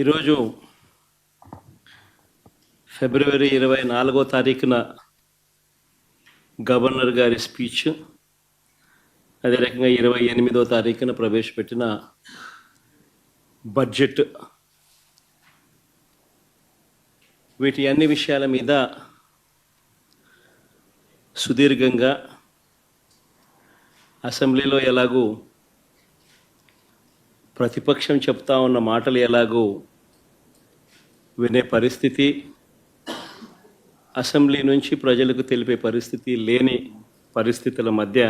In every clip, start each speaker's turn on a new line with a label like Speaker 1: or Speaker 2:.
Speaker 1: ఈరోజు ఫిబ్రవరి 24వ తారీఖున గవర్నర్ గారి స్పీచ్, అదే రకంగా 28వ తారీఖున ప్రవేశపెట్టిన బడ్జెట్, వీటి అన్ని విషయాల మీద సుదీర్ఘంగా అసెంబ్లీలో ఎలాగూ ప్రతిపక్షం చెప్తా ఉన్న మాటలు ఎలాగూ వినే పరిస్థితి, అసెంబ్లీ నుంచి ప్రజలకు తెలిపే పరిస్థితి లేని పరిస్థితుల మధ్య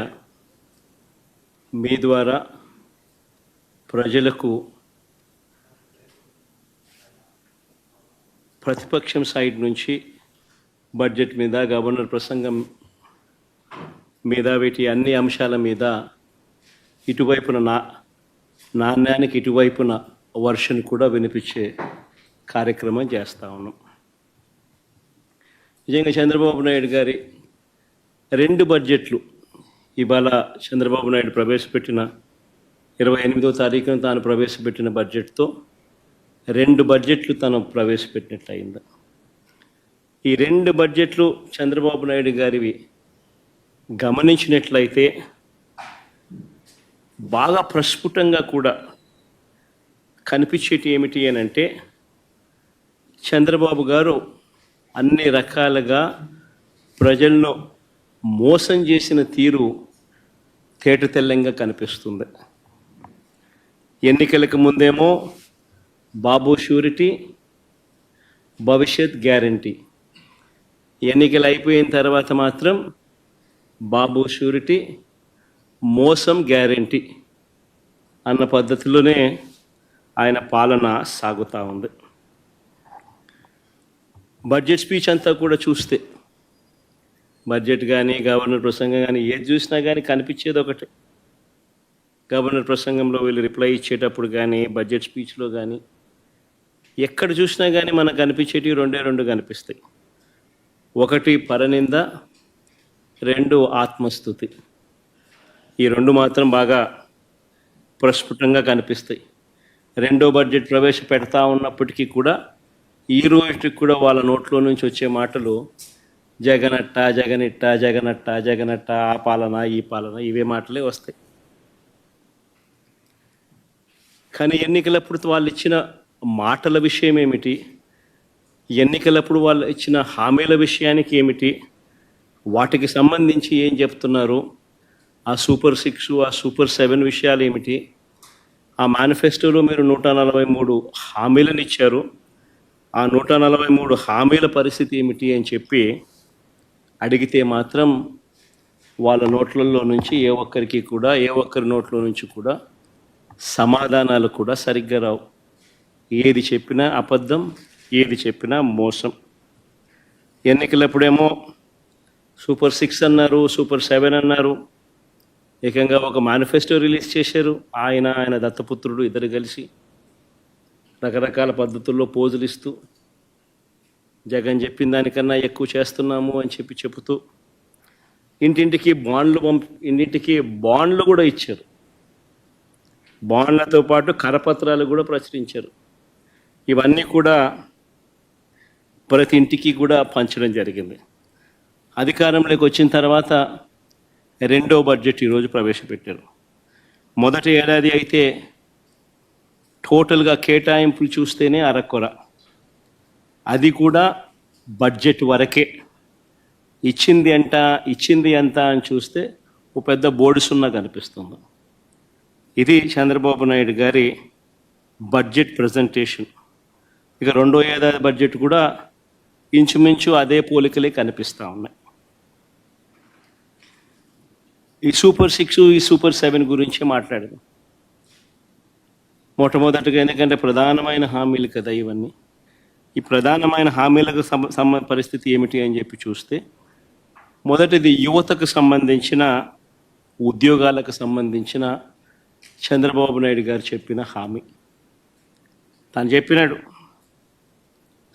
Speaker 1: మీ ద్వారా ప్రజలకు ప్రతిపక్షం సైడ్ నుంచి బడ్జెట్ మీద, గవర్నర్ ప్రసంగం మీద, వీటి అన్ని అంశాల మీద ఇటువైపున నాణ్యానికి ఇటువైపున వర్షన్ కూడా వినిపించే కార్యక్రమం చేస్తూ ఉన్నాం. నిజంగా చంద్రబాబు నాయుడు గారి 2 బడ్జెట్లు, ఇవాళ చంద్రబాబు నాయుడు ప్రవేశపెట్టిన 28వ తారీఖున తాను ప్రవేశపెట్టిన బడ్జెట్తో 2 బడ్జెట్లు తను ప్రవేశపెట్టినట్లయింది. ఈ 2 బడ్జెట్లు చంద్రబాబు నాయుడు గారివి గమనించినట్లయితే బాగా ప్రస్ఫుటంగా కూడా కనిపించేటి ఏమిటి అని అంటే, చంద్రబాబు గారు అన్ని రకాలుగా ప్రజలను మోసం చేసిన తీరు తేటతెల్లంగా కనిపిస్తుంది. ఎన్నికలకు ముందేమో బాబు షూరిటీ, భవిష్యత్ గ్యారంటీ, ఎన్నికలు అయిపోయిన తర్వాత మాత్రం బాబు షూరిటీ, మోసం గ్యారంటీ అన్న పద్ధతిలోనే ఆయన పాలన సాగుతూ ఉంది. బడ్జెట్ స్పీచ్ అంతా కూడా చూస్తే, బడ్జెట్ కానీ గవర్నర్ ప్రసంగం కానీ ఏది చూసినా కానీ కనిపించేది ఒకటి. గవర్నర్ ప్రసంగంలో వీళ్ళు రిప్లై ఇచ్చేటప్పుడు కానీ, బడ్జెట్ స్పీచ్లో కానీ ఎక్కడ చూసినా కానీ మనకు కనిపించేటివి 2 కనిపిస్తాయి. ఒకటి పరనింద, 2 ఆత్మస్తుతి. ఈ 2 మాత్రం బాగా ప్రస్ఫుటంగా కనిపిస్తాయి. 2వ బడ్జెట్ ప్రవేశపెడతా ఉన్నప్పటికీ కూడా ఈ రోజుకి కూడా వాళ్ళ నోట్లో నుంచి వచ్చే మాటలు జగనట్ట, జగనిట్ట, జగనట్ట, జగనట్ట, ఆ పాలన, ఈ పాలన, ఇవే మాటలే వస్తాయి. కానీ ఎన్నికలప్పుడు వాళ్ళు ఇచ్చిన మాటల విషయం ఏమిటి, ఎన్నికలప్పుడు వాళ్ళు ఇచ్చిన హామీల విషయానికి ఏమిటి, వాటికి సంబంధించి ఏం చెప్తున్నారు, ఆ సూపర్ 6, ఆ సూపర్ 7 విషయాలు ఏమిటి, ఆ మేనిఫెస్టోలో మీరు 143 హామీలను ఇచ్చారు, ఆ 143 హామీల పరిస్థితి ఏమిటి అని చెప్పి అడిగితే మాత్రం వాళ్ళ నోట్లలో నుంచి ఏ ఒక్కరి నోట్ల నుంచి కూడా సమాధానాలు కూడా సరిగ్గా రావు. ఏది చెప్పినా అబద్ధం, ఏది చెప్పినా మోసం. ఎన్నికలప్పుడేమో సూపర్ 6 అన్నారు, సూపర్ 7 అన్నారు, ఏకంగా ఒక మేనిఫెస్టో రిలీజ్ చేశారు. ఆయన దత్తపుత్రుడు ఇద్దరు కలిసి రకరకాల పద్ధతుల్లో పోజులు ఇస్తూ జగన్ చెప్పిన దానికన్నా ఎక్కువ చేస్తున్నాము అని చెబుతూ ఇంటింటికి బాండ్లు కూడా ఇచ్చారు. బాండ్లతో పాటు కరపత్రాలు కూడా ప్రచురించారు. ఇవన్నీ కూడా ప్రతి ఇంటికి కూడా పంచడం జరిగింది. అధికారంలోకి వచ్చిన తర్వాత 2వ బడ్జెట్ ఈరోజు ప్రవేశపెట్టారు. మొదటి ఏడాది అయితే టోటల్గా కేటాయింపులు చూస్తేనే అరకొర, అది కూడా బడ్జెట్ వరకే. ఇచ్చింది ఎంత అని చూస్తే ఒక పెద్ద బోర్డు సున్నా కనిపిస్తుంది. ఇది చంద్రబాబు నాయుడు గారి బడ్జెట్ ప్రజెంటేషన్. ఇక 2వ ఏడాది బడ్జెట్ కూడా ఇంచుమించు అదే పోలికలే కనిపిస్తూ ఉన్నాయి. ఈ సూపర్ 6, ఈ సూపర్ 7 గురించి మాట్లాడదాం. మొట్టమొదటిగా, ఎందుకంటే ప్రధానమైన హామీలు కదా ఇవన్నీ. ఈ ప్రధానమైన హామీలకు పరిస్థితి ఏమిటి అని చెప్పి చూస్తే, మొదటిది యువతకు సంబంధించిన, ఉద్యోగాలకు సంబంధించిన చంద్రబాబు నాయుడు గారు చెప్పిన హామీ. తను చెప్పినాడు,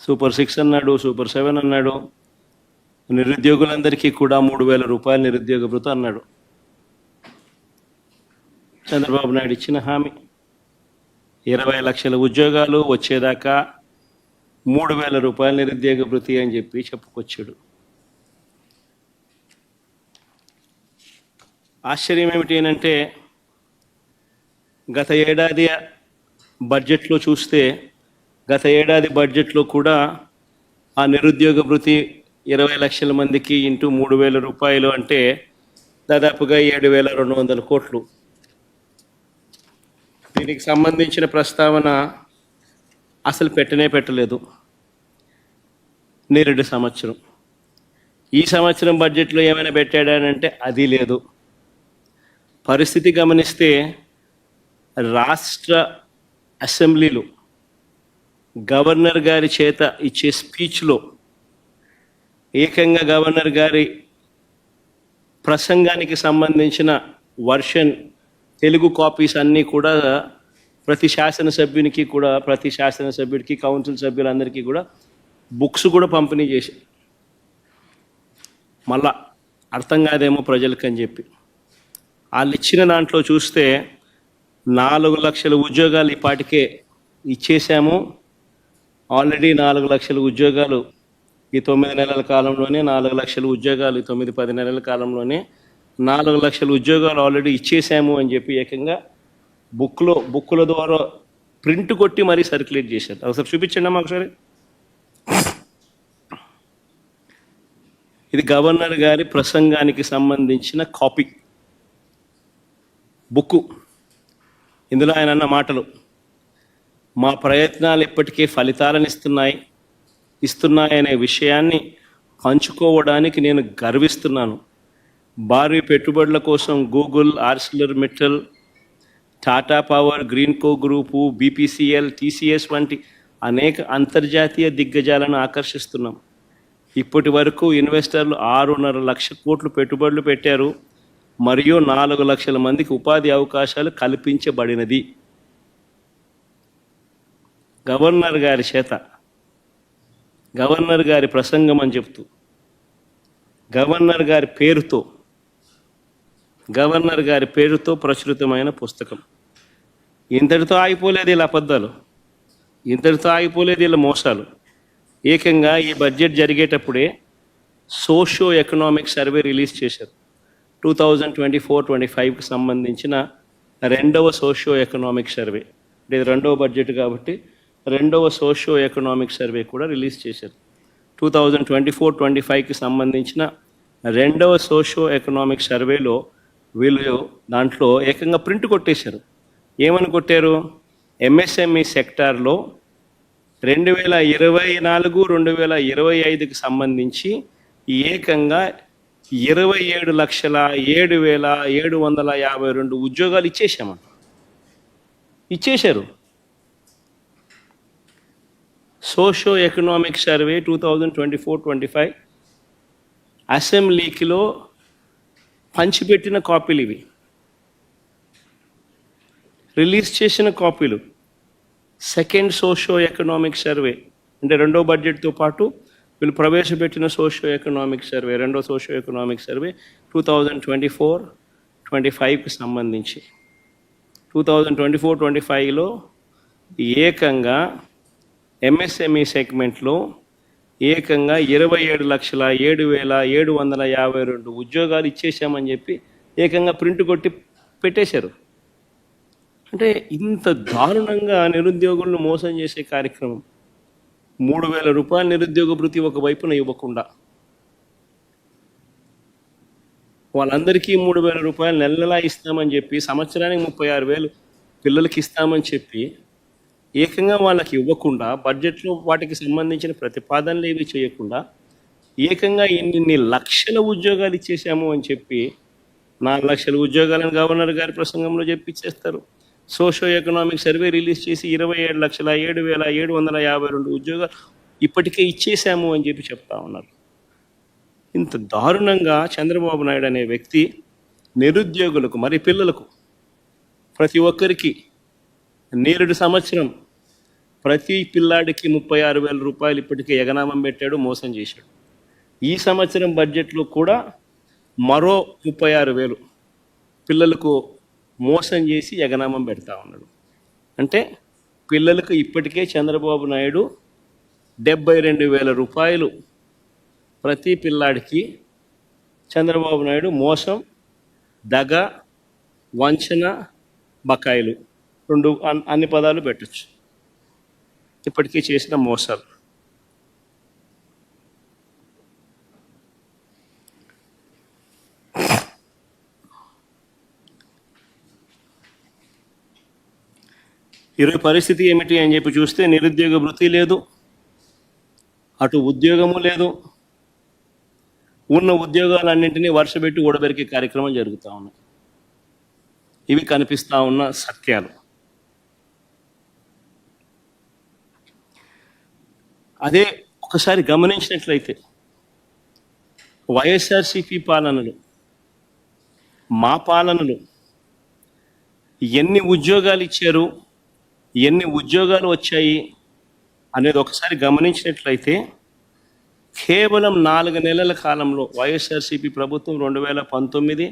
Speaker 1: సూపర్ 6 అన్నాడు, సూపర్ 7 అన్నాడు, నిరుద్యోగులందరికీ కూడా 3,000 రూపాయలు నిరుద్యోగ భృతి అన్నాడు. చంద్రబాబు నాయుడు ఇచ్చిన హామీ. 20 లక్షల ఉద్యోగాలు వచ్చేదాకా 3,000 రూపాయల నిరుద్యోగ భృతి అని చెప్పి చెప్పుకొచ్చాడు. ఆశ్చర్యం ఏమిటి అంటే గత ఏడాది బడ్జెట్లో చూస్తే గత ఏడాది బడ్జెట్లో కూడా ఆ నిరుద్యోగ భృతి 20 లక్షల మందికి ఇంటూ 3,000 రూపాయలు అంటే దాదాపుగా 7,200 కోట్లు. దీనికి సంబంధించిన ప్రస్తావన అసలు పెట్టలేదు. నేరేడు సంవత్సరం ఈ సంవత్సరం బడ్జెట్లో ఏమైనా పెట్టాడనంటే అది లేదు. పరిస్థితి గమనిస్తే రాష్ట్ర అసెంబ్లీలో గవర్నర్ గారి చేత ఇచ్చే స్పీచ్లో ఏకంగా గవర్నర్ గారి ప్రసంగానికి సంబంధించిన వర్షన్ తెలుగు కాపీస్ అన్నీ కూడా ప్రతి శాసనసభ్యుడికి కౌన్సిల్ సభ్యులందరికీ కూడా బుక్స్ కూడా పంపిణీ చేశారు. మళ్ళా అర్థం కాదేమో ప్రజలకి అని చెప్పి వాళ్ళు ఇచ్చిన దాంట్లో చూస్తే 4 లక్షల ఉద్యోగాలు ఇప్పటికే ఇచ్చేసాము. ఆల్రెడీ 4 లక్షల ఉద్యోగాలు ఈ 9 నెలల కాలంలోనే 4 లక్షల ఉద్యోగాలు 9-10 నెలల కాలంలోనే 4 లక్షల ఉద్యోగాలు ఆల్రెడీ ఇచ్చేసాము అని చెప్పి ఏకంగా బుక్కుల ద్వారా ప్రింట్ కొట్టి మరీ సర్క్యులేట్ చేశారు. ఒకసారి చూపించండి అమ్మా ఒకసారి. ఇది గవర్నర్ గారి ప్రసంగానికి సంబంధించిన కాపీ బుక్కు. ఇందులో ఆయన అన్న మాటలు: మా ప్రయత్నాలు ఇప్పటికే ఫలితాలను ఇస్తున్నాయనే విషయాన్ని పంచుకోవడానికి నేను గర్విస్తున్నాను. భారీ పెట్టుబడుల కోసం Google, ArcelorMittal, Tata Power, Greenko group, BPCL, TCS వంటి అనేక అంతర్జాతీయ దిగ్గజాలను ఆకర్షిస్తున్నాం. ఇప్పటి వరకు ఇన్వెస్టర్లు 6.5 లక్షల కోట్లు పెట్టుబడులు పెట్టారు మరియు 4 లక్షల మందికి ఉపాధి అవకాశాలు కల్పించబడినది. గవర్నర్ గారి చేత గవర్నర్ గారి ప్రసంగం అని చెప్తూ గవర్నర్ గారి పేరుతో ప్రచురితమైన పుస్తకం. ఇంతటితో ఆగిపోలేదు ఇలా అబద్ధాలు, ఇంతటితో ఆగిపోలేదు ఇలా మోసాలు. ఏకంగా ఈ బడ్జెట్ జరిగేటప్పుడే సోషియో ఎకనామిక్ సర్వే రిలీజ్ చేశారు. 2024-25కి సంబంధించిన రెండవ సోషియో ఎకనామిక్ సర్వే. ఇది రెండవ బడ్జెట్ కాబట్టి రెండవ సోషియో ఎకనామిక్ సర్వే కూడా రిలీజ్ చేశారు. 2024-25కి సంబంధించిన రెండవ సోషియో ఎకనామిక్ సర్వేలో వీళ్ళు దాంట్లో ఏకంగా ప్రింట్ కొట్టేశారు. ఏమని కొట్టారు? ఎంఎస్ఎంఈ సెక్టార్లో 2024-2025కి సంబంధించి ఏకంగా 27,07,752 ఉద్యోగాలు ఇచ్చేశారు. సోషియో ఎకనామిక్ సర్వే 2024-25 అసెంబ్లీకిలో పంచిపెట్టిన కాపీలు ఇవి, రిలీజ్ చేసిన కాపీలు. సెకండ్ సోషియో ఎకనామిక్ సర్వే అంటే రెండో బడ్జెట్తో పాటు వీళ్ళు ప్రవేశపెట్టిన సోషియో ఎకనామిక్ సర్వే, రెండో సోషియో ఎకనామిక్ సర్వే 2024-25కి సంబంధించి 2024-25లో ఏకంగా ఎంఎస్ఎంఈ సెగ్మెంట్లో ఏకంగా 27,07,752 ఉద్యోగాలు ఇచ్చేసామని చెప్పి ఏకంగా ప్రింట్ కొట్టి పెట్టేశారు. అంటే ఇంత దారుణంగా నిరుద్యోగులను మోసం చేసే కార్యక్రమం. 3,000 రూపాయల నిరుద్యోగ భృతి ఒకవైపున ఇవ్వకుండా వాళ్ళందరికీ 3,000 రూపాయలు నెలలా ఇస్తామని చెప్పి, సంవత్సరానికి 36,000 పిల్లలకి ఇస్తామని చెప్పి ఏకంగా వాళ్ళకి ఇవ్వకుండా, బడ్జెట్లో వాటికి సంబంధించిన ప్రతిపాదనలు ఏవి చేయకుండా ఏకంగా ఇన్ని లక్షల ఉద్యోగాలు ఇచ్చేసాము అని చెప్పి 4 లక్షల ఉద్యోగాలను గవర్నర్ గారి ప్రసంగంలో చెప్పిచ్చేస్తారు. సోషియో ఎకనామిక్ సర్వే రిలీజ్ చేసి 27,07,752 ఉద్యోగాలు ఇప్పటికే ఇచ్చేసాము అని చెప్పి చెప్తా ఉన్నారు. ఇంత దారుణంగా చంద్రబాబు నాయుడు అనే వ్యక్తి నిరుద్యోగులకు, మరి పిల్లలకు, ప్రతి ఒక్కరికి నేరుడు సంవత్సరం ప్రతి పిల్లాడికి 36,000 రూపాయలు ఇప్పటికే ఎగనామం పెట్టాడు, మోసం చేశాడు. ఈ సంవత్సరం బడ్జెట్లో కూడా మరో 36,000 పిల్లలకు మోసం చేసి ఎగనామం పెడతా ఉన్నాడు. అంటే పిల్లలకు ఇప్పటికే చంద్రబాబు నాయుడు 72,000 రూపాయలు ప్రతి పిల్లాడికి చంద్రబాబు నాయుడు మోసం, దగ, వంచన, బకాయిలు రెండు అన్ని పదాలు పెట్టచ్చు. ఇప్పటికీ చేసిన మోసాలు. ఈరోజు పరిస్థితి ఏమిటి అని చెప్పి చూస్తే నిరుద్యోగ వృత్తి లేదు, అటు ఉద్యోగము లేదు. ఉన్న ఉద్యోగాలన్నింటినీ వర్షపెట్టి ఊడబెరికే కార్యక్రమం జరుగుతూ ఉన్నాయి. ఇవి కనిపిస్తూ ఉన్న సత్యాలు. అదే ఒకసారి గమనించినట్లయితే వైఎస్ఆర్సీపీ పాలనలు, మా పాలనలు ఎన్ని ఉద్యోగాలు ఇచ్చారు, ఎన్ని ఉద్యోగాలు వచ్చాయి అనేది ఒకసారి గమనించినట్లయితే కేవలం 4 నెలల కాలంలో వైఎస్ఆర్సీపీ ప్రభుత్వం 2019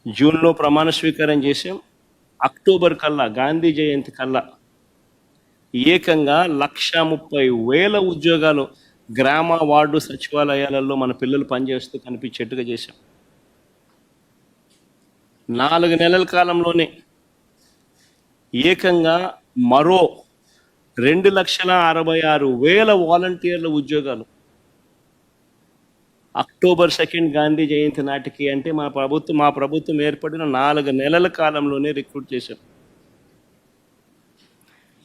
Speaker 1: జూన్లో ప్రమాణ స్వీకారం చేసాం. అక్టోబర్ కల్లా, గాంధీ జయంతి కల్లా ఏకంగా 130,000 ఉద్యోగాలు గ్రామ, వార్డు, సచివాలయాలలో మన పిల్లలు పనిచేస్తూ కనిపించేట్టుగా చేశాం. 4 నెలల కాలంలోనే ఏకంగా మరో 2,66,000 వాలంటీర్ల ఉద్యోగాలు అక్టోబర్ 2 గాంధీ జయంతి నాటికి, అంటే మా ప్రభుత్వం ఏర్పడిన 4 నెలల కాలంలోనే రిక్రూట్ చేశాం.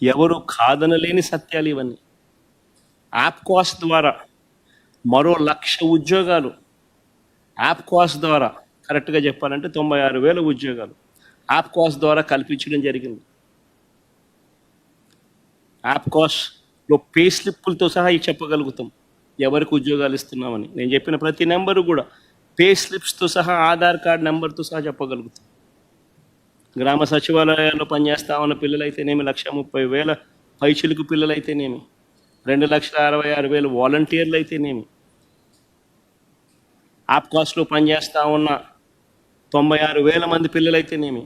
Speaker 1: ఎవరు కాదనలేని సత్యాలు ఇవన్నీ. యాప్కాస్ ద్వారా మరో 1,00,000 ఉద్యోగాలు, యాప్కాస్ ద్వారా కరెక్ట్గా చెప్పాలంటే 96,000 ఉద్యోగాలు యాప్కాస్ ద్వారా కల్పించడం జరిగింది. యాప్కాస్లో పే స్లిప్పులతో సహా చెప్పగలుగుతాం ఎవరికి ఉద్యోగాలు ఇస్తున్నామని. నేను చెప్పిన ప్రతి నెంబరు కూడా పే స్లిప్స్తో సహా, ఆధార్ కార్డ్ నెంబర్తో సహా చెప్పగలుగుతాం. గ్రామ సచివాలయాల్లో పనిచేస్తా ఉన్న పిల్లలైతేనేమి, 130,000 పైచిలుకు పిల్లలైతేనేమి, 2,66,000 వాలంటీర్లు అయితేనేమి, యాప్కాస్లో పనిచేస్తూ ఉన్న 96,000 మంది పిల్లలైతేనేమి,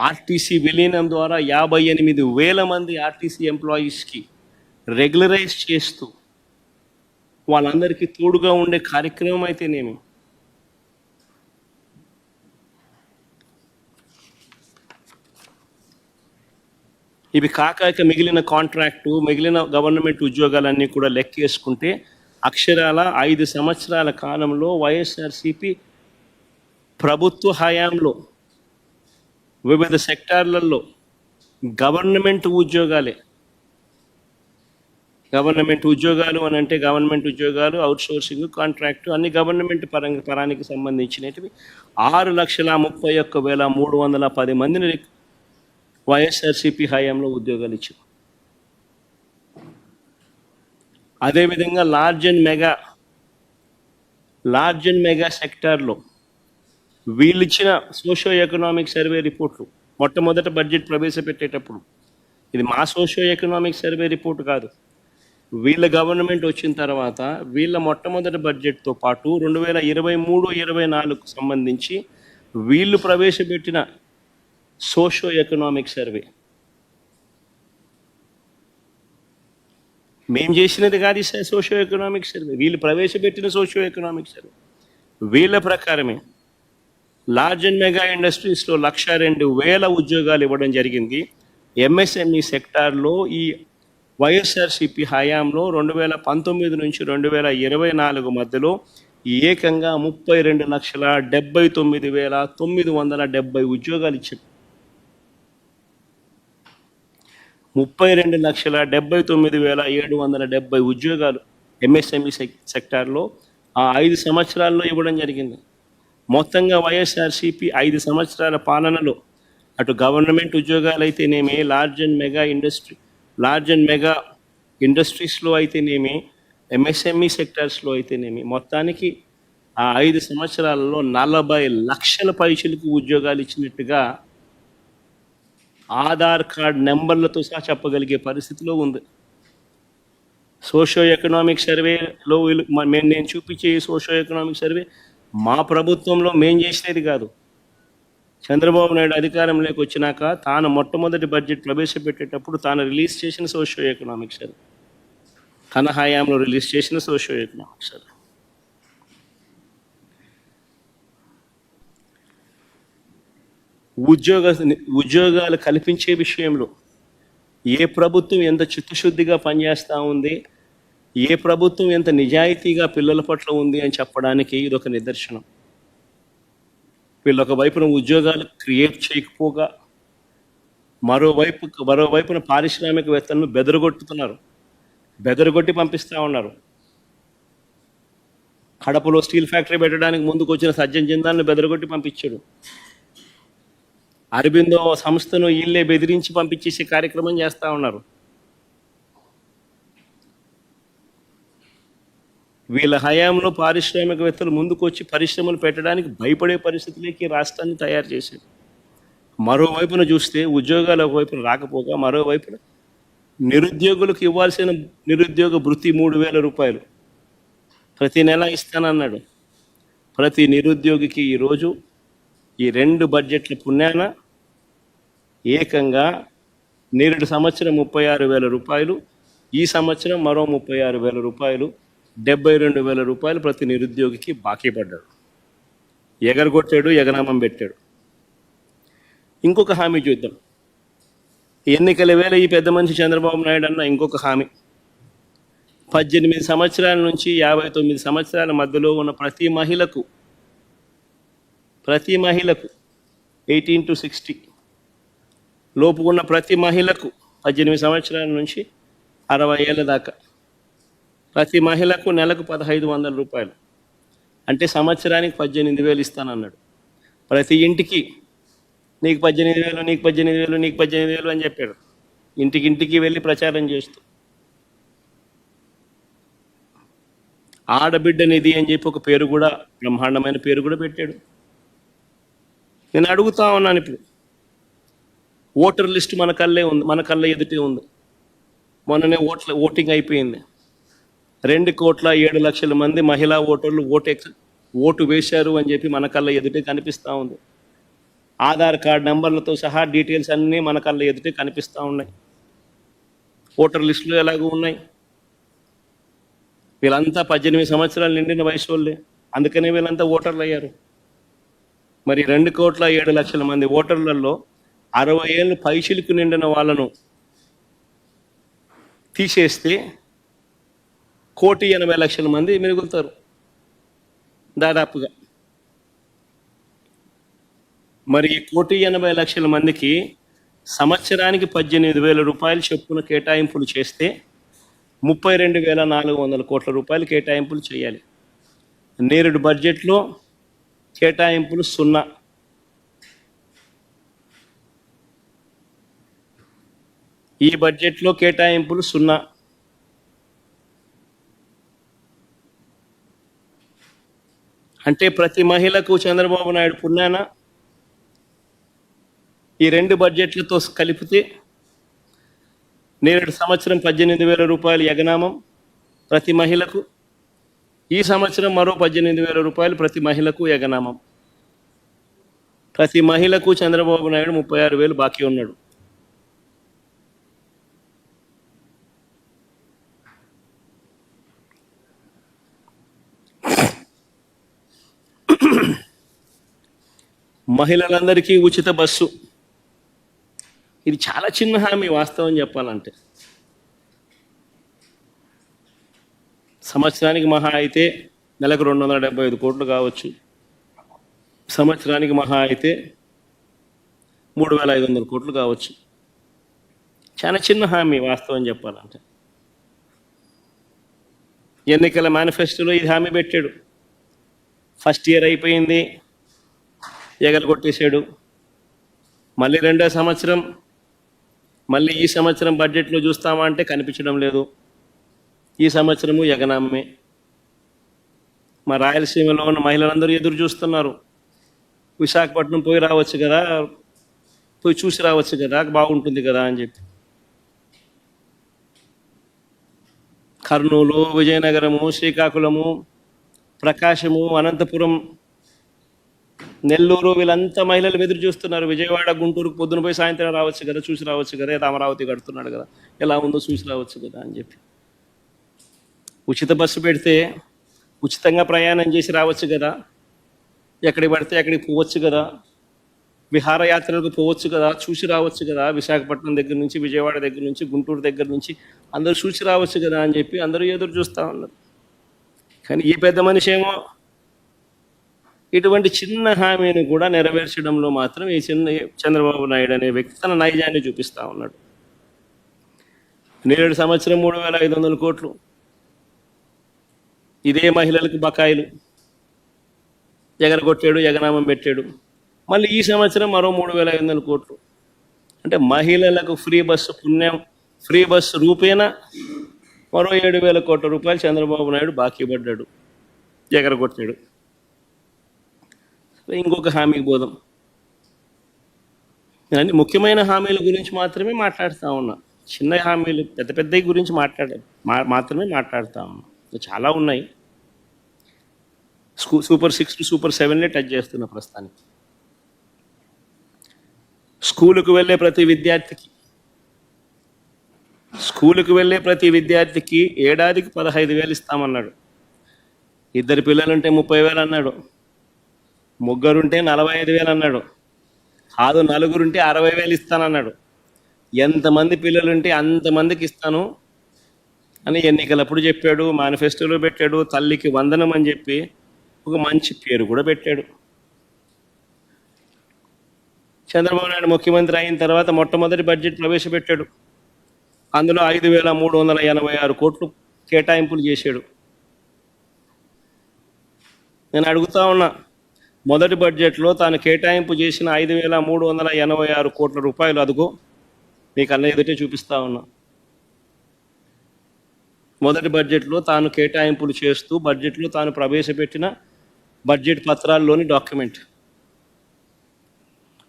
Speaker 1: ఆర్టీసీ విలీనం ద్వారా 58,000 మంది ఆర్టీసీ ఎంప్లాయీస్కి రెగ్యులరైజ్ చేస్తూ వాళ్ళందరికీ తోడుగా ఉండే కార్యక్రమం అయితేనేమి, ఇవి కాక మిగిలిన కాంట్రాక్టు, మిగిలిన గవర్నమెంట్ ఉద్యోగాలన్నీ కూడా లెక్కేసుకుంటే అక్షరాల 5 సంవత్సరాల కాలంలో వైఎస్ఆర్సీపీ ప్రభుత్వ హయాంలో వివిధ సెక్టార్లలో గవర్నమెంట్ ఉద్యోగాలు అని అంటే గవర్నమెంట్ ఉద్యోగాలు, అవుట్సోర్సింగ్, కాంట్రాక్టు అన్ని గవర్నమెంట్ పరానికి సంబంధించినవి 6,31,310 మందిని వైఎస్ఆర్సీపీ హయాంలో ఉద్యోగాలు ఇచ్చారు. అదేవిధంగా లార్జ్ అండ్ మెగా సెక్టార్లో వీళ్ళు ఇచ్చిన సోషియో ఎకనామిక్ సర్వే రిపోర్ట్లు మొట్టమొదట బడ్జెట్ ప్రవేశపెట్టేటప్పుడు, ఇది మా సోషియో ఎకనామిక్ సర్వే రిపోర్ట్ కాదు, వీళ్ళ గవర్నమెంట్ వచ్చిన తర్వాత వీళ్ళ మొట్టమొదటి బడ్జెట్తో పాటు 2023-24 సంబంధించి వీళ్ళు ప్రవేశపెట్టిన సోషియో ఎకనామిక్ సర్వే, మేము చేసినది కాదు సోషియో ఎకనామిక్ సర్వే, వీళ్ళు ప్రవేశపెట్టిన సోషియో ఎకనామిక్ సర్వే. వీళ్ళ ప్రకారమే లార్జ్ అండ్ మెగా ఇండస్ట్రీస్లో 102,000 ఉద్యోగాలు ఇవ్వడం జరిగింది. ఎంఎస్ఎంఈ సెక్టార్లో ఈ వైఎస్ఆర్సీపీ హయాంలో 2019 నుంచి 2024 మధ్యలో ఏకంగా 32,79,970 ఉద్యోగాలు ఇచ్చారు. 32,79,770 ఉద్యోగాలు ఎంఎస్ఎంఈ సెక్టార్లో ఆ 5 సంవత్సరాల్లో ఇవ్వడం జరిగింది. మొత్తంగా వైఎస్ఆర్సీపీ 5 సంవత్సరాల పాలనలో అటు గవర్నమెంట్ ఉద్యోగాలు అయితేనేమి, లార్జ్ అండ్ మెగా ఇండస్ట్రీస్లో అయితేనేమి, ఎంఎస్ఎంఈ సెక్టార్స్లో అయితేనేమి, మొత్తానికి ఆ 5 సంవత్సరాలలో 40 లక్షల పైసలకు ఉద్యోగాలు ఇచ్చినట్టుగా ఆధార్ కార్డ్ నెంబర్లతో సహా చెప్పగలిగే పరిస్థితిలో ఉంది. సోషియో ఎకనామిక్ సర్వేలో నేను చూపించే సోషియో ఎకనామిక్ సర్వే మా ప్రభుత్వంలో మేము చేసినది కాదు, చంద్రబాబు నాయుడు అధికారంలోకి వచ్చినాక తాను మొట్టమొదటి బడ్జెట్ ప్రవేశపెట్టేటప్పుడు తాను రిలీజ్ చేసిన సోషియో ఎకనామిక్స్ అది, తన హయాంలో రిలీజ్ చేసిన సోషియో ఎకనామిక్స్ అది. ఉద్యోగాలు కల్పించే విషయంలో ఏ ప్రభుత్వం ఎంత చిత్తశుద్ధిగా పనిచేస్తూ ఉంది, ఏ ప్రభుత్వం ఎంత నిజాయితీగా పిల్లల పట్ల ఉంది అని చెప్పడానికి ఇదొక నిదర్శనం. వీళ్ళొక వైపున ఉద్యోగాలు క్రియేట్ చేయకపోగా మరోవైపున పారిశ్రామికవేత్తలను బెదరగొట్టి పంపిస్తూ ఉన్నారు. కడపలో స్టీల్ ఫ్యాక్టరీ పెట్టడానికి ముందుకు వచ్చిన సజ్జన్ జిందాల్ని బెదరగొట్టి పంపించాడు. అరబిందో సంస్థను వీళ్ళే బెదిరించి పంపించేసే కార్యక్రమం చేస్తూ ఉన్నారు. వీళ్ళ హయాంలో పారిశ్రామికవేత్తలు ముందుకు వచ్చి పరిశ్రమలు పెట్టడానికి భయపడే పరిస్థితులకి రాష్ట్రాన్ని తయారు చేశారు. మరోవైపున చూస్తే ఉద్యోగాలు ఒకవైపున రాకపోగా మరోవైపున నిరుద్యోగులకు ఇవ్వాల్సిన నిరుద్యోగ భృతి 3,000 రూపాయలు ప్రతి నెల ఇస్తానన్నాడు. ప్రతి నిరుద్యోగికి ఈరోజు ఈ 2 బడ్జెట్ల పుణ్యాన ఏకంగా నేరుడు సంవత్సరం 36,000 రూపాయలు, ఈ సంవత్సరం మరో 36,000 రూపాయలు, 72,000 రూపాయలు ప్రతి నిరుద్యోగికి బాకీ పడ్డాడు. ఎగరగొట్టాడు, ఎగనామం పెట్టాడు. ఇంకొక హామీ చూద్దాం. ఎన్నికల వేళ ఈ పెద్ద మనిషి చంద్రబాబు నాయుడు అన్న ఇంకొక హామీ, 18 సంవత్సరాల నుంచి 59 సంవత్సరాల మధ్యలో ఉన్న ప్రతి మహిళకు 18 to 60 లోపు ఉన్న ప్రతి మహిళకు 18 సంవత్సరాల నుంచి 60 ఏళ్ళ దాకా ప్రతి మహిళకు నెలకు 1,500 రూపాయలు, అంటే సంవత్సరానికి 18,000 ఇస్తానన్నాడు. ప్రతి ఇంటికి నీకు 18,000, నీకు 18,000, నీకు 18,000 అని చెప్పాడు. ఇంటికి వెళ్ళి ప్రచారం చేస్తూ ఆడబిడ్డ నిధి అని చెప్పి ఒక పేరు కూడా, బ్రహ్మాండమైన పేరు కూడా పెట్టాడు. నేను అడుగుతా ఉన్నాను, ఇప్పుడు ఓటర్ లిస్ట్ మన కళ్ళ ఎదుటే ఉంది. మొన్ననే ఓటింగ్ అయిపోయింది. 2,07,00,000 మంది మహిళా ఓటర్లు ఓటు వేశారు అని చెప్పి మన కళ్ళ ఎదుటే కనిపిస్తూ ఉంది. ఆధార్ కార్డు నెంబర్లతో సహా డీటెయిల్స్ అన్నీ మన కళ్ళ ఎదుటే కనిపిస్తూ ఉన్నాయి. ఓటర్ లిస్టులు ఎలాగూ ఉన్నాయి. వీళ్ళంతా 18 సంవత్సరాలు నిండిన వయసు వాళ్ళే, అందుకనే వీళ్ళంతా ఓటర్లు అయ్యారు. మరి 2,07,00,000 మంది ఓటర్లలో 60 ఏళ్ళు పైచిలకు నిండిన వాళ్ళను తీసేస్తే 1,80,00,000 మంది మిగులుతారు దాదాపుగా. మరి 1,80,00,000 మందికి సంవత్సరానికి 18,000 రూపాయలు చొప్పున కేటాయింపులు చేస్తే 32,400 కోట్ల రూపాయలు కేటాయింపులు చేయాలి. నేరుడు బడ్జెట్లో కేటాయింపులు 0. ఈ బడ్జెట్లో కేటాయింపులు 0. అంటే ప్రతి మహిళకు చంద్రబాబు నాయుడు పుణ్యాన ఈ 2 బడ్జెట్లతో కలిపితే నేరుడు సంవత్సరం 18,000 రూపాయలు ఎగనామం ప్రతి మహిళకు, ఈ సంవత్సరం మరో 18,000 రూపాయలు ప్రతి మహిళకు ఎగనామం. ప్రతి మహిళకు చంద్రబాబు నాయుడు 36,000 బాకీ ఉన్నాడు. మహిళలందరికీ ఉచిత బస్సు, ఇది చాలా చిన్న హామీ వాస్తవం చెప్పాలంటే. సంవత్సరానికి మహా అయితే నెలకు 275 కోట్లు కావచ్చు, సంవత్సరానికి మహా అయితే 3,500 కోట్లు కావచ్చు. చాలా చిన్న హామీ వాస్తవం చెప్పాలంటే. ఎన్నికల మేనిఫెస్టోలో ఇది హామీ పెట్టాడు. ఫస్ట్ ఇయర్ అయిపోయింది, ఎగరగొట్టేశాడు. మళ్ళీ 2వ సంవత్సరం, మళ్ళీ ఈ సంవత్సరం బడ్జెట్లో చూస్తామా అంటే కనిపించడం లేదు. ఈ సంవత్సరము ఎగనామే. మా రాయలసీమలో ఉన్న మహిళలందరూ ఎదురు చూస్తున్నారు. విశాఖపట్నం పోయి రావచ్చు కదా, పోయి చూసి రావచ్చు కదా, బాగుంటుంది కదా అని చెప్పి. కర్నూలు, విజయనగరము, శ్రీకాకుళము, ప్రకాశము, అనంతపురం నెల్లూరు వీళ్ళంతా మహిళలు ఎదురు చూస్తున్నారు. విజయవాడ గుంటూరుకు పొద్దున పోయి సాయంత్రం రావచ్చు కదా, చూసి రావచ్చు కదా, ఏదో అమరావతి కడుతున్నాడు కదా, ఎలా ఉందో చూసి రావచ్చు కదా అని చెప్పి. ఉచిత బస్సు పెడితే ఉచితంగా ప్రయాణం చేసి రావచ్చు కదా, ఎక్కడికి పడితే అక్కడికి పోవచ్చు కదా, విహారయాత్రలకు పోవచ్చు కదా, చూసి రావచ్చు కదా, విశాఖపట్నం దగ్గర నుంచి, విజయవాడ దగ్గర నుంచి, గుంటూరు దగ్గర నుంచి అందరూ చూసి రావచ్చు కదా అని చెప్పి అందరూ ఎదురు చూస్తూ ఉన్నారు. కానీ ఈ పెద్ద మనిషి ఏమో ఇటువంటి చిన్న హామీని కూడా నెరవేర్చడంలో మాత్రం ఈ చంద్రబాబు నాయుడు అనే వ్యక్తి తన నైజాన్ని చూపిస్తూ ఉన్నాడు. నేడు సంవత్సరం 3,500 కోట్లు ఇదే మహిళలకు బకాయిలు ఎగరగొట్టాడు, ఎగనామం పెట్టాడు. మళ్ళీ ఈ సంవత్సరం మరో 3,500 కోట్లు. అంటే మహిళలకు ఫ్రీ బస్సు పుణ్యం, ఫ్రీ బస్సు రూపేణ మరో 7,000 కోట్ల రూపాయలు చంద్రబాబు నాయుడు బాకీ పడ్డాడు, ఎగరగొట్టాడు. ఇంకొక హామీకి పోదాం. నేను అన్ని ముఖ్యమైన హామీల గురించి మాత్రమే మాట్లాడుతూ ఉన్నా. చిన్న హామీలు పెద్ద పెద్ద గురించి మాత్రమే మాట్లాడుతూ ఉన్నా. చాలా ఉన్నాయి. సూపర్ 6 టు సూపర్ 7 టచ్ చేస్తున్న ప్రస్తుతానికి. స్కూలుకు వెళ్ళే ప్రతి విద్యార్థికి ఏడాదికి 15,000 ఇస్తామన్నాడు. 2 పిల్లలుంటే 30,000 అన్నాడు. 3 ఉంటే 45,000 అన్నాడు. కాదు 4 ఉంటే 60,000 ఇస్తానన్నాడు. ఎంతమంది పిల్లలుంటే అంతమందికి ఇస్తాను అని ఎన్నికలప్పుడు చెప్పాడు, మేనిఫెస్టోలో పెట్టాడు. తల్లికి వందనం అని చెప్పి ఒక మంచి పేరు కూడా పెట్టాడు. చంద్రబాబు నాయుడు ముఖ్యమంత్రి అయిన తర్వాత మొట్టమొదటి బడ్జెట్ ప్రవేశపెట్టాడు. అందులో 5,386 కోట్లు కేటాయింపులు చేశాడు. నేను అడుగుతా ఉన్నా, మొదటి బడ్జెట్లో తాను కేటాయింపు చేసిన 5,386 కోట్ల రూపాయలు అదుగో మీకు అన్న ఎదుటే చూపిస్తా ఉన్నా. మొదటి బడ్జెట్లో తాను కేటాయింపులు చేస్తూ బడ్జెట్లో తాను ప్రవేశపెట్టిన బడ్జెట్ పత్రాల్లోని డాక్యుమెంట్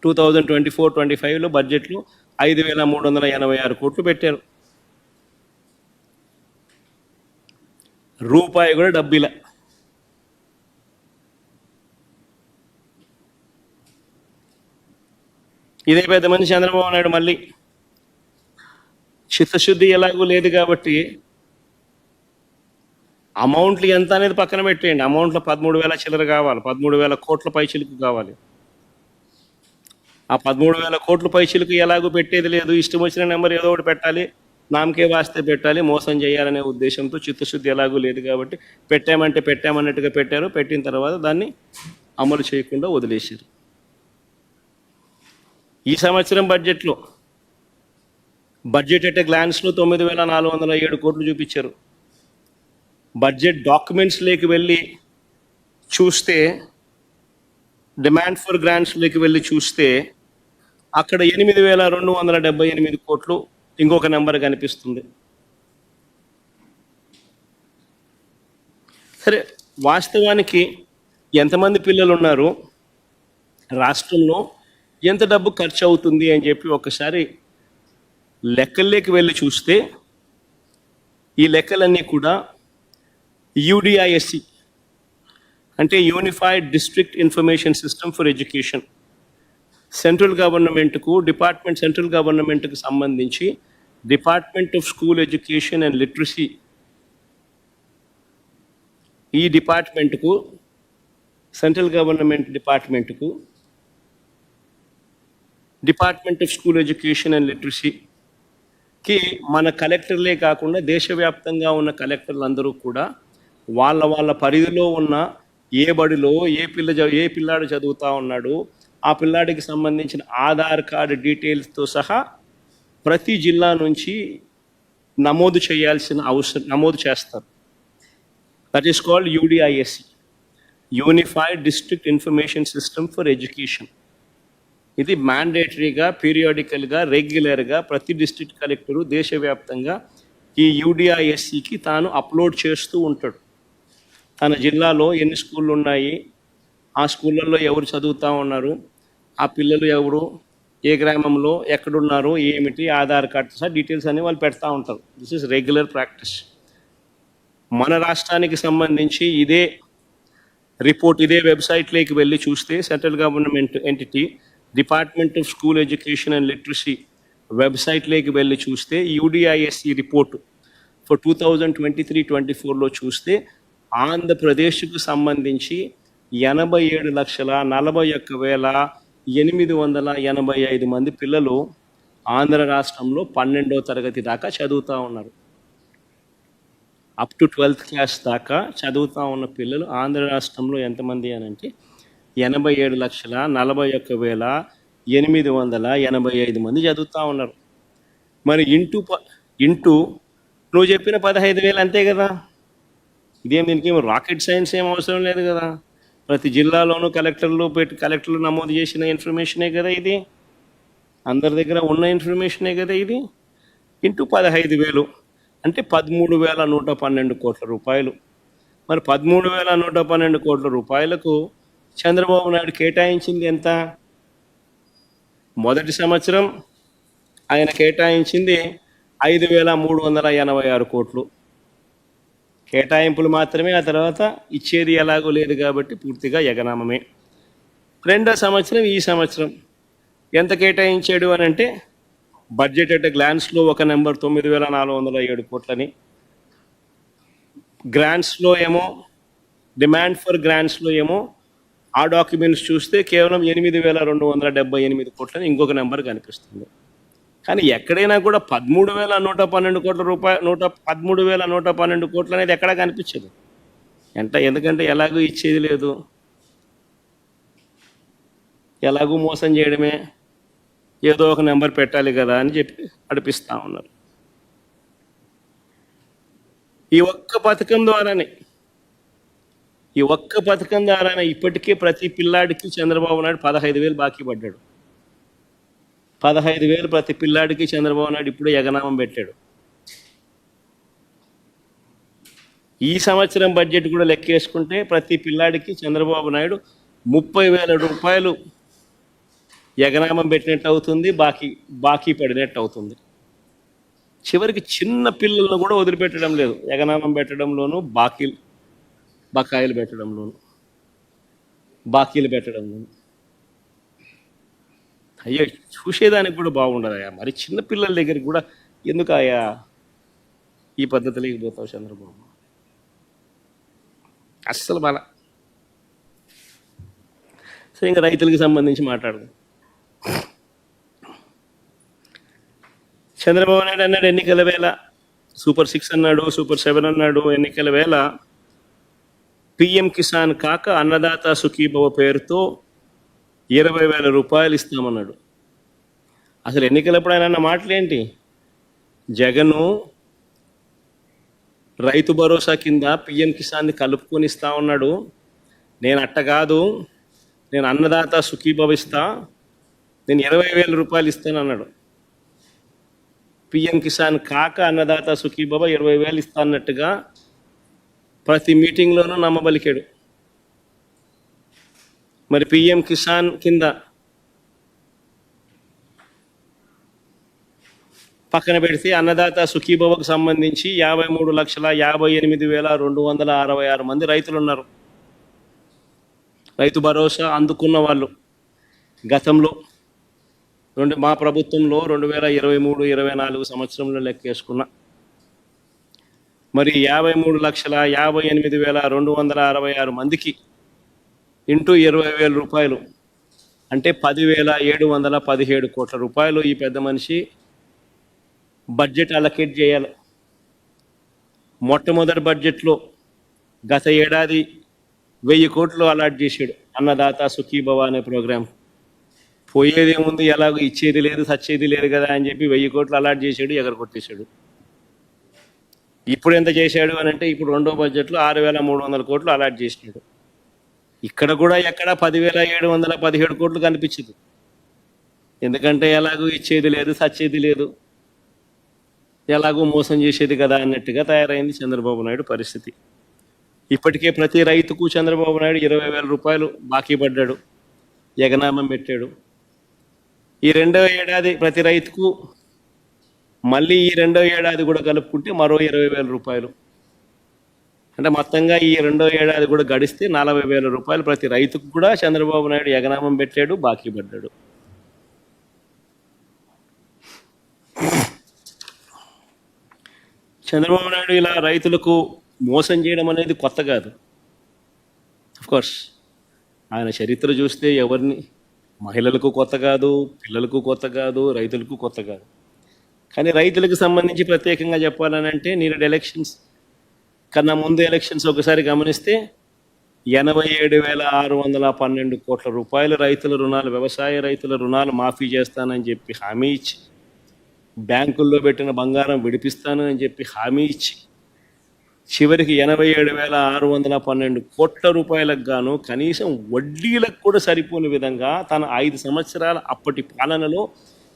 Speaker 1: 2024-25లో బడ్జెట్లో 5,386 కోట్లు పెట్టారు. రూపాయి కూడా డబ్బిలా. ఇదే పెద్ద మనిషి చంద్రబాబు నాయుడు మళ్ళీ చిత్తశుద్ధి ఎలాగూ లేదు కాబట్టి అమౌంట్లు ఎంత అనేది పక్కన పెట్టేయండి. అమౌంట్లో 13,000 చిల్లర కావాలి, 13,000 కోట్ల పైచిలుకు కావాలి. ఆ 13,000 కోట్ల పైచిలుకు ఎలాగూ పెట్టేది లేదు. ఇష్టం వచ్చిన నెంబర్ ఏదో ఒకటి పెట్టాలి, నామకే వాస్తే పెట్టాలి, మోసం చేయాలనే ఉద్దేశంతో చిత్తశుద్ధి ఎలాగూ లేదు కాబట్టి పెట్టామన్నట్టుగా పెట్టారు. పెట్టిన తర్వాత దాన్ని అమలు చేయకుండా వదిలేశారు. ఈ సంవత్సరం బడ్జెట్ ఎట్ గ్లాన్స్లో 9,407 కోట్లు చూపించారు. బడ్జెట్ డాక్యుమెంట్స్లోకి వెళ్ళి చూస్తే, డిమాండ్ ఫర్ గ్రాంట్స్లోకి వెళ్ళి చూస్తే అక్కడ 8,278 కోట్లు ఇంకొక నెంబర్ కనిపిస్తుంది. సరే, వాస్తవానికి ఎంతమంది పిల్లలు ఉన్నారు, రాష్ట్రంలో ఎంత డబ్బు ఖర్చు అవుతుంది అని చెప్పి ఒకసారి లెక్కల్లోకి వెళ్ళి చూస్తే ఈ లెక్కలన్నీ కూడా యూడిఐఎస్సి అంటే unified district information system for education, central గవర్నమెంట్కు సంబంధించి department of school education and literacy, ఈ డిపార్ట్మెంట్కు, central government department of school education and లిటరసీకి మన కలెక్టర్లే కాకుండా దేశవ్యాప్తంగా ఉన్న కలెక్టర్లు అందరూ కూడా వాళ్ళ పరిధిలో ఉన్న ఏ బడిలో ఏ పిల్లాడు చదువుతూ ఉన్నాడు, ఆ పిల్లాడికి సంబంధించిన ఆధార్ కార్డు డీటెయిల్స్తో సహా ప్రతి జిల్లా నుంచి నమోదు చేస్తారు. That is called యూడిఐఎస్సి, unified district information system for education. ఇది మ్యాండేటరీగా, పీరియాడికల్గా, రెగ్యులర్గా ప్రతి డిస్ట్రిక్ట్ కలెక్టరు దేశవ్యాప్తంగా ఈ యూడిఐఎస్సికి తాను అప్లోడ్ చేస్తూ ఉంటాడు. తన జిల్లాలో ఎన్ని స్కూళ్ళు ఉన్నాయి, ఆ స్కూళ్ళల్లో ఎవరు చదువుతూ ఉన్నారు, ఆ పిల్లలు ఎవరు, ఏ గ్రామంలో ఎక్కడున్నారు, ఏమిటి, ఆధార్ కార్డు సార్ డీటెయిల్స్ అన్ని వాళ్ళు పెడతా ఉంటారు. This is regular practice. మన రాష్ట్రానికి సంబంధించి ఇదే రిపోర్ట్ ఇదే వెబ్సైట్లోకి వెళ్ళి చూస్తే central government entity department of school education and literacy వెబ్సైట్లోకి వెళ్ళి చూస్తే యూడిఐఎస్సి రిపోర్ట్ ఫర్ 2023-24లో చూస్తే ఆంధ్రప్రదేశ్కు సంబంధించి 87,41,885 మంది పిల్లలు ఆంధ్ర రాష్ట్రంలో 12వ తరగతి దాకా చదువుతూ ఉన్నారు. అప్ టు 12th క్లాస్ దాకా చదువుతూ ఉన్న పిల్లలు ఆంధ్ర రాష్ట్రంలో ఎంతమంది అని అంటే 87,41,885 మంది చదువుతూ ఉన్నారు. మరి ఇంటూ నువ్వు చెప్పిన 15,000 అంతే కదా. ఇదేం దీనికి రాకెట్ సైన్స్ ఏం అవసరం లేదు కదా. ప్రతి జిల్లాలోనూ కలెక్టర్లు నమోదు చేసిన ఇన్ఫర్మేషనే కదా ఇది. అందరి దగ్గర ఉన్న ఇన్ఫర్మేషనే కదా ఇది. ఇంటూ 15,000 అంటే 13,112 కోట్ల రూపాయలు. మరి 13,112 కోట్ల రూపాయలకు చంద్రబాబు నాయుడు కేటాయించింది ఎంత? మొదటి సంవత్సరం ఆయన కేటాయించింది 5,386 కోట్లు కేటాయింపులు మాత్రమే. ఆ తర్వాత ఇచ్చేది ఎలాగో లేదు కాబట్టి పూర్తిగా ఎగనామమే. రెండో సంవత్సరం ఈ సంవత్సరం ఎంత కేటాయించాడు అని అంటే బడ్జెట్ అంటే గ్లాన్స్లో ఒక నెంబర్ 9,407 కోట్లని, గ్రాంట్స్లో ఏమో డిమాండ్ ఫర్ గ్రాంట్స్లో ఏమో ఆ డాక్యుమెంట్స్ చూస్తే కేవలం 8,278 కోట్లని ఇంకొక నెంబర్ కనిపిస్తుంది. కానీ ఎక్కడైనా కూడా 13,112 కోట్ల రూపాయలు 13,112 కోట్లు అనేది ఎక్కడా కనిపించదు. ఎందుకంటే ఎలాగూ ఇచ్చేది లేదు, ఎలాగూ మోసం చేయడమే, ఏదో ఒక నెంబర్ పెట్టాలి కదా అని చెప్పి నడిపిస్తూ ఉన్నారు. ఈ ఒక్క పథకం ద్వారానే ఇప్పటికే ప్రతి పిల్లాడికి చంద్రబాబు నాయుడు 15,000 బాకీ పడ్డాడు. 15,000 ప్రతి పిల్లాడికి చంద్రబాబు నాయుడు ఇప్పుడే ఎగనామం పెట్టాడు. ఈ సంవత్సరం బడ్జెట్ కూడా లెక్కేసుకుంటే ప్రతి పిల్లాడికి చంద్రబాబు నాయుడు 30,000 రూపాయలు ఎగనామం పెట్టినట్టు అవుతుంది, బాకీ పడినట్టు అవుతుంది. చివరికి చిన్న పిల్లలను కూడా వదిలిపెట్టడం లేదు. ఎగనామం పెట్టడంలోనూ బకాయిలు పెట్టడంలోనూ బాకీలు పెట్టడంలోనూ. అయ్యో చూసేదానికి కూడా బాగుండదయ్యా. మరి చిన్నపిల్లల దగ్గరికి కూడా ఎందుకు అయ్యా ఈ పద్ధతిలోకి పోతావు చంద్రబాబు? అస్సలు బాగా. సరే, ఇంకా రైతులకు సంబంధించి మాట్లాడదాం. చంద్రబాబు నాయుడు అన్నాడు ఎన్నికల వేళ సూపర్ 6 అన్నాడు, సూపర్ 7 అన్నాడు. ఎన్నికల వేళ పిఎం కిసాన్ కాక అన్నదాత సుఖీభవ పేరుతో 20,000 రూపాయలు ఇస్తామన్నాడు. అసలు ఎన్నికలప్పుడు ఆయన అన్న మాటలేంటి? జగను రైతు భరోసా కింద పిఎం కిసాన్ని కలుపుకొని ఇస్తా ఉన్నాడు. నేను అట్ట కాదు, నేను అన్నదాత సుఖీభవ ఇస్తా, నేను 20,000 రూపాయలు ఇస్తాను అన్నాడు. పిఎం కిసాన్ కాక అన్నదాత సుఖీభవ 20,000 ఇస్తా అన్నట్టుగా ప్రతి మీటింగ్లోనూ నమ్మబలికాడు. మరి పిఎం కిసాన్ కింద పక్కన పెడితే అన్నదాత సుఖీభవకు సంబంధించి 53,58,266 మంది రైతులు ఉన్నారు. రైతు భరోసా అందుకున్న వాళ్ళు గతంలో మా ప్రభుత్వంలో 2023-24 సంవత్సరంలో లెక్కేసుకున్న మరి 53,58,266 మందికి ఇంటూ 20,000 రూపాయలు అంటే 10,717 కోట్ల రూపాయలు ఈ పెద్ద మనిషి బడ్జెట్ అలొకేట్ చేయాలి. మొట్టమొదటి బడ్జెట్లో గత ఏడాది 1,000 కోట్లు అలాట్ చేశాడు అన్నదాత సుఖీభవ అనే ప్రోగ్రాం. పోయేదేముంది, ఎలాగో ఇచ్చేది లేదు, సచ్చేది లేదు కదా అని చెప్పి 1,000 కోట్లు అలాట్ చేశాడు, ఎగరగొట్టేశాడు. ఇప్పుడు ఎంత చేశాడు అని అంటే ఇప్పుడు రెండో బడ్జెట్లో 6,300 కోట్లు అలాట్ చేసినాడు. ఇక్కడ కూడా ఎక్కడ 10,717 కోట్లు కనిపించదు. ఎందుకంటే ఎలాగో ఇచ్చేది లేదు, సచ్చేది లేదు, ఎలాగో మోసం చేసేది కదా అన్నట్టుగా తయారైంది చంద్రబాబు నాయుడు పరిస్థితి. ఇప్పటికే ప్రతి రైతుకు చంద్రబాబు నాయుడు 20,000 రూపాయలు బాకీ పడ్డాడు, ఎగనామం పెట్టాడు. ఈ రెండవ ఏడాది ప్రతి రైతుకు మళ్ళీ ఈ రెండవ ఏడాది కూడా కలుపుకుంటే మరో 20,000 రూపాయలు. అంటే మొత్తంగా ఈ రెండో ఏడాది కూడా గడిస్తే 40,000 రూపాయలు ప్రతి రైతుకు కూడా చంద్రబాబు నాయుడు ఎగనామం పెట్టాడు, బాకీ పడ్డాడు. చంద్రబాబు నాయుడు ఇలా రైతులకు మోసం చేయడం అనేది కొత్త కాదు. కోర్స్ ఆయన చరిత్ర చూస్తే ఎవరిని, మహిళలకు కొత్త కాదు, పిల్లలకు కొత్త కాదు, రైతులకు కొత్త కాదు. కానీ రైతులకు సంబంధించి ప్రత్యేకంగా చెప్పాలని అంటే నేడు ఎలక్షన్స్ కన్నా ముందు ఎలక్షన్స్ ఒకసారి గమనిస్తే 87,612 కోట్ల రూపాయల రైతుల రుణాలు, వ్యవసాయ రైతుల రుణాలు మాఫీ చేస్తానని చెప్పి హామీ ఇచ్చి, బ్యాంకుల్లో పెట్టిన బంగారం విడిపిస్తాను అని చెప్పి హామీ ఇచ్చి, చివరికి 87,612 కోట్ల రూపాయలకు గాను కనీసం వడ్డీలకు కూడా సరిపోని విధంగా తన 5 సంవత్సరాల అప్పటి పాలనలో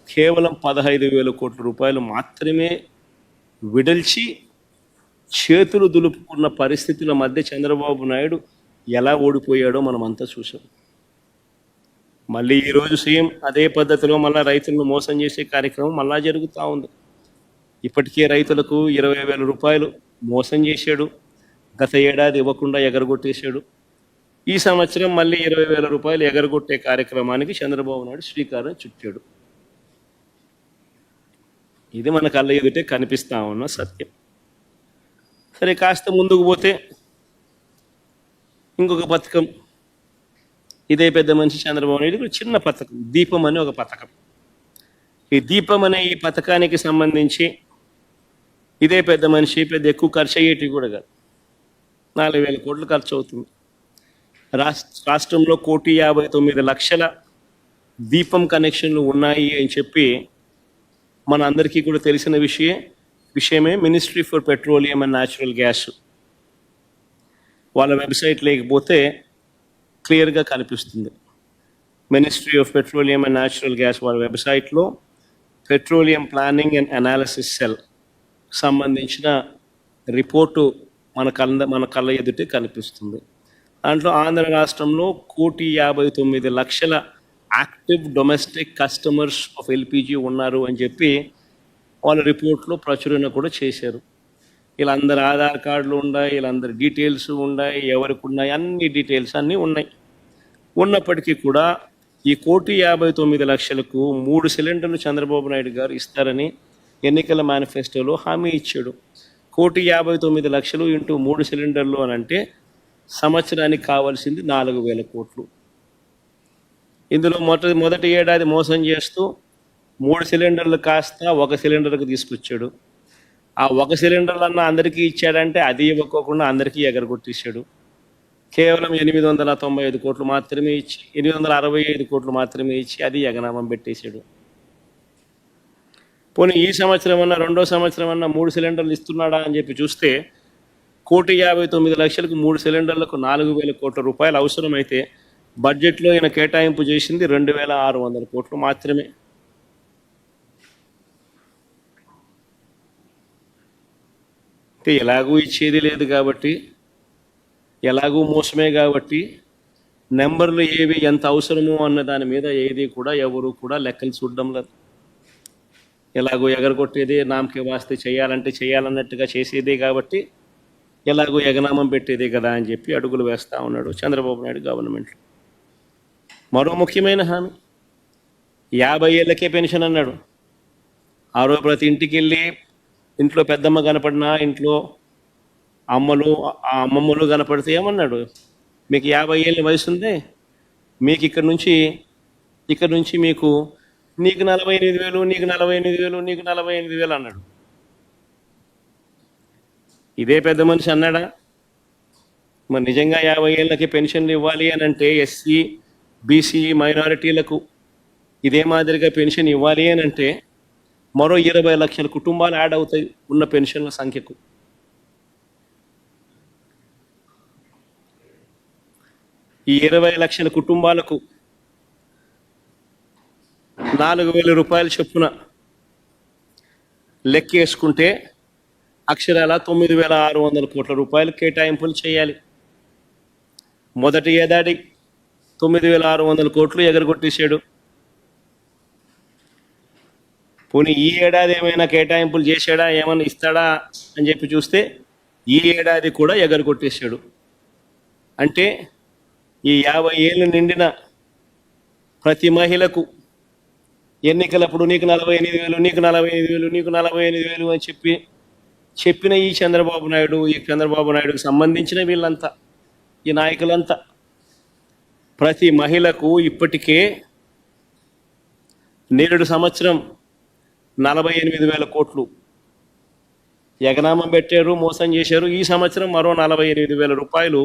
Speaker 1: కేవలం 15,000 కోట్ల రూపాయలు మాత్రమే విడల్చి చేతులు దులుపుకున్న పరిస్థితుల మధ్య చంద్రబాబు నాయుడు ఎలా ఓడిపోయాడో మనమంతా చూసాం. మళ్ళీ ఈరోజు సీఎం అదే పద్ధతిలో మళ్ళీ రైతులను మోసం చేసే కార్యక్రమం మళ్ళా జరుగుతూ ఉంది. ఇప్పటికే రైతులకు 20,000 రూపాయలు మోసం చేశాడు, గత ఏడాది ఇవ్వకుండా ఎగరగొట్టేశాడు. ఈ సంవత్సరం మళ్ళీ 20,000 రూపాయలు ఎగరగొట్టే కార్యక్రమానికి చంద్రబాబు నాయుడు శ్రీకారం చుట్టాడు. ఇది మన కళ్ళ ఎదుటే కనిపిస్తూ ఉన్న సత్యం. సరే, కాస్త ముందుకు పోతే ఇంకొక పథకం, ఇదే పెద్ద మనిషి చంద్రబాబు నాయుడు చిన్న పథకం, దీపం అనే ఒక పథకం. ఈ దీపం అనే ఈ పథకానికి సంబంధించి ఇదే పెద్ద మనిషి పెద్ద ఎక్కువ ఖర్చు అయ్యేటివి కూడా కాదు, 4,000 కోట్లు ఖర్చు అవుతుంది. రాష్ట్రంలో 1,59,00,000 దీపం కనెక్షన్లు ఉన్నాయి అని చెప్పి మన అందరికీ కూడా తెలిసిన విషయమే. Ministry for petroleum and natural gas వాళ్ళ వెబ్సైట్ లేకపోతే క్లియర్గా కనిపిస్తుంది. Ministry of petroleum and natural gas వాళ్ళ వెబ్సైట్లో petroleum planning and analysis cell సంబంధించిన రిపోర్టు మన కళ్ళ ఎదుటే కనిపిస్తుంది. దాంట్లో ఆంధ్ర రాష్ట్రంలో 1,59,00,000 active domestic customers of LPG ఉన్నారు అని చెప్పి వాళ్ళ రిపోర్ట్లో ప్రచురణ కూడా చేశారు. వీళ్ళందరి ఆధార్ కార్డులు ఉన్నాయి, వీళ్ళందరి డీటెయిల్స్ ఉన్నాయి, ఎవరికి ఉన్నాయి, అన్ని డీటెయిల్స్ అన్నీ ఉన్నాయి. ఉన్నప్పటికీ కూడా ఈ 1,59,00,000కు 3 సిలిండర్లు చంద్రబాబు నాయుడు గారు ఇస్తారని ఎన్నికల మేనిఫెస్టోలో హామీ ఇచ్చాడు. 1,59,00,000 ఇంటూ 3 సిలిండర్లు అని అంటే సంవత్సరానికి కావాల్సింది 4,000 కోట్లు. ఇందులో మొదటి ఏడాది మోసం చేస్తూ 3 సిలిండర్లు కాస్త 1 సిలిండర్కి తీసుకొచ్చాడు. ఆ 1 సిలిండర్లన్నా అందరికీ ఇచ్చాడంటే అది ఇవ్వకోకుండా అందరికీ ఎగరగొట్టేశాడు. కేవలం 895 కోట్లు మాత్రమే ఇచ్చి 865 కోట్లు మాత్రమే ఇచ్చి అది ఎగనామం పెట్టేశాడు. పోనీ ఈ సంవత్సరం అన్నా, రెండో సంవత్సరం అన్నా 3 సిలిండర్లు ఇస్తున్నాడా అని చెప్పి చూస్తే 1,59,00,000కు 3 సిలిండర్లకు 4,000 కోట్ల రూపాయలు అవసరమైతే బడ్జెట్లో ఈయన కేటాయింపు చేసింది 2,600 కోట్లు మాత్రమే. ఎలాగూ ఇచ్చేది లేదు కాబట్టి, ఎలాగూ మోసమే కాబట్టి నెంబర్లు ఏవి ఎంత అవసరమో అన్న దాని మీద ఏది కూడా ఎవరు కూడా లెక్కలు చూడడం లేదు. ఎలాగో ఎగరగొట్టేదే, నామకే వాస్తే చేయాలంటే చేయాలన్నట్టుగా చేసేదే కాబట్టి ఎలాగో ఎగనామం పెట్టేదే కదా అని చెప్పి అడుగులు వేస్తూ ఉన్నాడు చంద్రబాబు నాయుడు గవర్నమెంట్లో. మరో ముఖ్యమైన హామీ 50 ఏళ్ళకే పెన్షన్ అన్నాడు. ఆ రోజు ప్రతి ఇంటికి వెళ్ళి ఇంట్లో పెద్దమ్మ కనపడినా, ఇంట్లో అమ్మమ్మలు కనపడితే ఏమన్నాడు, మీకు 50 ఏళ్ళ వయసు ఉంది, మీకు ఇక్కడ నుంచి మీకు నీకు 48,000, నీకు 48,000, నీకు 48,000 అన్నాడు. ఇదే పెద్ద మనిషి అన్నాడా? మరి నిజంగా 50 ఏళ్ళకి పెన్షన్లు ఇవ్వాలి అని అంటే ఎస్సీ, బీసీ, మైనారిటీలకు ఇదే మాదిరిగా పెన్షన్ ఇవ్వాలి అని అంటే మరో 20 లక్షల కుటుంబాలు యాడ్ అవుతాయి ఉన్న పెన్షన్ల సంఖ్యకు. ఈ 20 లక్షల కుటుంబాలకు 4,000 రూపాయల చొప్పున లెక్కేసుకుంటే అక్షరాల 9,600 కోట్ల రూపాయలు కేటాయింపులు చేయాలి. మొదటి ఏడాది 9,600 కోట్లు ఎగరగొట్టేశాడు. పోనీ ఈ ఏడాది ఏమైనా కేటాయింపులు చేశాడా, ఏమైనా ఇస్తాడా అని చెప్పి చూస్తే ఈ ఏడాది కూడా ఎగరగొట్టేశాడు. అంటే ఈ 50 ఏళ్ళు నిండిన ప్రతి మహిళకు ఎన్నికలప్పుడు నీకు 48,000, నీకు 48,000, నీకు 48,000 అని చెప్పిన ఈ చంద్రబాబు నాయుడుకి సంబంధించిన వీళ్ళంతా, ఈ నాయకులంతా ప్రతి మహిళకు ఇప్పటికే నేడు సంవత్సరం 48,000 కోట్లు ఎగనామం పెట్టారు, మోసం చేశారు. ఈ సంవత్సరం మరో 48,000 రూపాయలు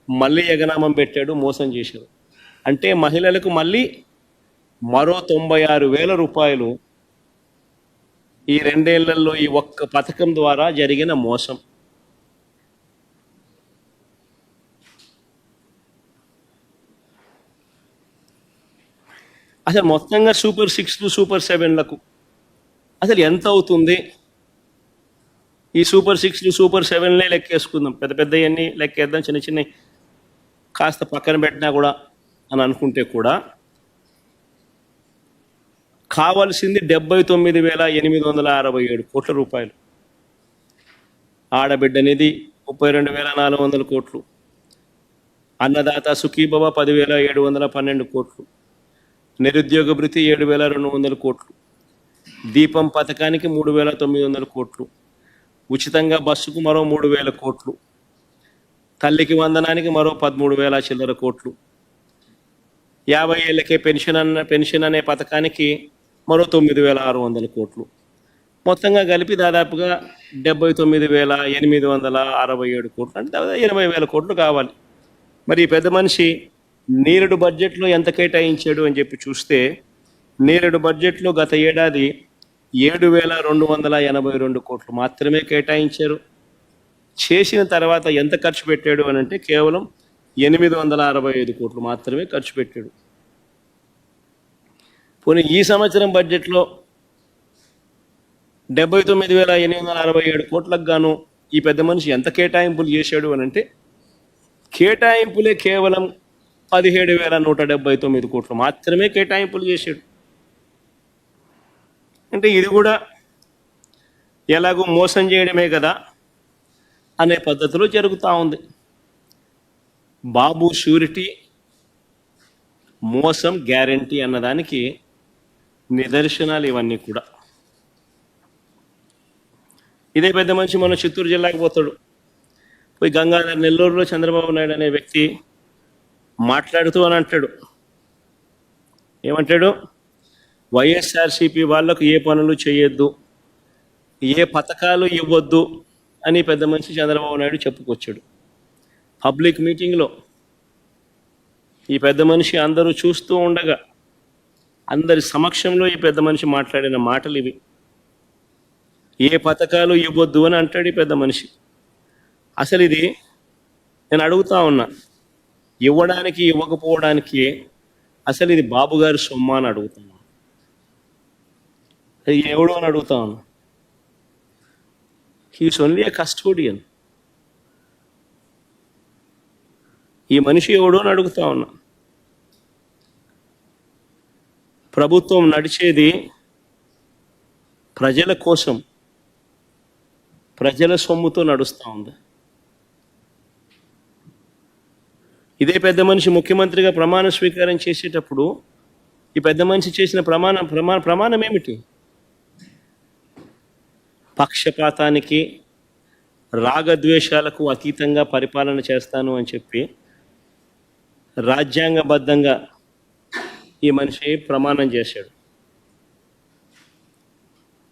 Speaker 1: మళ్ళీ ఎగనామం పెట్టాడు, మోసం చేశారు. అంటే మహిళలకు మళ్ళీ మరో 96,000 రూపాయలు ఈ 2 ఏళ్లలో ఈ ఒక్క పథకం ద్వారా జరిగిన మోసం. అసలు మొత్తంగా సూపర్ 6లు సూపర్ 7లకు అసలు ఎంత అవుతుంది? ఈ సూపర్ 6లు సూపర్ 7లే లెక్కేసుకుందాం, పెద్ద పెద్దవన్నీ లెక్కేద్దాం, చిన్న చిన్న కాస్త పక్కన పెట్టినా కూడా అని అనుకుంటే కూడా కావాల్సింది 79,867 కోట్ల రూపాయలు. ఆడబిడ్డ నిధి 32,400 కోట్లు, అన్నదాత సుఖీభవ 10,712 కోట్లు, నిరుద్యోగ భృతి 7,200 కోట్లు, దీపం పథకానికి 3,900 కోట్లు, ఉచితంగా బస్సుకు మరో 3,000 కోట్లు, తల్లికి వందనానికి మరో 13,000 చిల్లర కోట్లు, 50 ఏళ్ళకే పెన్షన్ అనే పథకానికి మరో 9,600 కోట్లు, మొత్తంగా కలిపి దాదాపుగా 79,867 కోట్లు, అంటే దాదాపు 80,000 కోట్లు కావాలి. మరి ఈ పెద్ద మనిషి నేరుడు బడ్జెట్లో ఎంత కేటాయించాడు అని చెప్పి చూస్తే, నేరుడు బడ్జెట్లో గత ఏడాది 7,282 కోట్లు మాత్రమే కేటాయించారు. చేసిన తర్వాత ఎంత ఖర్చు పెట్టాడు అని అంటే కేవలం 865 కోట్లు మాత్రమే ఖర్చు పెట్టాడు. పోనీ ఈ సంవత్సరం బడ్జెట్లో 79,867 కోట్లకు గాను ఈ పెద్ద మనిషి ఎంత కేటాయింపులు చేశాడు అని అంటే కేటాయింపులే కేవలం 17,179 కోట్లు మాత్రమే కేటాయింపులు చేశాడు. అంటే ఇది కూడా ఎలాగో మోసం చేయడమే కదా అనే పద్ధతిలో జరుగుతూ ఉంది. బాబు షూరిటీ, మోసం గ్యారంటీ అన్నదానికి నిదర్శనాలు ఇవన్నీ కూడా. ఇదే పెద్ద మనిషి మన చిత్తూరు జిల్లాకి పోతాడు, పోయి గంగాధర్ నెల్లూరులో చంద్రబాబు నాయుడు అనే వ్యక్తి మాట్లాడుతూ అని అంటాడు, ఏమంటాడు? వైఎస్ఆర్సీపీ వాళ్లకు ఏ పనులు చేయొద్దు, ఏ పథకాలు ఇవ్వద్దు అని పెద్ద మనిషి చంద్రబాబు నాయుడు చెప్పుకొచ్చాడు. పబ్లిక్ మీటింగ్లో ఈ పెద్ద మనిషి అందరూ చూస్తూ ఉండగా అందరి సమక్షంలో ఈ పెద్ద మనిషి మాట్లాడిన మాటలు ఇవి. ఏ పథకాలు ఇవ్వద్దు అని అంటాడు ఈ పెద్ద మనిషి. అసలు ఇది నేను అడుగుతా ఉన్నా, ఇవ్వడానికి ఇవ్వకపోవడానికి అసలు ఇది బాబు గారి సొమ్మ అని అడుగుతున్నా, ఎవడు అని అడుగుతా ఉన్నా. హీస్ ఓన్లీ ఏ కస్టోడియన్. ఈ మనిషి ఎవడు అని అడుగుతా ఉన్నా. ప్రభుత్వం నడిచేది ప్రజల కోసం, ప్రజల సొమ్ముతో నడుస్తూ ఉంది. ఇదే పెద్ద మనిషి ముఖ్యమంత్రిగా ప్రమాణ స్వీకారం చేసేటప్పుడు ఈ పెద్ద మనిషి చేసిన ప్రమాణం ఏమిటి? పక్షపాతానికి, రాగద్వేషాలకు అతీతంగా పరిపాలన చేస్తాను అని చెప్పి రాజ్యాంగబద్ధంగా ఈ మనిషి ప్రమాణం చేశాడు.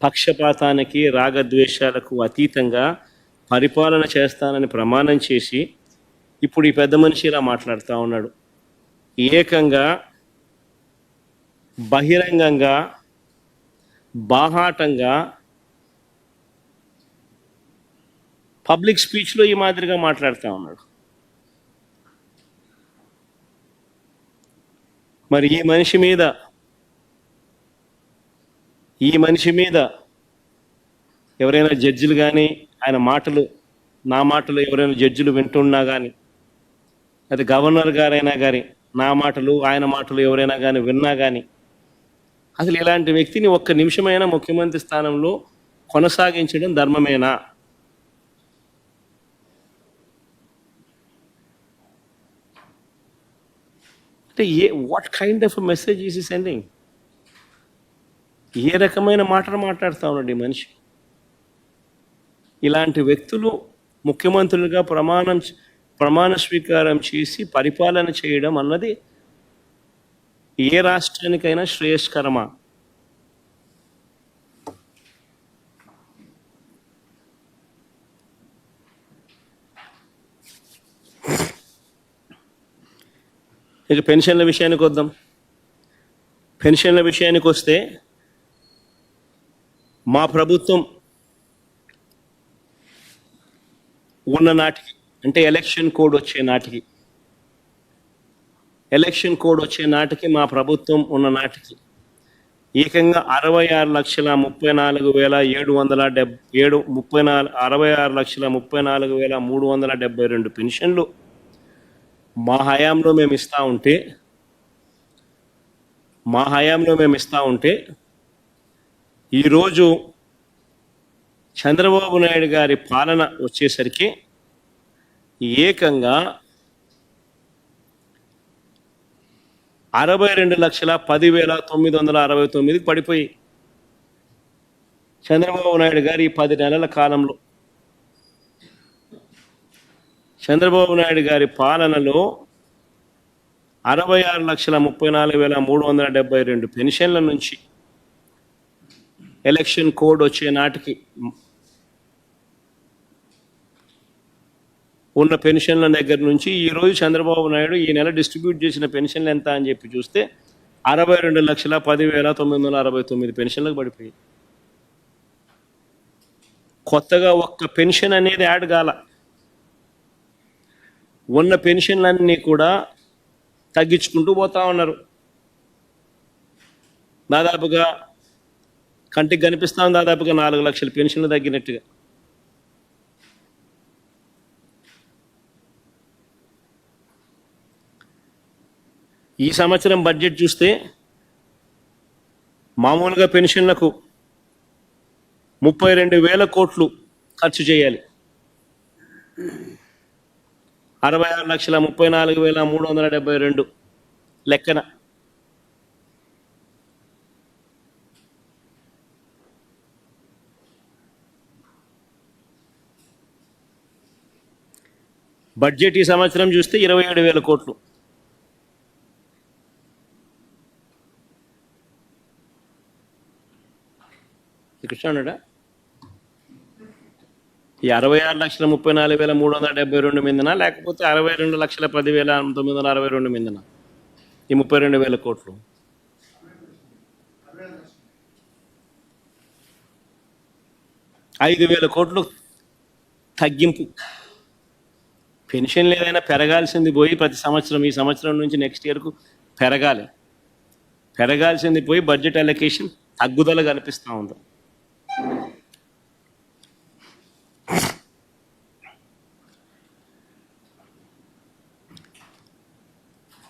Speaker 1: పక్షపాతానికి, రాగద్వేషాలకు అతీతంగా పరిపాలన చేస్తానని ప్రమాణం చేసి ఇప్పుడు ఈ పెద్ద మనిషి ఇలా మాట్లాడుతూ ఉన్నాడు. ఏకంగా బహిరంగంగా, బాహాటంగా పబ్లిక్ స్పీచ్లో ఈ మాదిరిగా మాట్లాడుతూ ఉన్నాడు. మరి ఈ మనిషి మీద ఎవరైనా జడ్జిలు కానీ నా మాటలు ఎవరైనా జడ్జిలు వింటున్నా కానీ, అది గవర్నర్ గారైనా కానీ నా మాటలు ఆయన మాటలు ఎవరైనా కానీ విన్నా కానీ అసలు ఇలాంటి వ్యక్తిని ఒక్క నిమిషమైనా ముఖ్యమంత్రి స్థానంలో కొనసాగించడం ధర్మమేనా? అంటే what kind of message is sending? ఏ రకమైన మాటలు మాట్లాడుతూ ఉన్నాడు ఈ మనిషి? ఇలాంటి వ్యక్తులు ముఖ్యమంత్రులుగా ప్రమాణ స్వీకారం చేసి పరిపాలన చేయడం అన్నది ఏ రాష్ట్రానికైనా శ్రేయస్కరమా? ఇక పెన్షన్ల విషయానికి వద్దాం. పెన్షన్ల విషయానికి వస్తే మా ప్రభుత్వం ఉన్న నాటికి, అంటే ఎలక్షన్ కోడ్ వచ్చే నాటికి మా ప్రభుత్వం ఉన్న నాటికి ఏకంగా 66,34,372 పెన్షన్లు మా హయాంలో మేము ఇస్తా ఉంటే ఈరోజు చంద్రబాబు నాయుడు గారి పాలన వచ్చేసరికి ఏకంగా 62,10,969 పడిపోయి, చంద్రబాబు నాయుడు గారి 10 నెలల కాలంలో, చంద్రబాబు నాయుడు గారి పాలనలో 66,34,372 పెన్షన్ల నుంచి ఎలక్షన్ కోడ్ వచ్చే నాటికి ఉన్న పెన్షన్ల దగ్గర నుంచి ఈరోజు చంద్రబాబు నాయుడు ఈ నెల డిస్ట్రిబ్యూట్ చేసిన పెన్షన్లు ఎంత అని చెప్పి చూస్తే 62,10,969 పెన్షన్లకు పడిపోయి, కొత్తగా ఒక్క పెన్షన్ అనేది యాడ్ కాల. ఉన్న పెన్షన్లన్నీ కూడా తగ్గించుకుంటూ పోతా ఉన్నారు. దాదాపుగా కంటికి కనిపిస్తాం, దాదాపుగా 4 లక్షల పెన్షన్లు తగ్గినట్టుగా. ఈ సంవత్సరం బడ్జెట్ చూస్తే మామూలుగా పెన్షన్లకు 32,000 కోట్లు ఖర్చు చేయాలి. 66,34,372 లెక్కన. బడ్జెట్ ఈ సంవత్సరం చూస్తే 27,000 కోట్లు. కృష్ణాడా ఈ 66,34,372 మీదనా, లేకపోతే 62,10,962 మీదనా ఈ 32,000 కోట్లు? 5,000 కోట్లు తగ్గింపు. పెన్షన్లు ఏదైనా పెరగాల్సింది పోయి ప్రతి సంవత్సరం, ఈ సంవత్సరం నుంచి నెక్స్ట్ ఇయర్కు పెరగాల్సింది పోయి బడ్జెట్ అలొకేషన్ తగ్గుదల కనిపిస్తూ ఉంది.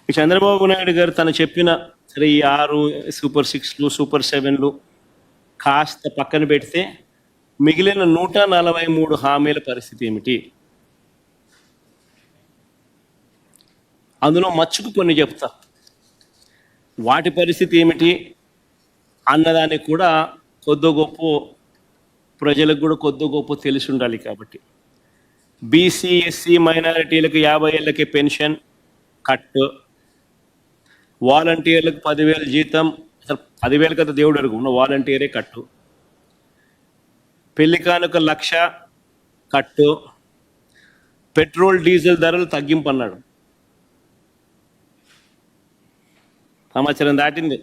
Speaker 1: చంద్రబాబు నాయుడు గారు తను చెప్పిన సరే ఈ 6 సూపర్ 6లు సూపర్ 7లు కాస్త పక్కన పెడితే మిగిలిన 143 హామీల పరిస్థితి ఏమిటి? అందులో మచ్చుకు కొన్ని చెప్తా. వాటి పరిస్థితి ఏమిటి అన్నదానికి కూడా కొద్ది గొప్ప ప్రజలకు కూడా కొద్ది గొప్ప తెలిసి ఉండాలి. కాబట్టి బీసీ ఎస్సీ మైనారిటీలకు 50 ఏళ్ళకి పెన్షన్ కట్, వాలంటీర్లకు 10,000 జీతం, అసలు 10,000 కదా దేవుడు అడుగు, ఉన్న వాలంటీరే కట్టు, పెళ్లి కానుక 1,00,000 కట్టు, పెట్రోల్ డీజిల్ ధరలు తగ్గింపు అన్నాడు. సంవత్సరం దాటింది,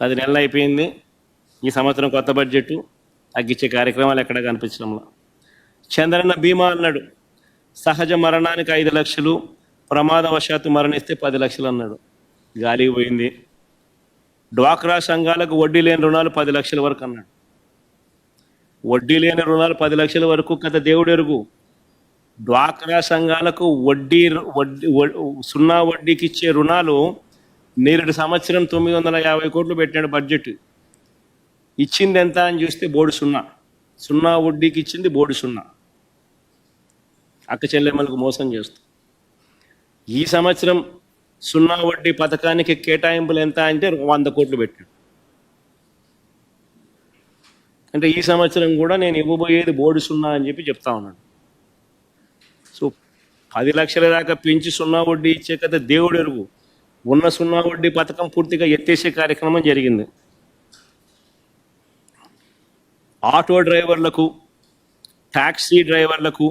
Speaker 1: 10 నెలలు అయిపోయింది. ఈ సంవత్సరం కొత్త బడ్జెట్ తగ్గించే కార్యక్రమాలు ఎక్కడ కనిపించడంలో. చంద్రన్న బీమా అన్నాడు, సహజ మరణానికి 5 లక్షలు, ప్రమాదవశాత్తు మరణిస్తే 10 లక్షలు అన్నాడు. గాలికి పోయింది. డ్వాక్రా సంఘాలకు వడ్డీ లేని రుణాలు 10 లక్షల వరకు అన్నాడు. వడ్డీ లేని రుణాలు 10 లక్షల వరకు కథ దేవుడు ఎరుగు. డ్వాక్రా సంఘాలకు సున్నా వడ్డీకి ఇచ్చే రుణాలు నేరుడు సంవత్సరం 950 కోట్లు పెట్టాడు బడ్జెట్. ఇచ్చింది ఎంత అని చూస్తే బోర్డు సున్నా వడ్డీకి ఇచ్చింది బోర్డు 0. అక్క చెల్లెమ్మలకు మోసం చేస్తూ ఈ సంవత్సరం సున్నా వడ్డీ పథకానికి కేటాయింపులు ఎంత అంటే 100 కోట్లు పెట్టాడు. అంటే ఈ సంవత్సరం కూడా నేను ఇవ్వబోయేది బోర్డు సున్నా అని చెప్పి చెప్తా ఉన్నాడు. సో 10 లక్షల దాకా పెంచి సున్నా వడ్డీ ఇచ్చే కదా దేవుడు ఎరుగు. ఉన్న సున్నా వడ్డీ పథకం పూర్తిగా ఎత్తేసే కార్యక్రమం జరిగింది. ఆటో డ్రైవర్లకు, టాక్సీ డ్రైవర్లకు,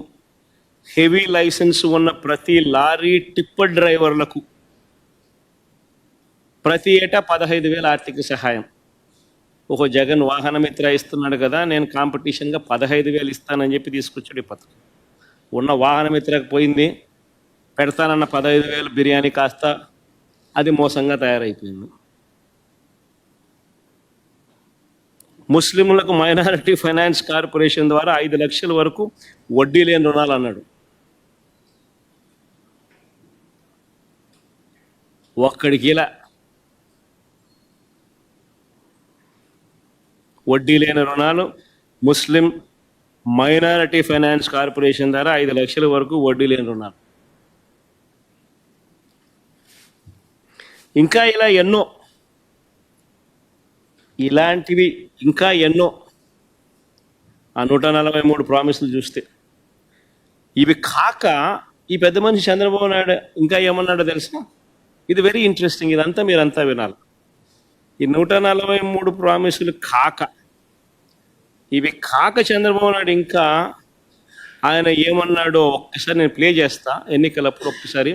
Speaker 1: హెవీ లైసెన్స్ ఉన్న ప్రతి లారీ టిప్పర్ డ్రైవర్లకు ప్రతి ఏటా 15,000 ఆర్థిక సహాయం. ఒక జగన్ వాహనమిత్ర ఇస్తున్నాడు కదా, నేను కాంపిటీషన్గా 15,000 ఇస్తానని చెప్పి తీసుకొచ్చాడు ఈ పథకం. ఉన్న వాహనమిత్రకు పోయింది, పెడతానన్న 15,000 బిర్యానీ కాస్త అది మోసంగా తయారైపోయింది. ముస్లింలకు మైనారిటీ ఫైనాన్స్ కార్పొరేషన్ ద్వారా 5 లక్షల వరకు వడ్డీ లేని రుణాలు అన్నాడు. ఒక్కడికి ఇలా వడ్డీ లేని రుణాలు ముస్లిం మైనారిటీ ఫైనాన్స్ కార్పొరేషన్ ద్వారా 5 లక్షల వరకు వడ్డీ లేని రుణాలు. ఇంకా ఇలా ఎన్నో, ఇలాంటివి ఇంకా ఎన్నో. ఆ 143 ప్రామిసులు చూస్తే ఇవి కాక ఈ పెద్ద మనిషి చంద్రబాబు నాయుడు ఇంకా ఏమన్నాడో తెలుసా? ఇది వెరీ ఇంట్రెస్టింగ్, ఇదంతా మీరంతా వినాలి. ఈ 143 ప్రామిసులు కాక, ఇవి కాక చంద్రబాబు నాయుడు ఇంకా ఆయన ఏమన్నాడో ఒక్కసారి నేను ప్లే చేస్తా ఎన్నికలప్పుడు. ఒక్కసారి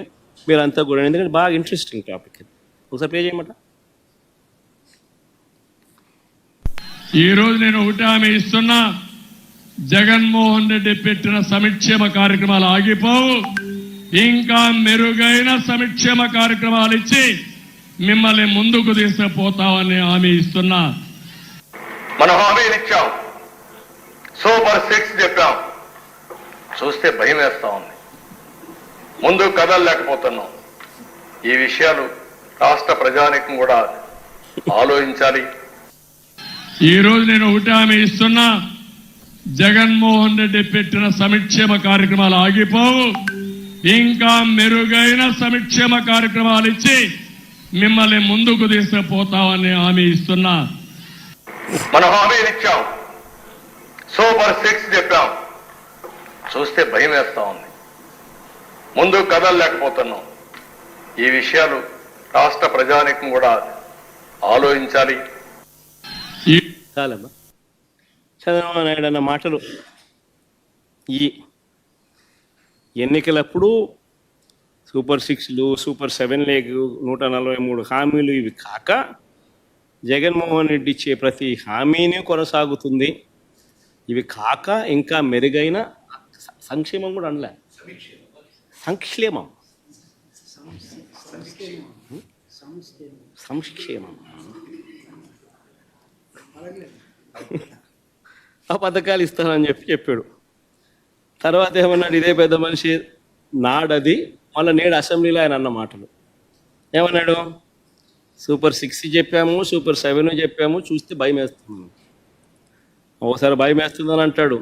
Speaker 1: మీరంతా కూడా, ఎందుకంటే బాగా ఇంట్రెస్టింగ్ టాపిక్ ఇది. ఒకసారి ప్లే చేయమంట.
Speaker 2: ఈరోజు నేను ఒకటి హామీ ఇస్తున్నా, జగన్మోహన్ రెడ్డి పెట్టిన సంక్షేమ కార్యక్రమాలు ఆగిపోవు. ఇంకా మెరుగైన సంక్షేమ కార్యక్రమాలు ఇచ్చి మిమ్మల్ని ముందుకు తీసుకుపోతామని హామీ ఇస్తున్నా.
Speaker 3: మనం హామీలు ఇచ్చాం, సూపర్ 6 చెప్పాం, చూస్తే భయం వేస్తా ఉంది. ముందు కదలలేకపోతున్నాం. ఈ విషయాలు రాష్ట్ర ప్రజానీకం కూడా ఆలోచించాలి.
Speaker 2: ఈరోజు నేను ఒకటి హామీ ఇస్తున్నా, జగన్మోహన్ రెడ్డి పెట్టిన సంక్షేమ కార్యక్రమాలు ఆగిపోవు. ఇంకా మెరుగైన సంక్షేమ కార్యక్రమాలు ఇచ్చి మిమ్మల్ని ముందుకు తీసుకుపోతామని హామీ ఇస్తున్నా.
Speaker 3: మనం హామీలు ఇచ్చాం, సూపర్ 6 చెప్పాం, చూస్తే భయం వేస్తా ఉంది. ముందు కదలలేకపోతున్నాం. ఈ విషయాలు రాష్ట్ర ప్రజానీకం కూడా ఆలోచించాలి.
Speaker 1: చాలమ్మా, చంద్రబాబు నాయుడు అన్న మాటలు ఈ ఎన్నికలప్పుడు సూపర్ 6లు, సూపర్ 7 143 హామీలు ఇవి కాక జగన్మోహన్ రెడ్డి ఇచ్చే ప్రతి హామీని కొనసాగుతుంది. ఇవి కాక ఇంకా మెరుగైన సంక్షేమం కూడా అనలే, సంక్షేమం సంక్షేమం ఆ పథకాలు ఇస్తానని చెప్పాడు. తర్వాత ఏమన్నాడు ఇదే పెద్ద మనిషి నాడది, మళ్ళీ నేడు అసెంబ్లీలో ఆయన అన్న మాటలు ఏమన్నాడు? సూపర్ 6 చెప్పాము, సూపర్ 7 చెప్పాము, చూస్తే భయం వేస్తుంది. ఒకసారి భయం వేస్తుందని అంటాడు,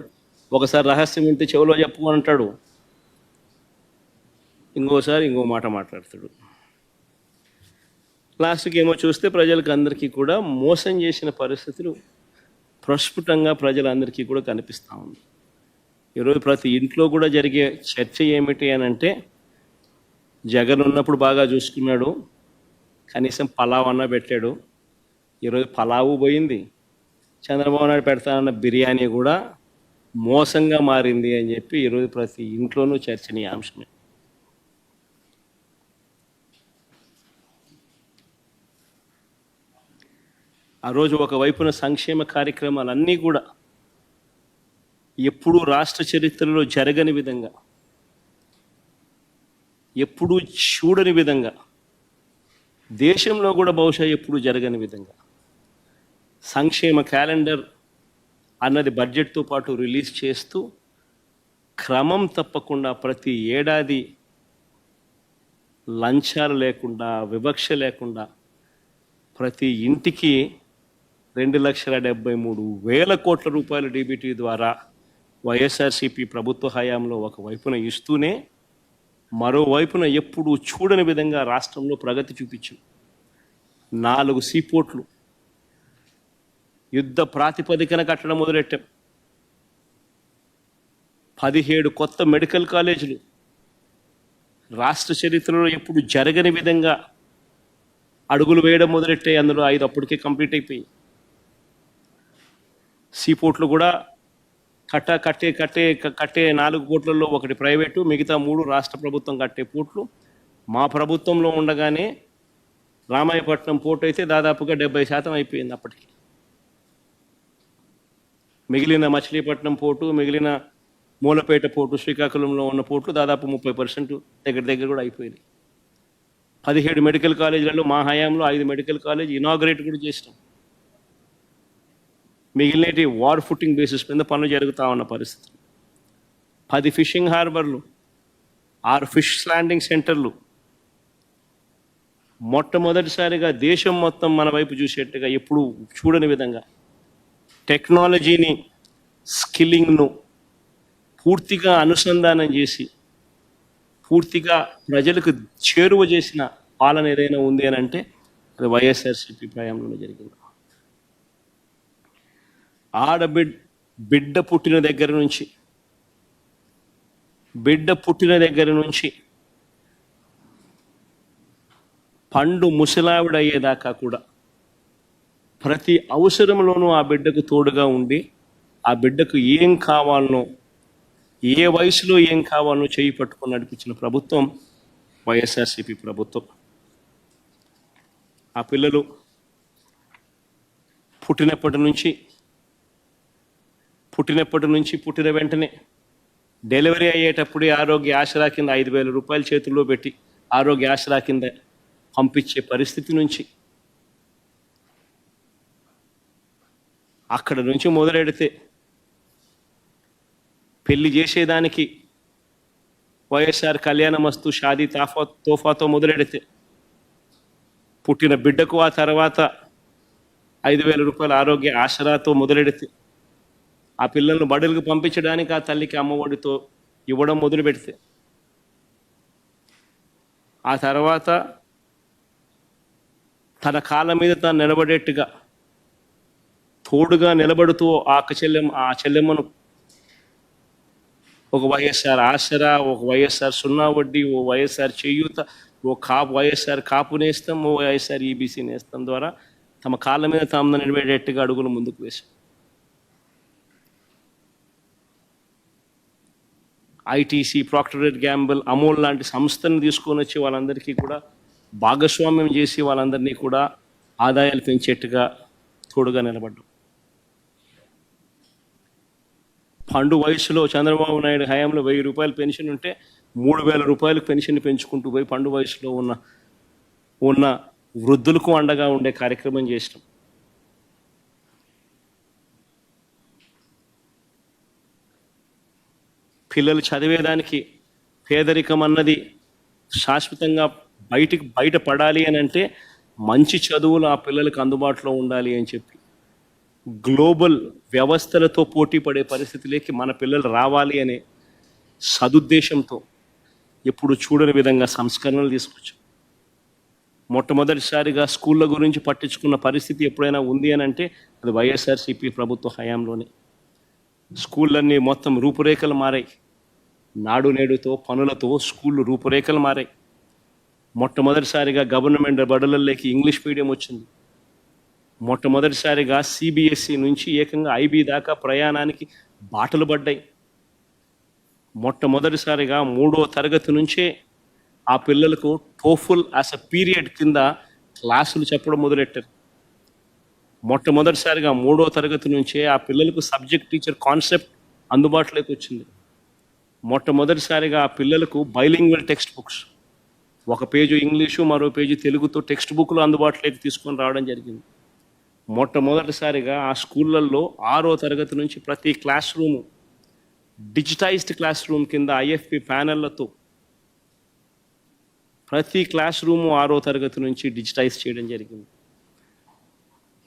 Speaker 1: ఒకసారి రహస్యం ఉంటే చెవిలో చెప్పు అంటాడు, ఇంకోసారి ఇంకో మాట మాట్లాడతాడు. లాస్ట్కి ఏమో చూస్తే ప్రజలకు అందరికీ కూడా మోసం చేసిన పరిస్థితులు ప్రస్ఫుటంగా ప్రజలందరికీ కూడా కనిపిస్తూ ఉంది. ఈరోజు ప్రతి ఇంట్లో కూడా జరిగే చర్చ ఏమిటి అని అంటే, జగన్ ఉన్నప్పుడు బాగా చూసుకున్నాడు, కనీసం పలావ్ అన్న పెట్టాడు. ఈరోజు పలావు పోయింది, చంద్రబాబు నాయుడు పెడతానన్న బిర్యానీ కూడా మోసంగా మారింది అని చెప్పి ఈరోజు ప్రతి ఇంట్లోనూ చర్చనీయాంశమే. ఆ రోజు ఒకవైపున సంక్షేమ కార్యక్రమాలన్నీ కూడా ఎప్పుడూ రాష్ట్ర చరిత్రలో జరగని విధంగా, ఎప్పుడూ చూడని విధంగా, దేశంలో కూడా బహుశా ఎప్పుడూ జరగని విధంగా సంక్షేమ క్యాలెండర్ అన్నది బడ్జెట్తో పాటు రిలీజ్ చేస్తూ క్రమం తప్పకుండా ప్రతి ఏడాది లంచాలు లేకుండా, వివక్ష లేకుండా ప్రతి ఇంటికి 2,73,000 కోట్ల రూపాయల డీబీటీ ద్వారా వైఎస్ఆర్సీపీ ప్రభుత్వ హయాంలో ఒకవైపున ఇస్తూనే మరోవైపున ఎప్పుడు చూడని విధంగా రాష్ట్రంలో ప్రగతి చూపించాం. 4 సీపోర్ట్లు యుద్ధ ప్రాతిపదికన కట్టడం మొదలెట్టాం. 17 కొత్త మెడికల్ కాలేజీలు రాష్ట్ర చరిత్రలో ఎప్పుడు జరగని విధంగా అడుగులు వేయడం మొదలెట్టాయి. అందులో 5 అప్పటికే కంప్లీట్ అయిపోయి. సీపోర్ట్లు కూడా కట్టే 4 పోర్ట్లలో ఒకటి ప్రైవేటు, మిగతా 3 రాష్ట్ర ప్రభుత్వం కట్టే పోర్ట్లు. మా ప్రభుత్వంలో ఉండగానే రామాయపట్నం పోర్టు అయితే దాదాపుగా 70% అయిపోయింది అప్పటికి. మిగిలిన మచిలీపట్నం పోర్టు, మిగిలిన మూలపేట పోర్టు, శ్రీకాకుళంలో ఉన్న పోర్టులు దాదాపు 30% దగ్గర కూడా అయిపోయింది. 17 మెడికల్ కాలేజీలలో మా హయాంలో 5 మెడికల్ కాలేజ్ ఇనాగ్రేట్ కూడా చేసినాం. మిగిలినటి వార్ ఫుటింగ్ బేసిస్ మీద పనులు జరుగుతూ ఉన్న పరిస్థితి. 10 ఫిషింగ్ హార్బర్లు, 6 ఫిష్ ల్యాండింగ్ సెంటర్లు. మొట్టమొదటిసారిగా దేశం మొత్తం మన వైపు చూసేట్టుగా ఎప్పుడు చూడని విధంగా టెక్నాలజీని, స్కిల్లింగ్ను పూర్తిగా అనుసంధానం చేసి పూర్తిగా ప్రజలకు చేరువ చేసిన పాలన ఏదైనా ఉంది అని అంటే అది వైఎస్ఆర్సీపీ హయాంలో జరిగింది. బిడ్డ పుట్టిన దగ్గర నుంచి పండు ముసలావిడయ్యేదాకా కూడా ప్రతి అవసరంలోనూ ఆ బిడ్డకు తోడుగా ఉండి ఆ బిడ్డకు ఏం కావాలనో, ఏ వయసులో ఏం కావాలనో చేయి పట్టుకొని నడిపించిన ప్రభుత్వం వైఎస్ఆర్సీపీ ప్రభుత్వం. ఆ పిల్లలు పుట్టినప్పటి నుంచి పుట్టిన వెంటనే డెలివరీ అయ్యేటప్పుడే ఆరోగ్య ఆసరా కింద 5,000 రూపాయలు చేతుల్లో పెట్టి ఆరోగ్య ఆసరా కింద పంపించే పరిస్థితి నుంచి అక్కడ నుంచి మొదలెడితే పెళ్లి చేసేదానికి వైఎస్ఆర్ కళ్యాణమస్తు షాదీ తోఫాతో మొదలెడితే పుట్టిన బిడ్డకు ఆ తర్వాత 5,000 రూపాయల ఆరోగ్య ఆసరాతో మొదలెడితే ఆ పిల్లలను బడులకు పంపించడానికి ఆ తల్లికి అమ్మఒడితో ఇవ్వడం మొదలు పెడితే ఆ తర్వాత తన కాళ్ళ మీద తాను నిలబడేట్టుగా తోడుగా నిలబడుతూ ఆ చెల్లెమ్మను ఒక వైఎస్ఆర్ ఆసరా, ఒక వైఎస్ఆర్ సున్నా వడ్డీ, ఓ వైఎస్ఆర్ చేయూత, వైఎస్ఆర్ కాపు నేస్తం, ఓ వైఎస్ఆర్ ఈబీసీ నేస్తం ద్వారా తమ కాళ్ళ మీద తాము నిలబడేట్టుగా అడుగులు ముందుకు వేశాం. ITC, Procter and Gamble, Amul లాంటి సంస్థను తీసుకొని వచ్చి వాళ్ళందరికీ కూడా భాగస్వామ్యం చేసి వాళ్ళందరినీ కూడా ఆదాయాలు పెంచేట్టుగా తోడుగా నిలబడ్డాం. పండు వయసులో చంద్రబాబు నాయుడు హయాంలో 1,000 రూపాయలు పెన్షన్ ఉంటే 3,000 రూపాయలకు పెన్షన్ పెంచుకుంటూ పోయి పండు వయసులో ఉన్న వృద్ధులకు అండగా ఉండే కార్యక్రమం చేసినాం. పిల్లలు చదివేదానికి పేదరికం అన్నది శాశ్వతంగా బయటపడాలి అని అంటే మంచి చదువులు ఆ పిల్లలకు అందుబాటులో ఉండాలి అని చెప్పి గ్లోబల్ వ్యవస్థలతో పోటీ పడే పరిస్థితిలోకి మన పిల్లలు రావాలి అనే సదుద్దేశంతో ఎప్పుడు చూడని విధంగా సంస్కరణలు తీసుకొచ్చాం. మొట్టమొదటిసారిగా స్కూళ్ళ గురించి పట్టించుకున్న పరిస్థితి ఎప్పుడైనా ఉంది అని అంటే అది వైఎస్ఆర్సీపీ ప్రభుత్వ హయాంలోనే. స్కూళ్ళన్నీ మొత్తం రూపురేఖలు మారాయి. నాడు నేడుతో పనులతో స్కూళ్ళు రూపురేఖలు మారాయి. మొట్టమొదటిసారిగా గవర్నమెంట్ బడులలోకి ఇంగ్లీష్ మీడియం వచ్చింది. మొట్టమొదటిసారిగా సిబిఎస్ఈ నుంచి ఏకంగా ఐబీ దాకా ప్రయాణానికి బాటలు పడ్డాయి. మొట్టమొదటిసారిగా 3వ తరగతి నుంచే ఆ పిల్లలకు టోఫుల్ యాజ్ అ పీరియడ్ కింద క్లాసులు చెప్పడం మొదలెట్టారు. మొట్టమొదటిసారిగా 3వ తరగతి నుంచే ఆ పిల్లలకు సబ్జెక్ట్ టీచర్ కాన్సెప్ట్ అందుబాటులోకి వచ్చింది. మొట్టమొదటిసారిగా ఆ పిల్లలకు బైలింగ్వల్ టెక్స్ట్ బుక్స్, ఒక పేజు ఇంగ్లీషు మరో పేజీ తెలుగుతో టెక్స్ట్ బుక్లు అందుబాటులోకి తీసుకొని రావడం జరిగింది. మొట్టమొదటిసారిగా ఆ స్కూళ్ళల్లో 6వ తరగతి నుంచి ప్రతి class room digitised class room కింద ఐఎఫ్పి ప్యానెళ్లతో ప్రతి క్లాస్ రూము 6వ తరగతి నుంచి డిజిటైజ్ చేయడం జరిగింది.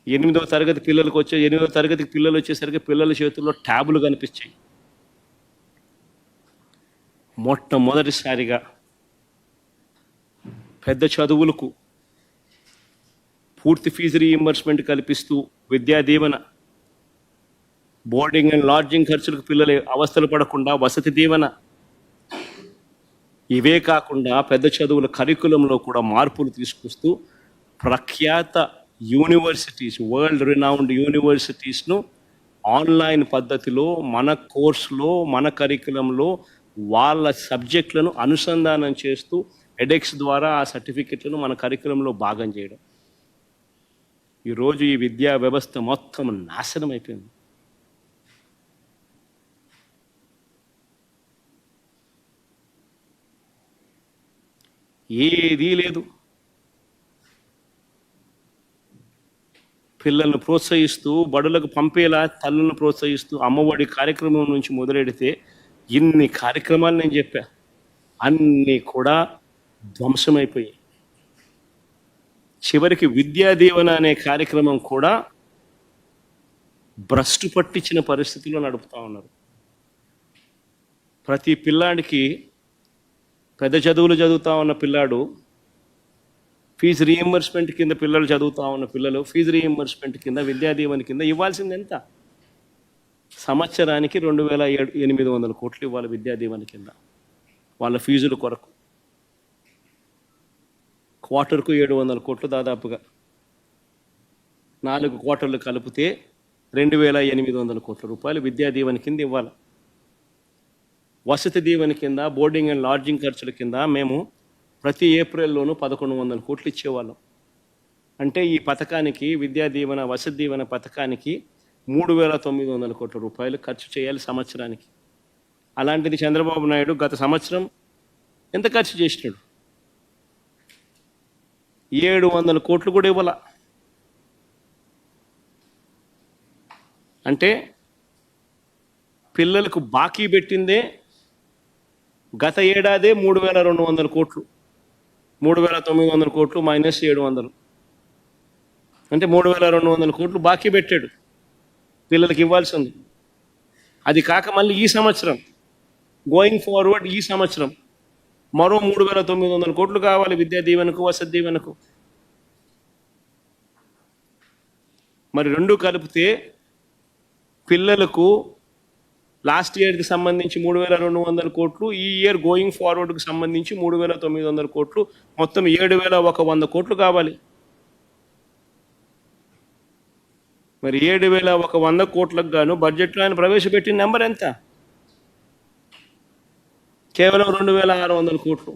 Speaker 1: 8వ తరగతి పిల్లలు వచ్చేసరికి పిల్లల చేతుల్లో ట్యాబులు కనిపించాయి. మొట్టమొదటిసారిగా పెద్ద చదువులకు పూర్తి ఫీజు రీయింబర్స్మెంట్ కల్పిస్తూ Vidya Deevena, boarding and lodging ఖర్చులకు పిల్లలు అవస్థలు పడకుండా వసతి దీవెన, ఇవే కాకుండా పెద్ద చదువుల కరికులంలో కూడా మార్పులు తీసుకొస్తూ ప్రఖ్యాత యూనివర్సిటీస్, వరల్డ్ రినౌండ్ యూనివర్సిటీస్ను ఆన్లైన్ పద్ధతిలో మన కోర్సులో, మన కరికులంలో వాళ్ళ సబ్జెక్టులను అనుసంధానం చేస్తూ ఎడెక్స్ ద్వారా ఆ సర్టిఫికెట్లను మన కరికులంలో భాగం చేయడం. ఈరోజు ఈ విద్యా వ్యవస్థ మొత్తం నాశనం అయిపోయింది. ఏదీ లేదు. పిల్లలను ప్రోత్సహిస్తూ బడులకు పంపేలా తల్లులను ప్రోత్సహిస్తూ అమ్మఒడి కార్యక్రమం నుంచి మొదలెడితే ఇన్ని కార్యక్రమాలు నేను చెప్పా, అన్నీ కూడా ధ్వంసమైపోయాయి. చివరికి విద్యా దీవెన అనే కార్యక్రమం కూడా భ్రష్టు పట్టించిన పరిస్థితుల్లో నడుపుతా ఉన్నారు. ప్రతి పిల్లాడికి, పెద్ద చదువులు చదువుతా ఉన్న పిల్లాడు ఫీజు రీయింబర్స్మెంట్ కింద, పిల్లలు చదువుతా ఉన్న పిల్లలు ఫీజు రీయింబర్స్మెంట్ కింద, విద్యా దీవెన కింద ఇవ్వాల్సింది ఎంత? సంవత్సరానికి 2,800 కోట్లు ఇవ్వాలి విద్యా దీవెన కింద వాళ్ళ ఫీజుల కొరకు. క్వార్టర్కు 700 కోట్లు, దాదాపుగా 4 క్వార్టర్లు కలిపితే 2,800 కోట్ల రూపాయలు విద్యా దీవెన కింద ఇవ్వాలి. వసతి దీవెన కింద, బోర్డింగ్ అండ్ లాడ్జింగ్ ఖర్చుల కింద మేము ప్రతి ఏప్రిల్లోనూ 1,100 కోట్లు ఇచ్చేవాళ్ళం. అంటే ఈ పథకానికి, విద్యా దీవెన, వసతి దీవెన పథకానికి 3,900 కోట్ల రూపాయలు ఖర్చు చేయాలి సంవత్సరానికి. అలాంటిది చంద్రబాబు నాయుడు గత సంవత్సరం ఎంత ఖర్చు చేసినాడు? 700 కోట్లు కూడా ఇవ్వాల. అంటే పిల్లలకు బాకీ పెట్టిందే గత ఏడాదే 3,200 కోట్లు, 3,900 కోట్లు మైనస్ 700, అంటే 3,200 కోట్లు బాకీ పెట్టాడు పిల్లలకి ఇవ్వాల్సింది. అది కాక మళ్ళీ ఈ సంవత్సరం, గోయింగ్ ఫార్వర్డ్ ఈ సంవత్సరం మరో 3,900 కోట్లు కావాలి విద్యా దీవెనకు, వసతి దీవెనకు. మరి రెండు కలిపితే పిల్లలకు లాస్ట్ ఇయర్కి సంబంధించి 3,200 కోట్లు, ఈ ఇయర్ గోయింగ్ ఫార్వర్డ్కి సంబంధించి 3,900 కోట్లు, మొత్తం 7,100 కోట్లు కావాలి. మరి 7,100 కోట్లకు గాను బడ్జెట్లో ఆయన ప్రవేశపెట్టిన నెంబర్ ఎంత? కేవలం 2,600 కోట్లు.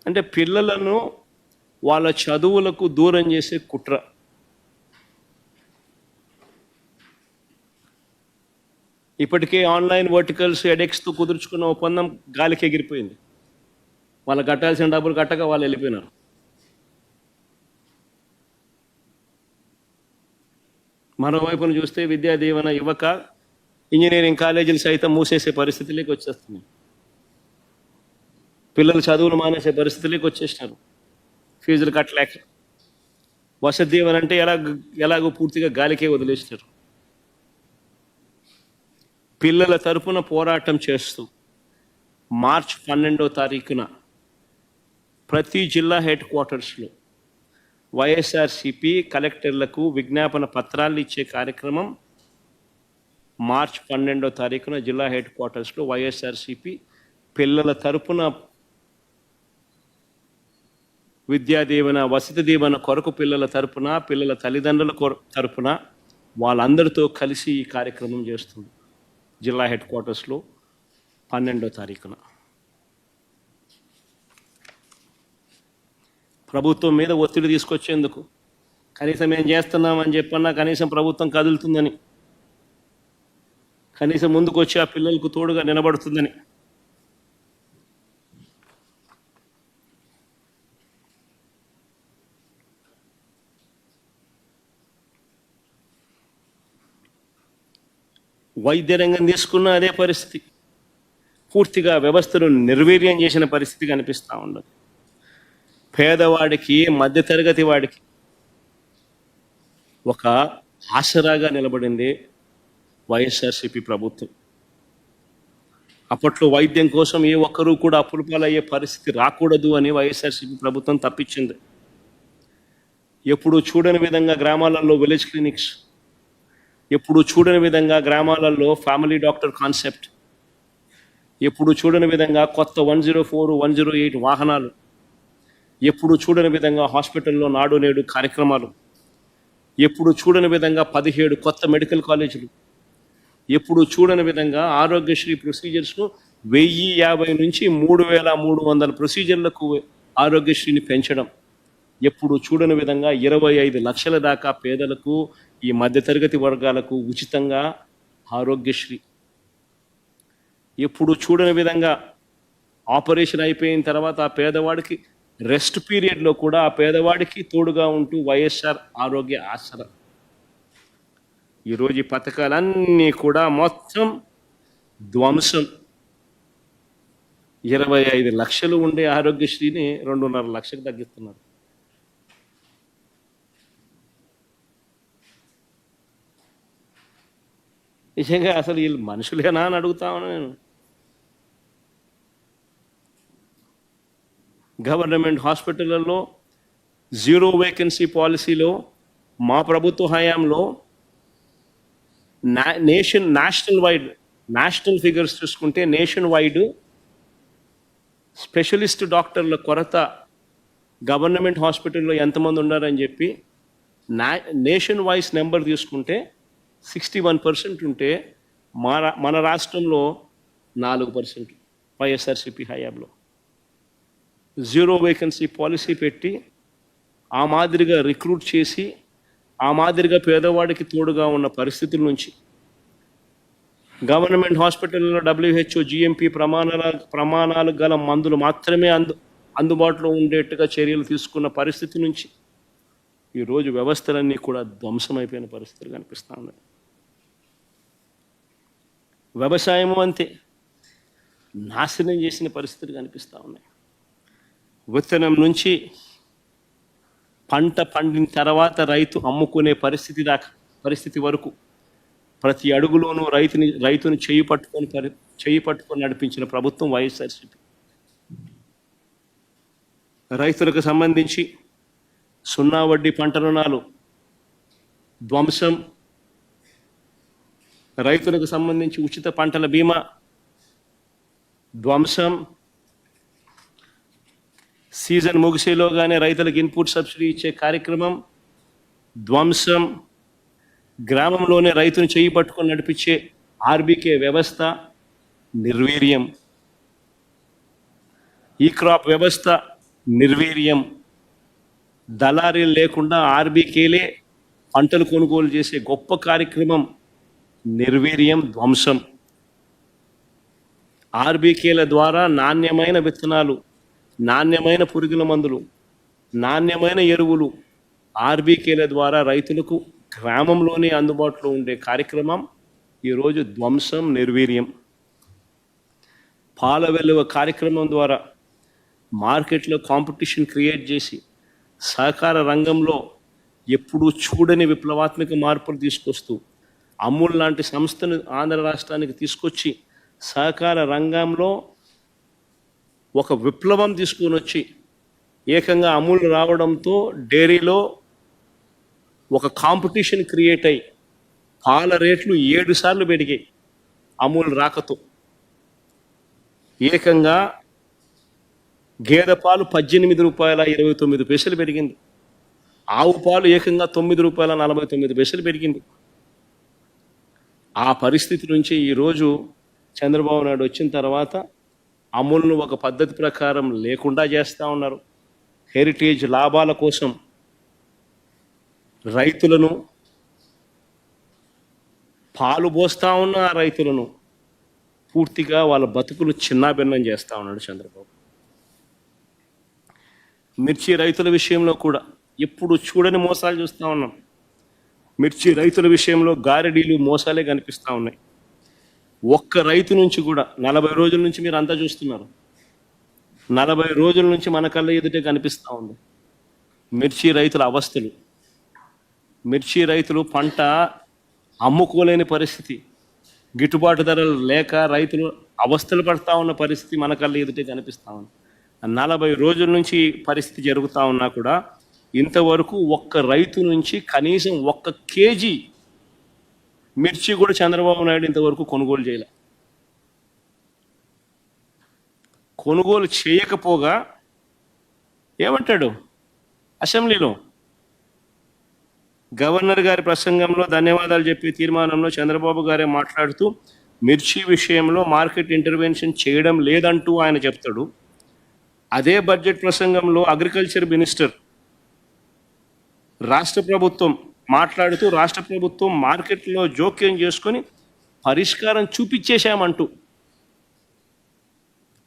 Speaker 1: అంటే పిల్లలను వాళ్ళ చదువులకు దూరం చేసే కుట్ర. ఇప్పటికే ఆన్లైన్ వర్టికల్స్, ఎడెక్స్తో కుదుర్చుకున్న ఒప్పందం గాలికి ఎగిరిపోయింది. వాళ్ళు కట్టాల్సిన డబ్బులు కట్టక వాళ్ళు వెళ్ళిపోయినారు. మరోవైపున చూస్తే విద్యా దీవెన ఇవ్వక ఇంజనీరింగ్ కాలేజీలు సైతం మూసేసే పరిస్థితిలోకి వచ్చేస్తున్నాయి. పిల్లలు చదువులు మానేసే పరిస్థితిలోకి వచ్చేసినారు ఫీజులు కట్టలేక. వసతి దీవెన అంటే ఎలాగో పూర్తిగా గాలికే వదిలేసినారు. పిల్లల తరపున పోరాటం చేస్తూ మార్చి 12వ తారీఖున ప్రతి జిల్లా హెడ్ క్వార్టర్స్లో వైఎస్ఆర్సిపి కలెక్టర్లకు విజ్ఞాపన పత్రాలు ఇచ్చే కార్యక్రమం మార్చి 12వ తారీఖున జిల్లా హెడ్ క్వార్టర్స్లో వైఎస్ఆర్సిపి పిల్లల తరపున విద్యా దీవెన, వసతి దీవెన కొరకు పిల్లల తరపున, పిల్లల తల్లిదండ్రుల తరపున వాళ్ళందరితో కలిసి ఈ కార్యక్రమం చేస్తుంది జిల్లా హెడ్ క్వార్టర్స్లో 12వ తారీఖున. ప్రభుత్వం మీద ఒత్తిడి తీసుకొచ్చేందుకు, కనీసం ఏం చేస్తున్నామని చెప్పన్నా కనీసం ప్రభుత్వం కదులుతుందని, కనీసం ముందుకు వచ్చి ఆ పిల్లలకు తోడుగా నిలబడుతుందని. వైద్య రంగం తీసుకున్న అదే పరిస్థితి. పూర్తిగా వ్యవస్థను నిర్వీర్యం చేసిన పరిస్థితి కనిపిస్తూ ఉండదు. పేదవాడికి, మధ్యతరగతి వాడికి ఒక ఆసరాగా నిలబడింది వైఎస్ఆర్సిపి ప్రభుత్వం. అప్పట్లో వైద్యం కోసం ఏ ఒక్కరూ కూడా అప్పుల పాలయ్యే పరిస్థితి రాకూడదు అని వైఎస్ఆర్సీపీ ప్రభుత్వం తప్పించింది. ఎప్పుడు చూడని విధంగా గ్రామాలలో విలేజ్ క్లినిక్స్, ఎప్పుడు చూడని విధంగా గ్రామాలలో ఫ్యామిలీ డాక్టర్ కాన్సెప్ట్, ఎప్పుడు చూడని విధంగా కొత్త 104, 108 వాహనాలు, ఎప్పుడు చూడని విధంగా హాస్పిటల్లో నాడు నేడు కార్యక్రమాలు, ఎప్పుడు చూడని విధంగా 17 కొత్త మెడికల్ కాలేజీలు, ఎప్పుడు చూడని విధంగా ఆరోగ్యశ్రీ ప్రొసీజర్స్ను 1050 నుంచి 3300 ప్రొసీజర్లకు ఆరోగ్యశ్రీని పెంచడం, ఎప్పుడు చూడని విధంగా 25 లక్షల దాకా పేదలకు, ఈ మధ్యతరగతి వర్గాలకు ఉచితంగా ఆరోగ్యశ్రీ, ఎప్పుడు చూడని విధంగా ఆపరేషన్ అయిపోయిన తర్వాత ఆ పేదవాడికి రెస్ట్ పీరియడ్లో కూడా ఆ పేదవాడికి తోడుగా ఉంటూ వైఎస్ఆర్ ఆరోగ్య ఆసరా. ఈరోజు ఈ పథకాలన్నీ కూడా మొత్తం ధ్వంసం. 25 లక్షలు ఉండే ఆరోగ్యశ్రీని 2.5 లక్షలకు తగ్గిస్తున్నారు. నిజంగా అసలు వీళ్ళు మనుషులేనా అని అడుగుతాను నేను. గవర్నమెంట్ హాస్పిటళ్లలో 0 వేకెన్సీ పాలసీలో మా ప్రభుత్వ హయాంలో నేషనల్ ఫిగర్స్ చూసుకుంటే నేషన్ వైడ్ స్పెషలిస్ట్ డాక్టర్ల కొరత గవర్నమెంట్ హాస్పిటల్లో ఎంతమంది ఉన్నారని చెప్పి నేషన్ వైజ్ నెంబర్ తీసుకుంటే 61% ఉంటే మన రాష్ట్రంలో 4% వైఎస్ఆర్సీపీ హయాంలో 0 వేకెన్సీ పాలసీ పెట్టి ఆ మాదిరిగా రిక్రూట్ చేసి ఆ మాదిరిగా పేదవాడికి తోడుగా ఉన్న పరిస్థితుల నుంచి గవర్నమెంట్ హాస్పిటల్లో WHO GMP ప్రమాణాలు గల మందులు మాత్రమే అందుబాటులో ఉండేట్టుగా చర్యలు తీసుకున్న పరిస్థితి నుంచి ఈరోజు వ్యవస్థలన్నీ కూడా ధ్వంసమైపోయిన పరిస్థితులు కనిపిస్తూ ఉన్నాయి. వ్యవసాయము అంతే నాశనం చేసిన పరిస్థితులు కనిపిస్తూ ఉన్నాయి. విత్తనం నుంచి పంట పండిన తర్వాత రైతు అమ్ముకునే పరిస్థితి వరకు ప్రతి అడుగులోనూ రైతుని చేయి పట్టుకొని నడిపించిన ప్రభుత్వం వైఎస్ఆర్సీపీ. రైతులకు సంబంధించి 0 వడ్డీ పంట రుణాలు ధ్వంసం, రైతులకు సంబంధించి ఉచిత పంటల బీమా ధ్వంసం, సీజన్ ముగిసేలోగానే రైతులకు ఇన్పుట్ సబ్సిడీ ఇచ్చే కార్యక్రమం ధ్వంసం, గ్రామంలోనే రైతుని చేయి పట్టుకొని నడిపించే ఆర్బీకే వ్యవస్థ నిర్వీర్యం, ఈ క్రాప్ వ్యవస్థ నిర్వీర్యం, దళారీలు లేకుండా ఆర్బీకేలే పంటలు కొనుగోలు చేసే గొప్ప కార్యక్రమం నిర్వీర్యం, ధ్వంసం. ఆర్బీకేల ద్వారా నాణ్యమైన విత్తనాలు, నాణ్యమైన పురుగుల మందులు, నాణ్యమైన ఎరువులు ఆర్బీకేల ద్వారా రైతులకు గ్రామంలోనే అందుబాటులో ఉండే కార్యక్రమం ఈరోజు ధ్వంసం, నిర్వీర్యం. పాల వెలువ కార్యక్రమం ద్వారా మార్కెట్లో కాంపిటీషన్ క్రియేట్ చేసి సహకార రంగంలో ఎప్పుడూ చూడని విప్లవాత్మక మార్పులు తీసుకొస్తూ అమూల్ లాంటి సంస్థను ఆంధ్ర రాష్ట్రానికి తీసుకొచ్చి సహకార రంగంలో ఒక విప్లవం తీసుకొని వచ్చి ఏకంగా అమూల్ రావడంతో డైరీలో ఒక కాంపిటీషన్ క్రియేట్ అయ్యి పాల రేట్లు 7 సార్లు పెరిగాయి. అమూల్ రాకతో ఏకంగా గేదె పాలు 18 రూపాయల 29 పైసలు పెరిగింది. ఆవు పాలు ఏకంగా 9 రూపాయల 49 పైసలు పెరిగింది. ఆ పరిస్థితి నుంచి ఈరోజు చంద్రబాబు నాయుడు వచ్చిన తర్వాత అమూల్ను ఒక పద్ధతి ప్రకారం లేకుండా చేస్తూ ఉన్నారు. హెరిటేజ్ లాభాల కోసం రైతులను, పాలు పోస్తూ ఉన్న రైతులను పూర్తిగా వాళ్ళ బతుకులు చిన్నాభిన్నం చేస్తూ ఉన్నాడు చంద్రబాబు. మిర్చి రైతుల విషయంలో కూడా ఎప్పుడు చూడని మోసాలు చూస్తూ ఉన్నాం. మిర్చి రైతుల విషయంలో గారెడీలు, మోసాలే కనిపిస్తూ ఉన్నాయి. ఒక్క రైతు నుంచి కూడా 40 రోజుల నుంచి మీరు అంతా చూస్తున్నారు. 40 రోజుల నుంచి మన కళ్ళ ఎదుటే కనిపిస్తూ ఉంది మిర్చి రైతుల అవస్థలు. మిర్చి రైతులు పంట అమ్ముకోలేని పరిస్థితి, గిట్టుబాటు ధరలు లేక రైతులు అవస్థలు పడతా ఉన్న పరిస్థితి మన కళ్ళ ఎదుటే కనిపిస్తూ ఉంది. 40 రోజుల నుంచి పరిస్థితి జరుగుతూ ఉన్నా కూడా ఇంతవరకు ఒక్క రైతు నుంచి కనీసం 1 కేజీ మిర్చి కూడా చంద్రబాబు నాయుడు ఇంతవరకు కొనుగోలు చేయలే. కొనుగోలు చేయకపోగా ఏమంటాడు అసెంబ్లీలో? గవర్నర్ గారి ప్రసంగంలో ధన్యవాదాలు చెప్పే తీర్మానంలో చంద్రబాబు గారే మాట్లాడుతూ మిర్చి విషయంలో మార్కెట్ ఇంటర్వెన్షన్ చేయడం లేదంటూ ఆయన చెప్తాడు. అదే బడ్జెట్ ప్రసంగంలో అగ్రికల్చర్ మినిస్టర్ రాష్ట్ర ప్రభుత్వం మాట్లాడుతూ రాష్ట్ర ప్రభుత్వం మార్కెట్లో జోక్యం చేసుకొని పరిష్కారం చూపించేశామంటూ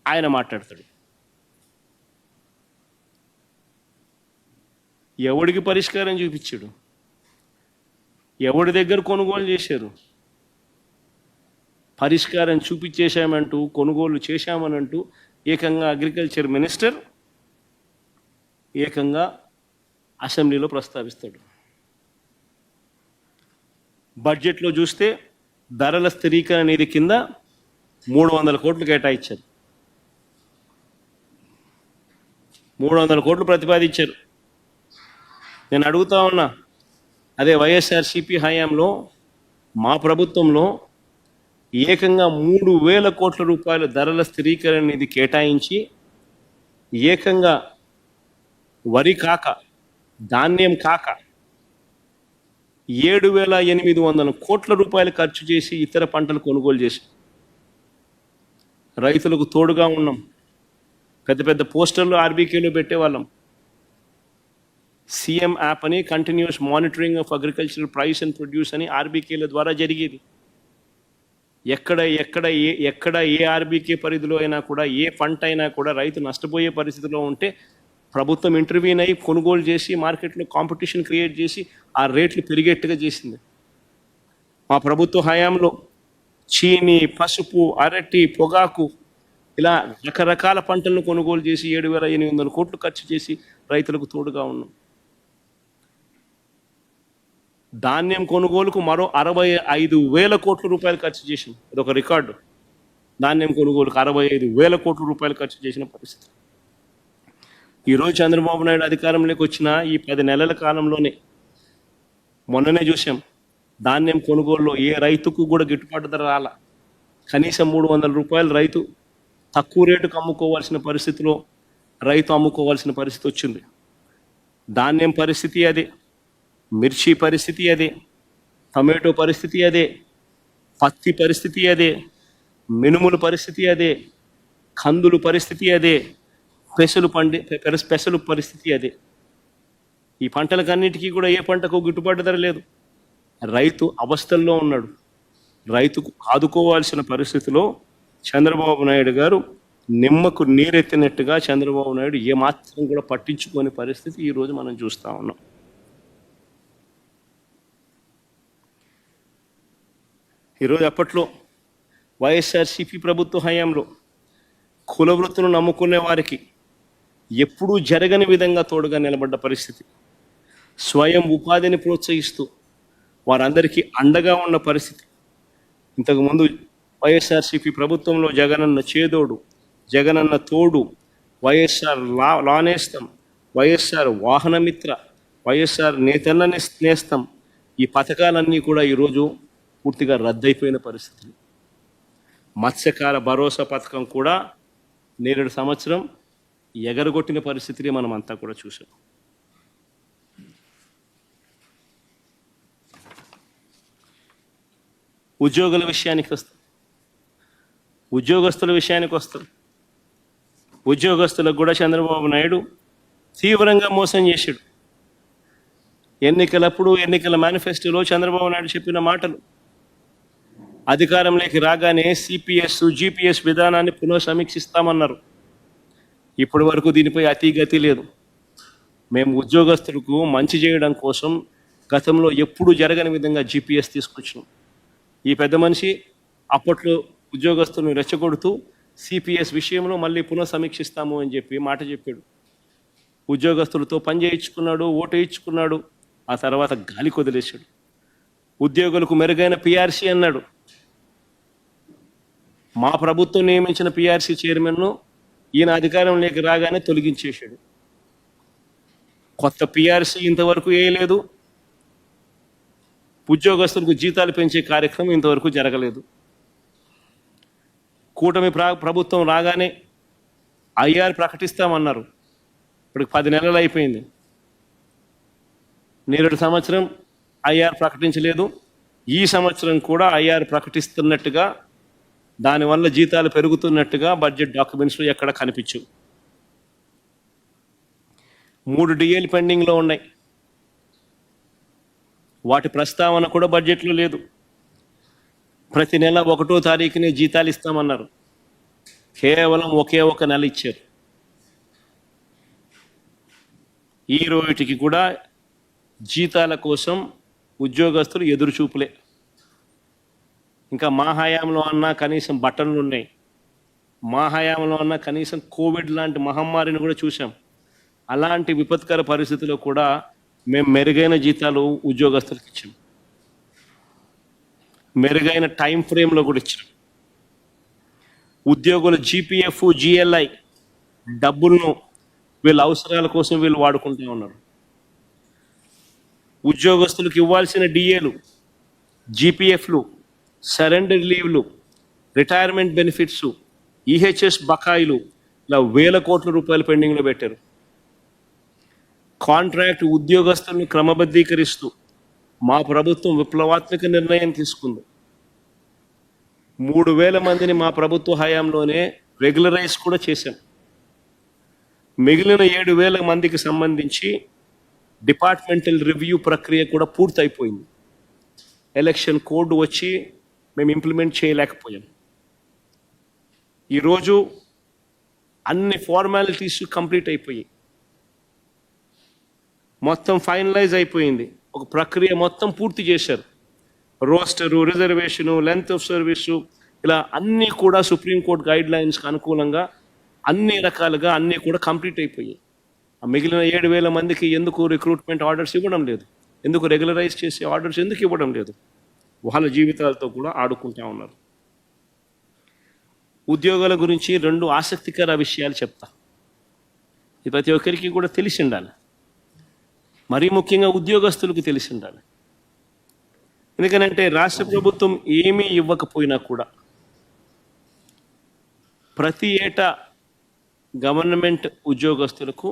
Speaker 1: ఆయన మాట్లాడతాడు. ఎవడికి పరిష్కారం చూపించాడు? ఎవడి దగ్గర కొనుగోలు చేశారు? పరిష్కారం చూపించేశామంటూ కొనుగోలు చేశామనంటూ ఏకంగా అగ్రికల్చర్ మినిస్టర్ ఏకంగా అసెంబ్లీలో ప్రస్తావిస్తాడు. బడ్జెట్లో చూస్తే ధరల స్థిరీకరణ నిధి కింద 300 కోట్లు కేటాయించారు. 300 కోట్లు ప్రతిపాదించారు. నేను అడుగుతా ఉన్నా, అదే వైఎస్ఆర్సీపీ హయాంలో మా ప్రభుత్వంలో ఏకంగా 3,000 కోట్ల రూపాయల ధరల స్థిరీకరణ నిధి కేటాయించి ఏకంగా వరి కాక ధాన్యం కాక 7,800 కోట్ల రూపాయలు ఖర్చు చేసి ఇతర పంటలు కొనుగోలు చేసి రైతులకు తోడుగా ఉన్నాం. పెద్ద పెద్ద పోస్టర్లు ఆర్బీకేలో పెట్టేవాళ్ళం. సీఎం యాప్ అని continuous monitoring of agricultural price and produce అని ఆర్బీకేల ద్వారా జరిగేది. ఎక్కడ ఏ ఆర్బీకే పరిధిలో అయినా కూడా ఏ పంట అయినా కూడా రైతు నష్టపోయే పరిస్థితిలో ఉంటే ప్రభుత్వం ఇంటర్వ్యూన్ అయ్యి కొనుగోలు చేసి మార్కెట్లో కాంపిటీషన్ క్రియేట్ చేసి ఆ రేట్లు పెరిగేట్టుగా చేసింది. మా ప్రభుత్వ హయాంలో చీని, పసుపు, అరటి, పొగాకు ఇలా రకరకాల పంటలను కొనుగోలు చేసి 7,800 కోట్లు ఖర్చు చేసి రైతులకు తోడుగా ఉన్నాం. ధాన్యం కొనుగోలుకు మరో 65,000 కోట్ల రూపాయలు ఖర్చు చేసింది. ఇదొక రికార్డు. ధాన్యం కొనుగోలుకు 65,000 కోట్ల రూపాయలు ఖర్చు చేసిన పరిస్థితి. ఈరోజు చంద్రబాబు నాయుడు అధికారంలోకి వచ్చిన ఈ 10 నెలల కాలంలోనే మొన్ననే చూసాం, ధాన్యం కొనుగోలులో ఏ రైతుకు కూడా గిట్టుబాటు ధర రాల. కనీసం 300 రూపాయలు రైతు తక్కువ రేటుకు అమ్ముకోవాల్సిన పరిస్థితిలో రైతు అమ్ముకోవాల్సిన పరిస్థితి వచ్చింది. ధాన్యం పరిస్థితి అదే, మిర్చి పరిస్థితి అదే, టొమాటో పరిస్థితి అదే, పత్తి పరిస్థితి అదే, మినుముల పరిస్థితి అదే, కందులు పరిస్థితి అదే, పెసలు పరిస్థితి అదే. ఈ పంటలకన్నిటికీ కూడా ఏ పంటకు గిట్టుబాటు ధర లేదు. రైతు అవస్థల్లో ఉన్నాడు. రైతుకు ఆదుకోవాల్సిన పరిస్థితిలో చంద్రబాబు నాయుడు గారు నిమ్మకు నీరెత్తినట్టుగా చంద్రబాబు నాయుడు ఏమాత్రం కూడా పట్టించుకోని పరిస్థితి ఈరోజు మనం చూస్తూ ఉన్నాం. ఈరోజు అప్పట్లో వైఎస్ఆర్సీపీ ప్రభుత్వ హయాంలో కుల వృత్తులను నమ్ముకునే వారికి ఎప్పుడూ జరగని విధంగా తోడుగా నిలబడ్డ పరిస్థితి. స్వయం ఉపాధిని ప్రోత్సహిస్తూ వారందరికీ అండగా ఉన్న పరిస్థితి. ఇంతకుముందు వైఎస్ఆర్సీపీ ప్రభుత్వంలో జగనన్న చేదోడు, జగనన్న తోడు, వైఎస్ఆర్ లానేస్తం, వైఎస్ఆర్ వాహనమిత్ర, వైఎస్ఆర్ నేతన్న నేస్తం, ఈ పథకాలన్నీ కూడా ఈరోజు పూర్తిగా రద్దయిపోయిన పరిస్థితులు. మత్స్యకార భరోసా పథకం కూడా 7 సంవత్సరం ఎగరగొట్టిన పరిస్థితిని మనం అంతా కూడా చూసాం. ఉద్యోగుల విషయానికి వస్తాం, ఉద్యోగస్తుల విషయానికి వస్తాం. ఉద్యోగస్తులకు కూడా చంద్రబాబు నాయుడు తీవ్రంగా మోసం చేశాడు. ఎన్నికలప్పుడు ఎన్నికల మేనిఫెస్టోలో చంద్రబాబు నాయుడు చెప్పిన మాటలు, అధికారంలోకి రాగానే సిపిఎస్, జిపిఎస్ విధానాన్ని పునఃసమీక్షిస్తామన్నారు. ఇప్పటి వరకు దీనిపై అతిగతి లేదు. మేము ఉద్యోగస్తులకు మంచి చేయడం కోసం గతంలో ఎప్పుడూ జరగని విధంగా జిపిఎస్ తీసుకొచ్చినాం. ఈ పెద్ద మనిషి అప్పట్లో ఉద్యోగస్తులను రెచ్చగొడుతూ సిపిఎస్ విషయంలో మళ్ళీ పునఃసమీక్షిస్తాము అని చెప్పి మాట చెప్పాడు. ఉద్యోగస్తులతో పని చేయించుకున్నాడు, ఓటు వేయించుకున్నాడు. ఆ తర్వాత గాలి కొదిలేశాడు. ఉద్యోగులకు మెరుగైన పిఆర్సీ అన్నాడు. మా ప్రభుత్వం నియమించిన పిఆర్సీ చైర్మన్ను ఈయన అధికారంలోకి రాగానే తొలగించేశాడు. కొత్త పిఆర్సీ ఇంతవరకు వేయలేదు. ఉద్యోగస్తులకు జీతాలు పెంచే కార్యక్రమం ఇంతవరకు జరగలేదు. కూటమి ప్రభుత్వం రాగానే ఐఆర్ ప్రకటిస్తామన్నారు. ఇప్పుడు 10 నెలలు అయిపోయింది. నేరేడు సంవత్సరం ఐఆర్ ప్రకటించలేదు. ఈ సంవత్సరం కూడా ఐఆర్ ప్రకటిస్తున్నట్టుగా, దానివల్ల జీతాలు పెరుగుతున్నట్టుగా బడ్జెట్ డాక్యుమెంట్స్లో ఎక్కడ కనిపించవు. 3 డిఏలు పెండింగ్లో ఉన్నాయి. వాటి ప్రస్తావన కూడా బడ్జెట్లో లేదు. ప్రతి నెల 1వ తారీఖునే జీతాలు ఇస్తామన్నారు. కేవలం ఒకే ఒక నెల ఇచ్చారు. ఈ రోజుకి కూడా జీతాల కోసం ఉద్యోగస్తులు ఎదురుచూపులే. ఇంకా మా హయాంలో అన్నా కనీసం బట్టలు ఉన్నాయి. మా హయాంలో అన్నా కనీసం కోవిడ్ లాంటి మహమ్మారిని కూడా చూసాం. అలాంటి విపత్కర పరిస్థితుల్లో కూడా మేము మెరుగైన జీతాలు ఉద్యోగస్తులకు ఇచ్చాం. మెరుగైన టైం ఫ్రేమ్లో కూడా ఇచ్చాం. ఉద్యోగుల జీపీఎఫ్, జిఎల్ఐ డబ్బులను వీళ్ళ అవసరాల కోసం వీళ్ళు వాడుకుంటూ ఉన్నారు. ఉద్యోగస్తులకు ఇవ్వాల్సిన డిఏలు, జీపీఎఫ్లు, సరెండర్ లీవ్లు, రిటైర్మెంట్ బెనిఫిట్స్, ఈహెచ్ఎస్ బకాయిలు ఇలా వేల కోట్ల రూపాయలు పెండింగ్లో పెట్టారు. కాంట్రాక్ట్ ఉద్యోగస్తులను క్రమబద్ధీకరిస్తూ మా ప్రభుత్వం విప్లవాత్మక నిర్ణయం తీసుకుంది. 3,000 మందిని మా ప్రభుత్వ హయాంలోనే రెగ్యులరైజ్ కూడా చేశాం. మిగిలిన 7,000 మందికి సంబంధించి డిపార్ట్మెంటల్ రివ్యూ ప్రక్రియ కూడా పూర్తయిపోయింది. ఎలక్షన్ కోడ్ వచ్చి మేము ఇంప్లిమెంట్ చేయలేకపోయాం. ఈరోజు అన్ని ఫార్మాలిటీస్ కంప్లీట్ అయిపోయాయి. మొత్తం ఫైనలైజ్ అయిపోయింది. ఒక ప్రక్రియ మొత్తం పూర్తి చేశారు. Rooster, reservation, length of service, ఇలా అన్నీ కూడా సుప్రీంకోర్టు గైడ్ లైన్స్కి అనుకూలంగా అన్ని రకాలుగా అన్నీ కూడా కంప్లీట్ అయిపోయాయి. ఆ మిగిలిన 7,000 మందికి ఎందుకు రిక్రూట్మెంట్ ఆర్డర్స్ ఇవ్వడం లేదు? ఎందుకు రెగ్యులరైజ్ చేసే ఆర్డర్స్ ఎందుకు ఇవ్వడం లేదు? వాళ్ళ జీవితాలతో కూడా ఆడుకుంటా ఉన్నారు. ఉద్యోగాల గురించి 2 ఆసక్తికర విషయాలు చెప్తా. ఇది ప్రతి ఒక్కరికి కూడా తెలిసి ఉండాలి. మరీ ముఖ్యంగా ఉద్యోగస్తులకు తెలిసి ఉండాలి. ఎందుకనంటే రాష్ట్ర ప్రభుత్వం ఏమీ ఇవ్వకపోయినా కూడా ప్రతి ఏటా గవర్నమెంట్ ఉద్యోగస్తులకు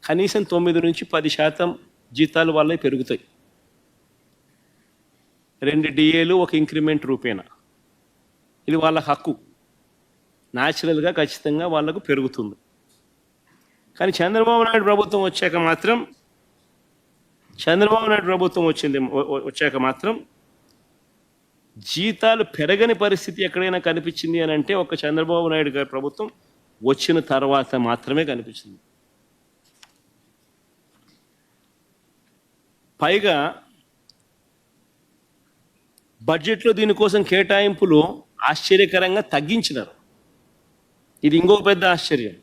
Speaker 1: కనీసం 9 నుంచి 10% జీతాలు వాళ్ళే పెరుగుతాయి. 2 డిఏలు, 1 ఇంక్రిమెంట్ రూపేణా. ఇది వాళ్ళ హక్కు. న్యాచురల్గా ఖచ్చితంగా వాళ్ళకు పెరుగుతుంది. కానీ చంద్రబాబు నాయుడు ప్రభుత్వం వచ్చాక మాత్రం జీతాలు పెరగని పరిస్థితి ఎక్కడైనా కనిపించింది అని అంటే ఒక చంద్రబాబు నాయుడు గారి ప్రభుత్వం వచ్చిన తర్వాత మాత్రమే కనిపించింది. పైగా బడ్జెట్లో దీనికోసం కేటాయింపులు ఆశ్చర్యకరంగా తగ్గించినారు. ఇది ఇంకొక పెద్ద ఆశ్చర్యం.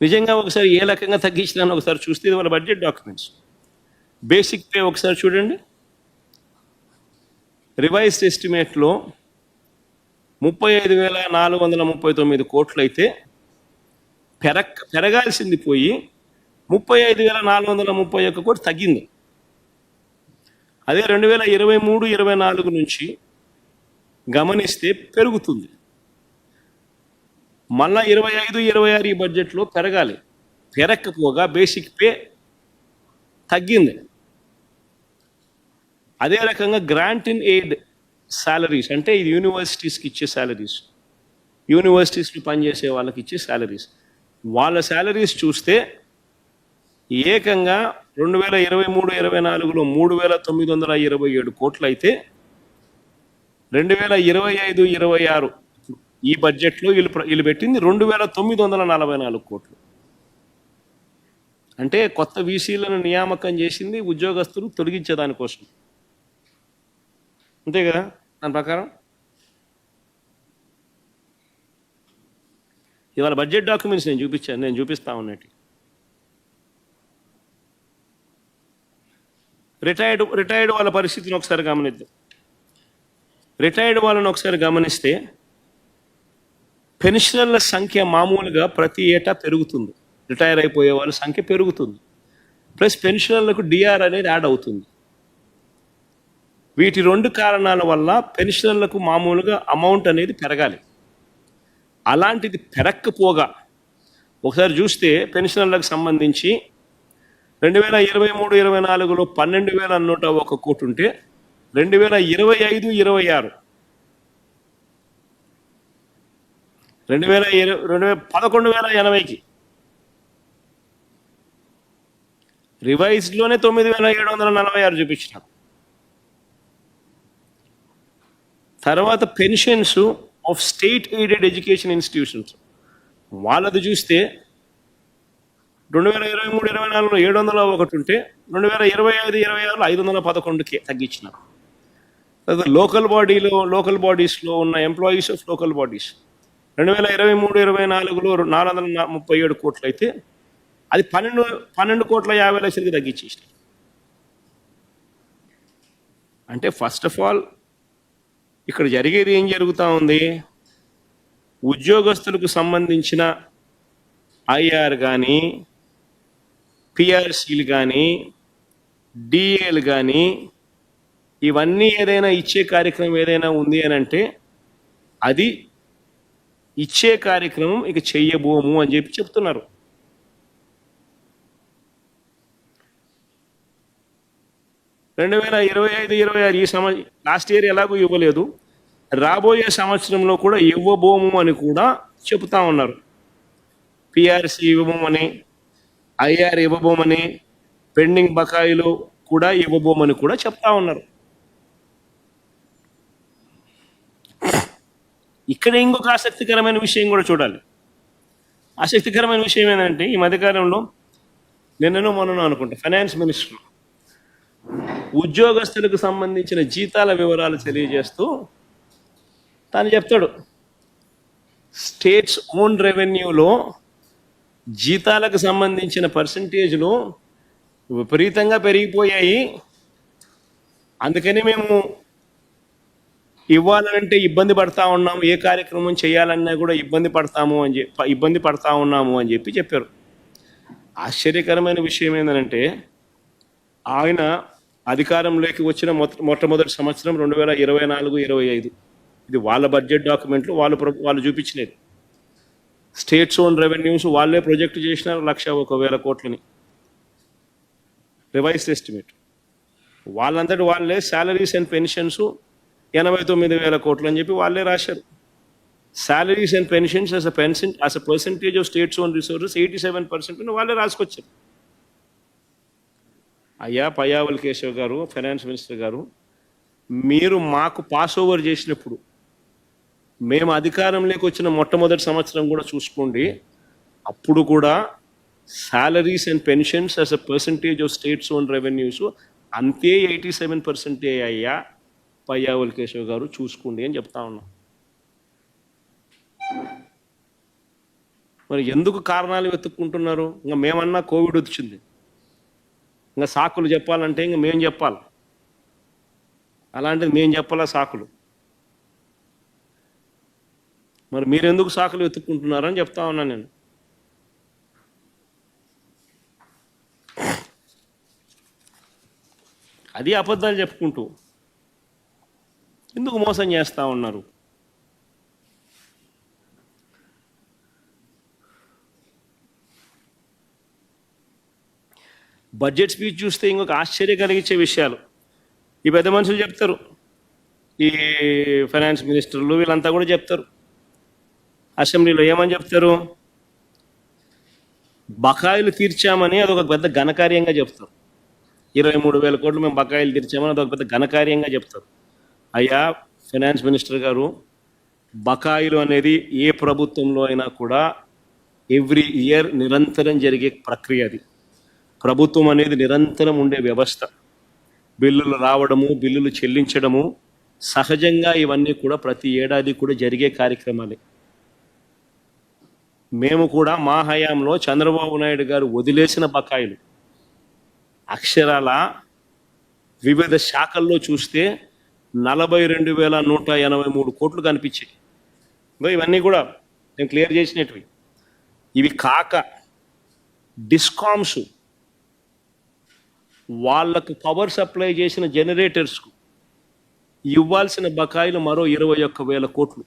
Speaker 1: నిజంగా ఒకసారి ఏ రకంగా తగ్గించినాను ఒకసారి చూస్తే ఇది వాళ్ళ బడ్జెట్ డాక్యుమెంట్స్. బేసిక్ పే ఒకసారి చూడండి. రివైజ్డ్ ఎస్టిమేట్లో 35,439 కోట్లు అయితే పెరగాల్సింది పోయి 35,431 కోట్లు తగ్గింది. అదే 2023-24 నుంచి గమనిస్తే పెరుగుతుంది. మళ్ళా 25-26 ఈ బడ్జెట్లో పెరగాలి. పెరగకపోగా బేసిక్ పే తగ్గింది. అదే రకంగా గ్రాంట్ ఇన్ ఎయిడ్ శాలరీస్, అంటే ఇది యూనివర్సిటీస్కి ఇచ్చే శాలరీస్, యూనివర్సిటీస్లో పనిచేసే వాళ్ళకి ఇచ్చే శాలరీస్, వాళ్ళ శాలరీస్ చూస్తే ఏకంగా 2023-24లో 3,927 కోట్లు అయితే 2025-26 ఈ బడ్జెట్లో వీళ్ళు పెట్టింది 2,944 కోట్లు. అంటే కొత్త వీసీలను నియామకం చేసింది ఉద్యోగస్తులు తొలగించేదానికోసం. అంతే కదా? దాని ప్రకారం ఇవాళ బడ్జెట్ డాక్యుమెంట్స్ నేను చూపిస్తా ఉన్నట్టు. రిటైర్డ్ వాళ్ళ పరిస్థితిని ఒకసారి గమనిద్దాం. రిటైర్డ్ వాళ్ళని ఒకసారి గమనిస్తే పెన్షనర్ల సంఖ్య మామూలుగా ప్రతి ఏటా పెరుగుతుంది. రిటైర్ అయిపోయే వాళ్ళ సంఖ్య పెరుగుతుంది. ప్లస్ పెన్షనర్లకు డిఆర్ అనేది యాడ్ అవుతుంది. వీటి 2 కారణాల వల్ల పెన్షనర్లకు మామూలుగా అమౌంట్ అనేది పెరగాలి. అలాంటిది పెరక్కపోగా ఒకసారి చూస్తే పెన్షనర్లకు సంబంధించి 2023-24లో 12,101 కోట్లు ఉంటే 2025-26 11,080కి రివైజ్లోనే 9,746 చూపించినారు. తర్వాత pensions of state aided education institutions వాళ్ళది చూస్తే 2023-24లో 701 ఉంటే 2025-26లో 511కి తగ్గించినారు. తర్వాత లోకల్ బాడీస్లో ఉన్న ఎంప్లాయీస్ ఆఫ్ లోకల్ బాడీస్ 2023-24లో 437 కోట్లు అయితే అది 12,50,00,000కి తగ్గించేసినారు. అంటే ఫస్ట్ ఆఫ్ ఆల్ ఇక్కడ జరిగేది ఏం జరుగుతూ ఉంది? ఉద్యోగస్తులకు సంబంధించిన ఐఆర్ కానీ, పిఆర్సీలు కానీ, డిఏలు కానీ ఇవన్నీ ఏదైనా ఇచ్చే కార్యక్రమం ఏదైనా ఉంది అని అంటే అది ఇచ్చే కార్యక్రమం ఇక చెయ్యబోము అని చెప్పి చెప్తున్నారు. రెండు 2025-26 లాస్ట్ ఇయర్ ఎలాగూ ఇవ్వలేదు, రాబోయే సంవత్సరంలో కూడా ఇవ్వబోము అని కూడా చెబుతా ఉన్నారు. పిఆర్సీ ఇవ్వబోమని, ఐఆర్ ఇవ్వబోమని, పెండింగ్ బకాయిలు కూడా ఇవ్వబోమని కూడా చెప్తా ఉన్నారు. ఇక్కడ ఇంకొక ఆసక్తికరమైన విషయం కూడా చూడాలి. ఆసక్తికరమైన విషయం ఏంటంటే ఈ మధ్యకాలంలో నిన్ననో మొన్ననో అనుకుంటా ఫైనాన్స్ మినిస్టర్ ఉద్యోగస్తులకు సంబంధించిన జీతాల వివరాలు తెలియజేస్తూ తాను చెప్తాడు, స్టేట్స్ ఓన్ రెవెన్యూలో జీతాలకు సంబంధించిన పర్సంటేజ్లు విపరీతంగా పెరిగిపోయాయి, అందుకని మేము ఇవ్వాలంటే ఇబ్బంది పడతా ఉన్నాము, ఏ కార్యక్రమం చేయాలన్నా కూడా ఇబ్బంది పడతా ఉన్నాము అని చెప్పారు. ఆశ్చర్యకరమైన విషయం ఏంటంటే ఆయన అధికారంలోకి వచ్చిన మొట్టమొదటి సంవత్సరం 2024-25 ఇది వాళ్ళ బడ్జెట్ డాక్యుమెంట్లు వాళ్ళు చూపించినది. స్టేట్స్ ఓన్ రెవెన్యూస్ వాళ్ళే ప్రొజెక్ట్ చేసినారు 1,01,000 కోట్లని రివైజ్డ్ ఎస్టిమేట్. వాళ్ళంతటి వాళ్ళే శాలరీస్ అండ్ పెన్షన్స్ 89,000 కోట్లు అని చెప్పి వాళ్ళే రాశారు. Salaries and pensions as a percentage of states own resources 87% వాళ్ళే రాసుకొచ్చారు. అయ్యా పయ్యావుల కేశవ్ గారు, ఫైనాన్స్ మినిస్టర్ గారు, మీరు మాకు పాస్ ఓవర్ చేసినప్పుడు మేము అధికారంలోకి వచ్చిన మొట్టమొదటి సంవత్సరం కూడా చూసుకోండి, అప్పుడు కూడా salaries and pensions as a percentage of states own revenues అంతే 87% అయ్యా పయ్యావుల కేశవ్ గారు చూసుకోండి అని చెప్తా ఉన్నాం. మరి ఎందుకు కారణాలు వెతుక్కుంటున్నారు? ఇంకా మేమన్నా కోవిడ్ వచ్చింది, ఇంకా సాకులు చెప్పాలంటే ఇంకా మేము చెప్పాలి, అలాంటిది మేము చెప్పాలా సాకులు? మరి మీరెందుకు సాకులు వెతుక్కుంటున్నారని చెప్తా ఉన్నాను నేను. అది అబద్ధాలు చెప్పుకుంటూ ఎందుకు మోసం చేస్తూ ఉన్నారు? బడ్జెట్ స్పీచ్ చూస్తే ఇంకొక ఆశ్చర్యం కలిగించే విషయాలు ఈ పెద్ద మనుషులు చెప్తారు, ఈ ఫైనాన్స్ మినిస్టర్లు వీళ్ళంతా కూడా చెప్తారు. అసెంబ్లీలో ఏమని చెప్తారు? బకాయిలు తీర్చామని అదొక పెద్ద ఘనకార్యంగా చెప్తారు. 23,000 కోట్లు మేము బకాయిలు తీర్చామని అదొక పెద్ద ఘనకార్యంగా చెప్తారు. అయ్యా ఫైనాన్స్ మినిస్టర్ గారు, బకాయిలు అనేది ఏ ప్రభుత్వంలో అయినా కూడా ఎవ్రీ ఇయర్ నిరంతరం జరిగే ప్రక్రియ. అది ప్రభుత్వం అనేది నిరంతరం ఉండే వ్యవస్థ. బిల్లులు రావడము, బిల్లులు చెల్లించడము సహజంగా ఇవన్నీ కూడా ప్రతి ఏడాది కూడా జరిగే కార్యక్రమాలే. మేము కూడా మా హయాంలో చంద్రబాబు నాయుడు గారు వదిలేసిన బకాయిలు అక్షరాల వివిధ శాఖల్లో చూస్తే 42,183 కోట్లు కనిపించాయి. ఇవన్నీ కూడా నేను క్లియర్ చేసినవి. ఇవి కాక డిస్కామ్స్ వాళ్ళకు పవర్ సప్లై చేసిన జనరేటర్స్కు ఇవ్వాల్సిన బకాయిలు మరో 21,000 కోట్లు.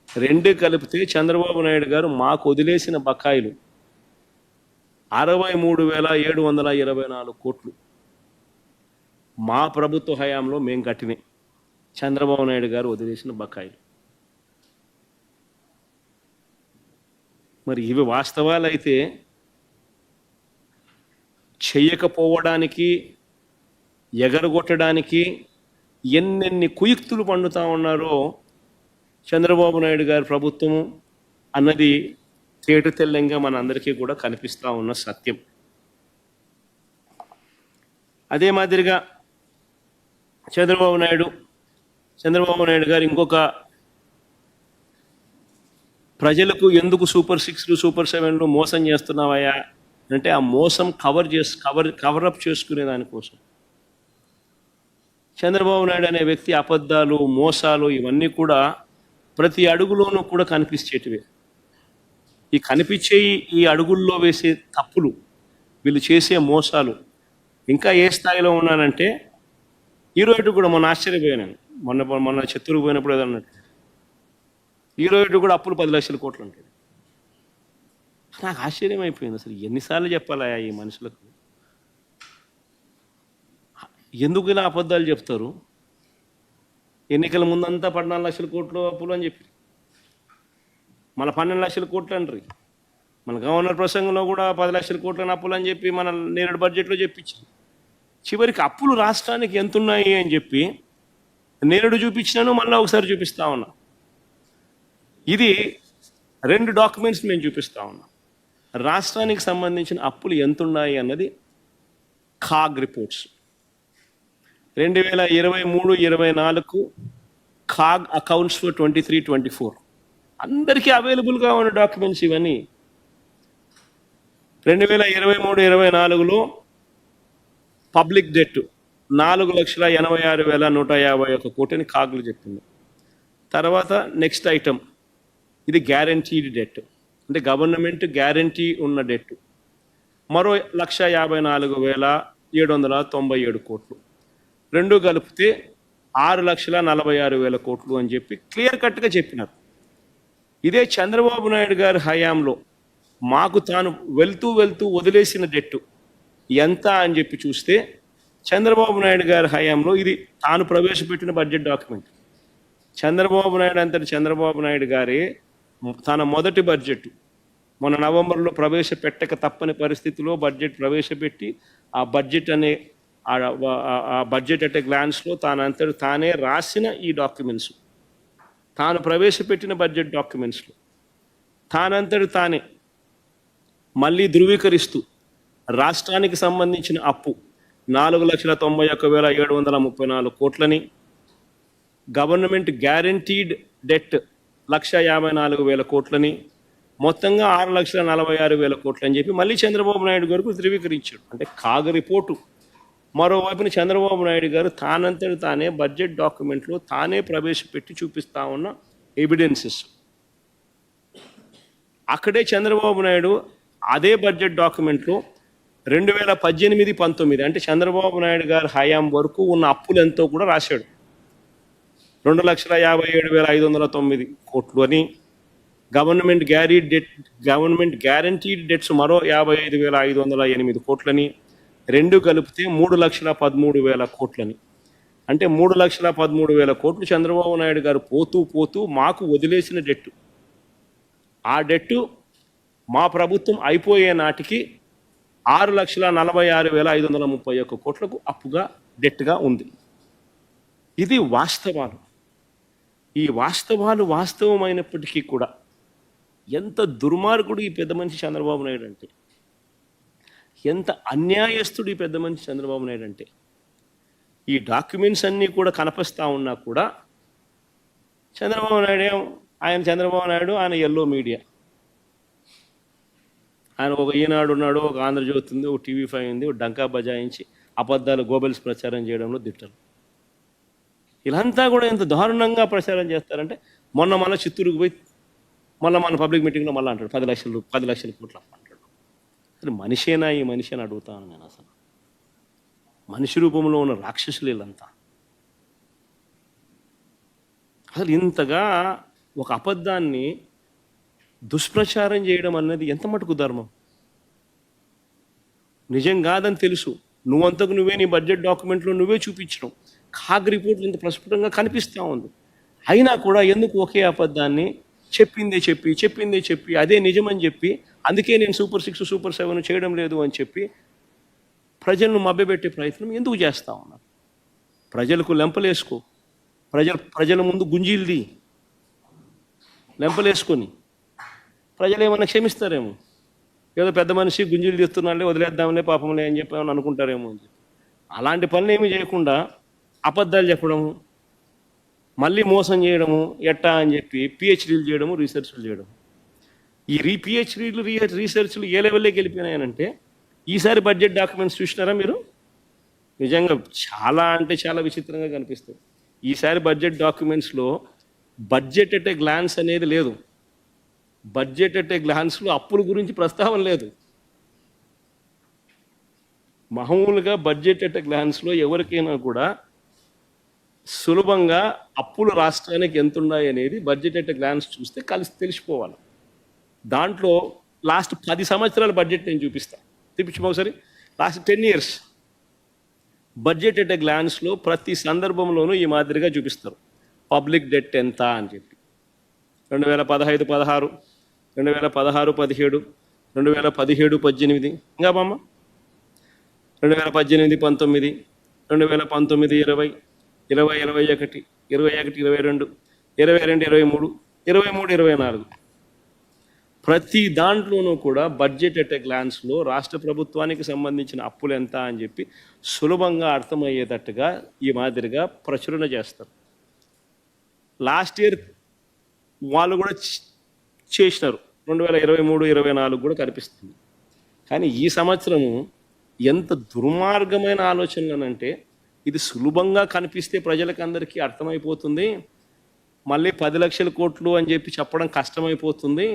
Speaker 1: రెండు కలిపితే చంద్రబాబు నాయుడు గారు మాకు వదిలేసిన బకాయిలు 63,724 కోట్లు మా ప్రభుత్వ హయాంలో మేము కట్టినాయి. చంద్రబాబు నాయుడు గారు వదిలేసిన బకాయిలు. మరి ఇవి వాస్తవాలైతే చెయ్యకపోవడానికి, ఎగరగొట్టడానికి ఎన్నెన్ని కుయుక్తులు పండుతూ ఉన్నారో చంద్రబాబు నాయుడు గారి ప్రభుత్వము అన్నది తేట తెల్లంగా మనందరికీ కూడా కనిపిస్తూ ఉన్న సత్యం. అదే మాదిరిగా చంద్రబాబు నాయుడు గారు ఇంకొక ప్రజలకు ఎందుకు సూపర్ 6లు సూపర్ 7లు మోసం చేస్తున్నావయ్యా అంటే ఆ మోసం కవరప్ చేసుకునే దానికోసం. చంద్రబాబు నాయుడు అనే వ్యక్తి అబద్ధాలు, మోసాలు ఇవన్నీ కూడా ప్రతి అడుగులోనూ కూడా కనిపించేటివే. ఈ కనిపించే ఈ అడుగుల్లో వేసే తప్పులు, వీళ్ళు చేసే మోసాలు ఇంకా ఏ స్థాయిలో ఉన్నానంటే ఈరోజు కూడా మొన్న ఆశ్చర్యపోయాను. మొన్న చిత్తూరుకు పోయినప్పుడు ఏదన్నట్టు ఈరోజు కూడా అప్పులు 10 లక్షల కోట్లు ఉంటాయి. నాకు ఆశ్చర్యం అయిపోయింది. అసలు ఎన్నిసార్లు చెప్పాలా ఈ మనుషులకు? ఎందుకు ఇలా అబద్ధాలు చెప్తారు? ఎన్నికల ముందంతా 14 లక్షల కోట్లు అప్పులు అని చెప్పి మన 12 లక్షల కోట్లు అంటారు. మన గవర్నర్ ప్రసంగంలో కూడా 10 లక్షల కోట్ల అప్పులు అని చెప్పి మన నేరేడు బడ్జెట్లో చెప్పించింది. చివరికి అప్పులు రాష్ట్రానికి ఎంత ఉన్నాయి అని చెప్పి నేరేడు చూపించినాను, మళ్ళీ ఒకసారి చూపిస్తా ఉన్నా. ఇది 2 డాక్యుమెంట్స్ మేము చూపిస్తా ఉన్నాం. రాష్ట్రానికి సంబంధించిన అప్పులు ఎంత ఉన్నాయి అన్నది CAG reports 2023-24 CAG accounts for 23-24 అందరికీ అవైలబుల్గా ఉన్న డాక్యుమెంట్స్ ఇవన్నీ. 2023-24లో పబ్లిక్ డెట్ 4,86,151 కోటిని కాగులు చెప్పింది. తర్వాత నెక్స్ట్ ఐటమ్, ఇది గ్యారంటీడ్ డెట్, అంటే గవర్నమెంట్ గ్యారంటీ ఉన్న డెట్ మరో 1,54,797 కోట్లు. రెండు కలిపితే 6,46,000 కోట్లు అని చెప్పి క్లియర్ కట్గా చెప్పినారు. ఇదే చంద్రబాబు నాయుడు గారి హయాంలో మాకు తాను వెళ్తూ వదిలేసిన డెట్టు ఎంత అని చెప్పి చూస్తే చంద్రబాబు నాయుడు గారి హయాంలో ఇది తాను ప్రవేశపెట్టిన బడ్జెట్ డాక్యుమెంట్. చంద్రబాబు నాయుడు గారే తన మొదటి బడ్జెట్ మొన్న నవంబర్లో ప్రవేశపెట్టక తప్పని పరిస్థితిలో బడ్జెట్ ప్రవేశపెట్టి ఆ బడ్జెట్ అట్ గ్లాన్స్లో తానే రాసిన ఈ డాక్యుమెంట్స్, తాను ప్రవేశపెట్టిన బడ్జెట్ డాక్యుమెంట్స్లో తానే మళ్ళీ ధృవీకరిస్తూ రాష్ట్రానికి సంబంధించిన అప్పు 4,91,734 కోట్లని, గవర్నమెంట్ గ్యారంటీడ్ డెట్ 1,54,000 కోట్లని, మొత్తంగా 6,46,000 కోట్లు అని చెప్పి మళ్ళీ చంద్రబాబు నాయుడు గారికి ధృవీకరించాడు. అంటే కాగ్ రిపోర్టు. మరోవైపున చంద్రబాబు నాయుడు గారు తానే బడ్జెట్ డాక్యుమెంట్లో తానే ప్రవేశపెట్టి చూపిస్తా ఉన్న ఎవిడెన్సెస్. అక్కడే చంద్రబాబు నాయుడు అదే బడ్జెట్ డాక్యుమెంట్లో 2018-19 అంటే చంద్రబాబు నాయుడు గారి హయాం వరకు ఉన్న అప్పులు ఎంతో కూడా రాశాడు. 2,57,509 కోట్లు అని, గవర్నమెంట్ గ్యారంటీడ్ డెట్స్ మరో 55,508 కోట్లని, రెండు కలిపితే 3,13,000 కోట్లని. అంటే 3,13,000 కోట్లు చంద్రబాబు నాయుడు గారు పోతూ మాకు వదిలేసిన డెట్టు. ఆ డెట్టు మా ప్రభుత్వం అయిపోయే నాటికి 6,46,531 కోట్లకు అప్పుగా డెట్గా ఉంది. ఇది వాస్తవాలు. ఈ వాస్తవాలు వాస్తవమైనప్పటికీ కూడా ఎంత దుర్మార్గుడు ఈ పెద్ద మనిషి చంద్రబాబు నాయుడు అంటే, ఎంత అన్యాయస్తుడు ఈ పెద్ద మనిషి చంద్రబాబు నాయుడు అంటే, ఈ డాక్యుమెంట్స్ అన్నీ కూడా కనపస్తా ఉన్నా కూడా చంద్రబాబు నాయుడు ఆయన ఎల్లో మీడియా, ఆయన ఒక ఈనాడు ఉన్నాడు, ఒక ఆంధ్రజ్యోతి ఉంది, ఒక టీవీ5 ఉంది, ఒక డంకా బజాయించి అబద్ధాలు గోబెల్స్ ప్రచారం చేయడంలో దిట్టలు. ఇలాంతా కూడా ఎంత దారుణంగా ప్రచారం చేస్తారంటే మన చిత్తూరుకు పోయి మన పబ్లిక్ మీటింగ్లో మళ్ళీ అంటాడు 10 లక్షల కోట్లు అంటాడు. అసలు మనిషేనా ఈ మనిషి అని అడుగుతాను నేను. అసలు మనిషి రూపంలో ఉన్న రాక్షసులు వీళ్ళంతా. అసలు ఇంతగా ఒక అబద్ధాన్ని దుష్ప్రచారం చేయడం అనేది ఎంత మటుకు ధర్మం? నిజం కాదని తెలుసు, నువ్వంతకు నువ్వే నీ బడ్జెట్ డాక్యుమెంట్లో నువ్వే చూపించడం, కాగ్ రిపోర్ట్లు ఇంత ప్రస్ఫుటంగా కనిపిస్తూ ఉంది. అయినా కూడా ఎందుకు ఒకే అబద్ధాన్ని చెప్పిందే చెప్పి అదే నిజమని చెప్పి, అందుకే నేను సూపర్ 6 సూపర్ 7 చేయడం లేదు అని చెప్పి ప్రజలను మభ్యపెట్టే ప్రయత్నం ఎందుకు చేస్తూ ఉన్నారు? ప్రజలకు లెంపలేసుకో, ప్రజల ముందు గుంజీల్ది లెంపలేసుకొని ప్రజలు ఏమన్నా క్షమిస్తారేమో, ఏదో పెద్ద మనిషి గుంజీలు తీస్తున్నాళ్ళే వదిలేద్దాంలే పాపంలే అని చెప్పి ఏమని అనుకుంటారేమో అని చెప్పి అలాంటి పనులు ఏమీ చేయకుండా అబద్ధాలు చెప్పడము, మళ్ళీ మోసం చేయడము, ఎట్టా అని చెప్పి పిహెచ్డీలు చేయడము, రీసెర్చ్లు చేయడం. ఈ పిహెచ్డీలు రీసెర్చ్లు ఏ లెవెల్లోకి వెళ్ళిపోయినాయనంటే, ఈసారి బడ్జెట్ డాక్యుమెంట్స్ చూసినారా మీరు? నిజంగా చాలా అంటే చాలా విచిత్రంగా కనిపిస్తుంది. ఈసారి బడ్జెట్ డాక్యుమెంట్స్లో బడ్జెట్ ఎట్ ఏ గ్లాన్స్ అనేది లేదు. బడ్జెట్ ఎట్ ఏ గ్లాన్స్లో అప్పుల గురించి ప్రస్తావన లేదు. మామూలుగా బడ్జెట్ ఎట్ ఏ గ్లాన్స్లో ఎవరికైనా కూడా సులభంగా అప్పులు రాష్ట్రానికి ఎంత ఉన్నాయి అనేది బడ్జెట్ ఎట్ ఏ గ్లాన్స్ చూస్తే తెలిసిపోవాలి. దాంట్లో లాస్ట్ 10 సంవత్సరాల బడ్జెట్ నేను చూపిస్తాను. చూపించమో ఒకసారి. Last 10 years budget at a గ్లాన్స్లో ప్రతి సందర్భంలోనూ ఈ మాదిరిగా చూపిస్తారు. పబ్లిక్ డెట్ ఎంత అని చెప్పి 2015-16, 2016-17, 2017-18, ఇంకా బామ్మ 2018-19, 2019-20, 20-21, 21-22, 22-23, 23-24 ప్రతి దాంట్లోనూ కూడా బడ్జెట్ ఎట్ ఏ గ్లాన్స్లో రాష్ట్ర ప్రభుత్వానికి సంబంధించిన అప్పులు ఎంత అని చెప్పి సులభంగా అర్థమయ్యేటట్టుగా ఈ మాదిరిగా ప్రచురణ చేస్తారు. లాస్ట్ ఇయర్ వాళ్ళు కూడా చేసినారు, 2023-24 కూడా కనిపిస్తుంది. కానీ ఈ సంవత్సరము ఎంత దుర్మార్గమైన ఆలోచనలనంటే, ఇది సులభంగా కనిపిస్తే ప్రజలకు అందరికీ అర్థమైపోతుంది, మళ్ళీ 10 లక్షల కోట్లు అని చెప్పి చెప్పడం కష్టమైపోతుంది,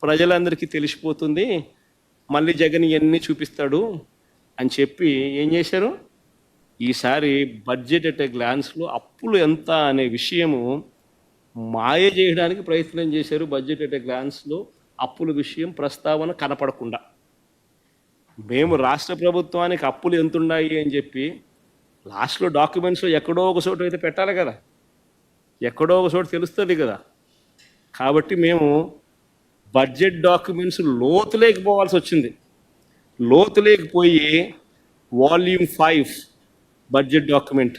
Speaker 1: ప్రజలందరికీ తెలిసిపోతుంది, మళ్ళీ జగన్ ఇవన్నీ చూపిస్తాడు అని చెప్పి ఏం చేశారు, ఈసారి బడ్జెట్ ఎట్ ఏ గ్లాన్స్లో అప్పులు ఎంత అనే విషయము మాయ చేయడానికి ప్రయత్నం చేశారు. బడ్జెట్ ఎట్ ఏ గ్లాన్స్లో అప్పుల విషయం ప్రస్తావన కనపడకుండా, మేము రాష్ట్ర ప్రభుత్వానికి అప్పులు ఎంత ఉన్నాయి అని చెప్పి లాస్ట్లో డాక్యుమెంట్స్లో ఎక్కడో ఒక చోటు అయితే పెట్టాలి కదా, ఎక్కడో ఒక చోటు తెలుస్తుంది కదా. కాబట్టి మేము బడ్జెట్ డాక్యుమెంట్స్ లోతులేకపోవాల్సి వచ్చింది. లోతులేకపోయి volume 5 budget document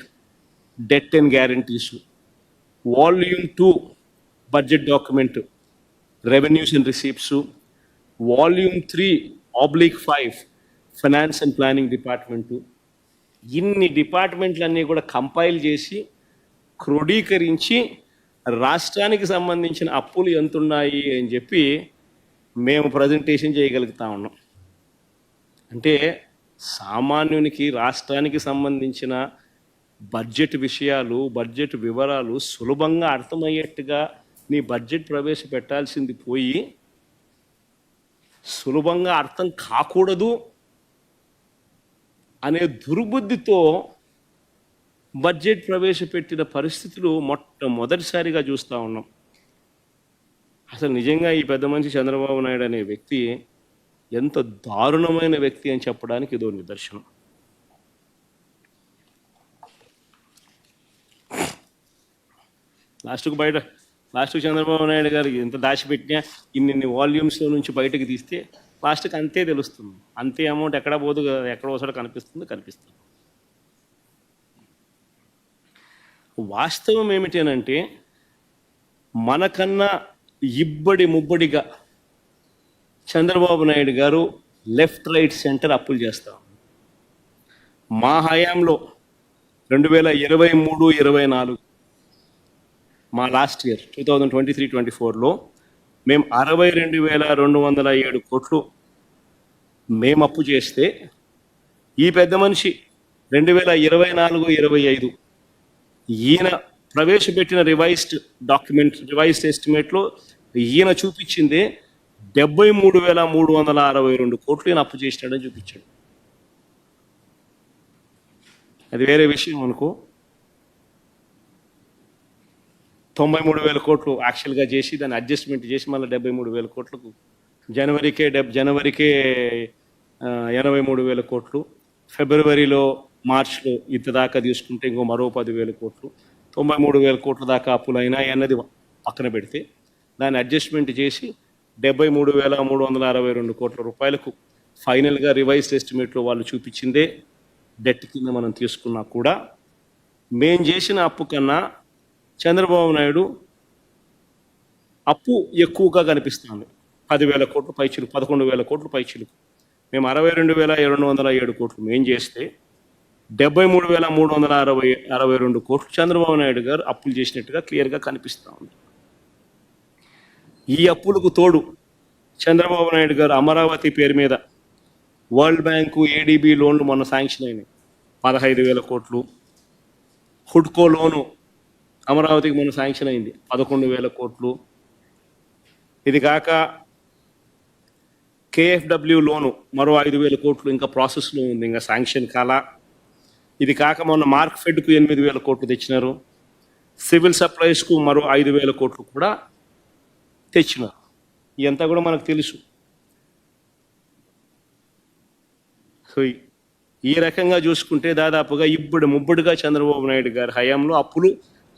Speaker 1: debt and guarantees, volume 2 budget document revenues and receipts, volume 3/5 finance and planning department, ఇన్ని డిపార్ట్మెంట్లన్నీ కూడా కంపైల్ చేసి క్రోడీకరించి రాష్ట్రానికి సంబంధించిన అప్పులు ఎంతున్నాయి అని చెప్పి మేము ప్రజెంటేషన్ చేయగలుగుతా ఉన్నాం. అంటే సామాన్యునికి రాష్ట్రానికి సంబంధించిన బడ్జెట్ విషయాలు, బడ్జెట్ వివరాలు సులభంగా అర్థమయ్యేట్టుగా నీ బడ్జెట్ ప్రవేశపెట్టాల్సింది పోయి, సులభంగా అర్థం కాకూడదు అనే దుర్బుద్ధితో బడ్జెట్ ప్రవేశపెట్టిన పరిస్థితులు మొట్టమొదటిసారిగా చూస్తూ ఉన్నాం. అసలు నిజంగా ఈ పెద్ద మనిషి చంద్రబాబు నాయుడు అనే వ్యక్తి ఎంత దారుణమైన వ్యక్తి అని చెప్పడానికి ఇదో నిదర్శనం. లాస్ట్కు చంద్రబాబు నాయుడు గారికి ఎంత దాచిపెట్టినా ఇన్ని వాల్యూమ్స్లో నుంచి బయటకు తీస్తే లాస్ట్కి అంతే తెలుస్తుంది. అంతే అమౌంట్ ఎక్కడ పోదు కదా, ఎక్కడో ఒకసారి కనిపిస్తుంది. వాస్తవం ఏమిటనంటే, మనకన్నా ముబ్బడిగా చంద్రబాబు నాయుడు గారు లెఫ్ట్ రైట్ సెంటర్ అప్పులు చేస్తాం. మా హయాంలో 2023-24 మా లాస్ట్ ఇయర్ 2023-24లో మేము 62,207 కోట్లు మేము అప్పు చేస్తే, ఈ పెద్ద మనిషి 2024-25 ఈయన ప్రవేశపెట్టిన రివైజ్డ్ ఎస్టిమేట్లో ఈయన చూపించిందే 73,362 కోట్లు ఈయన అప్పు చేసినాడని చూపించాడు. అది వేరే విషయం అనుకో. 93,000 కోట్లు యాక్చువల్గా చేసి దాన్ని అడ్జస్ట్మెంట్ చేసి మళ్ళీ 73,000 కోట్లకు జనవరికే 83,000 కోట్లు, ఫిబ్రవరిలో మార్చ్లో ఇంత దాకా తీసుకుంటే ఇంకో మరో 10,000 కోట్లు, 93,000 కోట్ల దాకా అప్పులు అయినాయి అన్నది పక్కన పెడితే దాన్ని అడ్జస్ట్మెంట్ చేసి 73,362 కోట్ల రూపాయలకు ఫైనల్గా రివైజ్డ్ ఎస్టిమేట్లో వాళ్ళు చూపించిందే డెట్ కింద మనం తీసుకున్నా కూడా మేం చేసిన అప్పు కన్నా చంద్రబాబు నాయుడు అప్పు ఎక్కువగా కనిపిస్తుంది. 10,000 కోట్లు పైచిలుకు, 11,000 కోట్లు పైచిలుకు. మేము 62,207 కోట్లు మేం చేస్తే 73,362 కోట్లు చంద్రబాబు నాయుడు గారు అప్పులు చేసినట్టుగా క్లియర్గా కనిపిస్తూ ఉంది. ఈ అప్పులకు తోడు చంద్రబాబు నాయుడు గారు అమరావతి పేరు మీద వరల్డ్ బ్యాంకు, ఏడీబీ లోన్లు మొన్న శాంక్షన్ అయినాయి 15,000 కోట్లు. హుడ్కో లోను అమరావతికి మొన్న శాంక్షన్ అయింది 11,000 కోట్లు. ఇది కాక కేఎఫ్డబ్ల్యూ లోను మరో 5,000 కోట్లు ఇంకా ప్రాసెస్లో ఉంది, ఇంకా శాంక్షన్ కాల. ఇది కాక మొన్న మార్క్ ఫెడ్కు 8,000 కోట్లు తెచ్చినారు. సివిల్ సప్లైస్కు మరో 5,000 కోట్లు కూడా తెచ్చినారు. ఇదంతా కూడా మనకు తెలుసు. సో ఈ రకంగా చూసుకుంటే దాదాపుగా ఇప్పుడు ముబ్బడిగా చంద్రబాబు నాయుడు గారి హయాంలో అప్పులు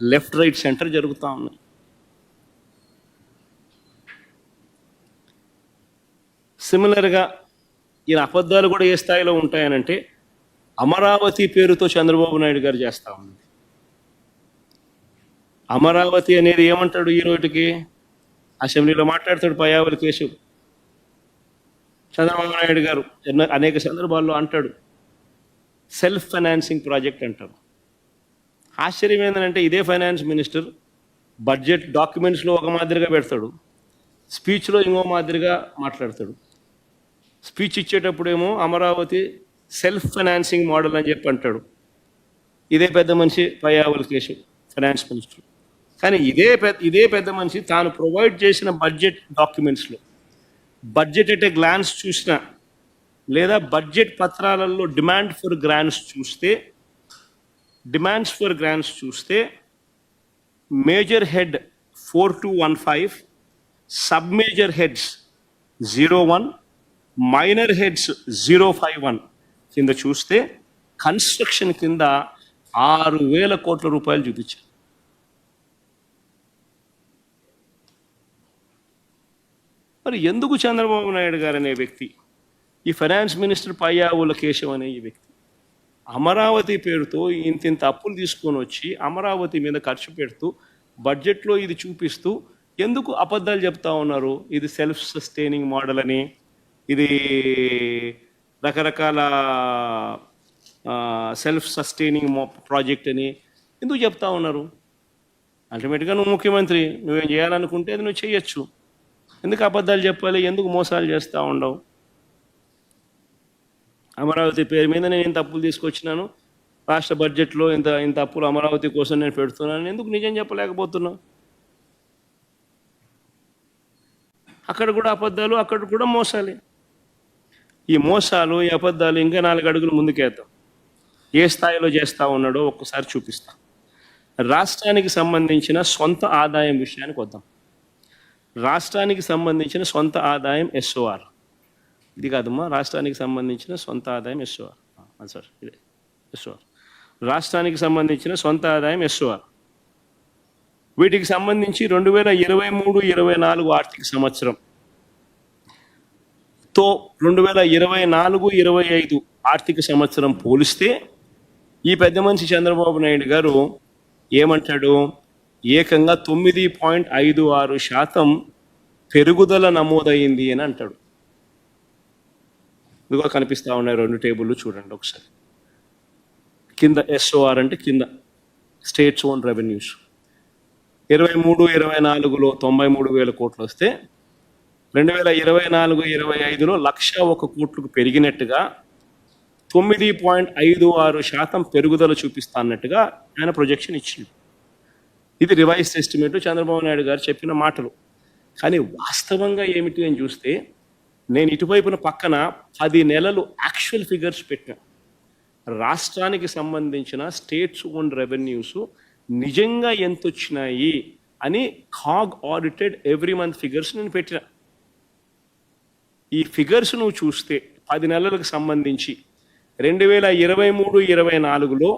Speaker 1: లెఫ్ట్ రైట్ సెంటర్ జరుగుతూ ఉన్నాయి. సిమిలర్గా ఈయన అబద్ధాలు కూడా ఏ స్థాయిలో ఉంటాయనంటే అమరావతి పేరుతో చంద్రబాబు నాయుడు గారు చేస్తూ ఉంది. అమరావతి అనేది ఏమంటాడు ఈ రోజుకి అసెంబ్లీలో మాట్లాడతాడు పయ్యావుల కేశవ్. చంద్రబాబు నాయుడు గారు అనేక సందర్భాల్లో అంటాడు సెల్ఫ్ ఫైనాన్సింగ్ ప్రాజెక్ట్ అంటారు. ఆశ్చర్యం ఏంటంటే ఇదే ఫైనాన్స్ మినిస్టర్ బడ్జెట్ డాక్యుమెంట్స్లో ఒక మాదిరిగా పెడతాడు, స్పీచ్లో ఇంకో మాదిరిగా మాట్లాడతాడు. స్పీచ్ ఇచ్చేటప్పుడేమో అమరావతి సెల్ఫ్ ఫైనాన్సింగ్ మోడల్ అని చెప్పి అంటాడు. ఇదే పెద్ద మనిషి పయ్యావుల కేశవ్ ఫైనాన్స్ మినిస్టర్. కానీ ఇదే పెద్ద మనిషి తాను ప్రొవైడ్ చేసిన బడ్జెట్ డాక్యుమెంట్స్లో బడ్జెట్ ఎట్ ఏ గ్లాన్స్ చూసినా లేదా బడ్జెట్ పత్రాలలో డిమాండ్స్ ఫర్ గ్రాంట్స్ చూస్తే major head 4215, sub major heads 01, minor heads 051 కింద చూస్తే కన్స్ట్రక్షన్ కింద 6,000 కోట్ల రూపాయలు చూపించారు. మరి ఎందుకు చంద్రబాబు నాయుడు గారు అనే వ్యక్తి, ఈ ఫైనాన్స్ మినిస్టర్ పయ్యావుల కేశవ్ అనే ఈ వ్యక్తి అమరావతి పేరుతో ఇంత అప్పులు తీసుకొని వచ్చి అమరావతి మీద ఖర్చు పెడుతూ బడ్జెట్లో ఇది చూపిస్తూ ఎందుకు అబద్ధాలు చెప్తా ఉన్నారు? ఇది సెల్ఫ్ సస్టైనింగ్ మోడల్ అని, ఇది రకరకాల సెల్ఫ్ సస్టైనింగ్ ప్రాజెక్ట్ అని ఎందుకు చెప్తా ఉన్నారు? అల్టిమేట్గా నువ్వు ముఖ్యమంత్రి, నువ్వేం చేయాలనుకుంటే అది నువ్వు చేయొచ్చు. ఎందుకు అబద్ధాలు చెప్పాలి? ఎందుకు మోసాలు చేస్తూ ఉండవు? అమరావతి పేరు మీద నేను ఇంత అప్పులు తీసుకొచ్చినాను, రాష్ట్ర బడ్జెట్లో ఇంత అప్పులు అమరావతి కోసం నేను పెడుతున్నాను, ఎందుకు నిజం చెప్పలేకపోతున్నావు? అక్కడ కూడా అబద్ధాలు, అక్కడ కూడా మోసాలే. ఈ మోసాలు, ఈ అబద్ధాలు ఇంకా 4 అడుగులు ముందుకేద్దాం. ఏ స్థాయిలో చేస్తూ ఉన్నాడో ఒక్కసారి చూపిస్తా. రాష్ట్రానికి సంబంధించిన సొంత ఆదాయం విషయానికి వద్దాం. రాష్ట్రానికి సంబంధించిన సొంత ఆదాయం ఎస్ఓఆర్, ఇది కాదమ్మా, రాష్ట్రానికి సంబంధించిన సొంత ఆదాయం ఎస్ఓఆర్. సార్ ఇదే ఎస్ఓఆర్, రాష్ట్రానికి సంబంధించిన సొంత ఆదాయం ఎస్ఓఆర్. వీటికి సంబంధించి 2023-24 ఆర్థిక సంవత్సరంతో 2024-25 ఆర్థిక సంవత్సరం పోలిస్తే ఈ పెద్ద మనిషి చంద్రబాబు నాయుడు గారు ఏమంటాడు? ఏకంగా 9.56% పెరుగుదల నమోదైంది అని అంటాడు. ఇదిగో కనిపిస్తూ ఉన్నాయి 2 టేబుల్లు, చూడండి ఒకసారి. కింద ఎస్ఓఆర్ అంటే కింద స్టేట్స్ ఓన్ రెవెన్యూస్ 23-24లో 93,000 కోట్లు వస్తే 2024-25లో 1,01 కోట్లకు పెరిగినట్టుగా 9.56% పెరుగుదల చూపిస్తా అన్నట్టుగా ఆయన ప్రొజెక్షన్ ఇచ్చింది. ఇది రివైజ్డ్ ఎస్టిమేట్, చంద్రబాబు నాయుడు గారు చెప్పిన మాటలు. కానీ వాస్తవంగా ఏమిటి అని చూస్తే, నేను ఇటువైపున పక్కన 10 నెలలు యాక్చువల్ ఫిగర్స్ పెట్టిన రాష్ట్రానికి సంబంధించిన స్టేట్స్ ఓన్ రెవెన్యూస్ నిజంగా ఎంత వచ్చినాయి అని CAG audited every month figures నేను పెట్టిన. ఈ ఫిగర్స్ నువ్వు చూస్తే 10 నెలలకు సంబంధించి 2023-24లో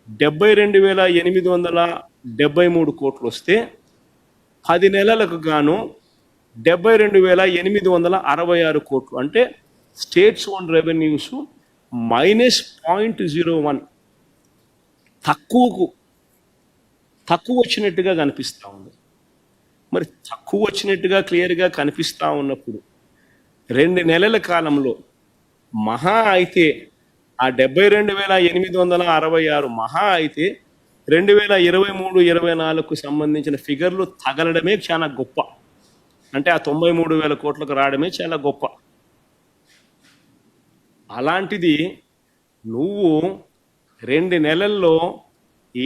Speaker 1: 72,873 కోట్లు వస్తే 10 నెలలకు గాను 72,866 కోట్లు, అంటే స్టేట్స్ ఓన్ రెవెన్యూస్ -0.01 తక్కువ వచ్చినట్టుగా కనిపిస్తూ ఉంది. మరి తక్కువ వచ్చినట్టుగా క్లియర్గా కనిపిస్తూ ఉన్నప్పుడు 2 నెలల కాలంలో మహా అయితే ఆ 72,866 మహా అయితే 2023-24కు సంబంధించిన ఫిగర్లు తగలడమే చాలా గొప్ప. అంటే ఆ 93,000 కోట్లకు రావడమే చాలా గొప్ప. అలాంటిది నువ్వు 2 నెలల్లో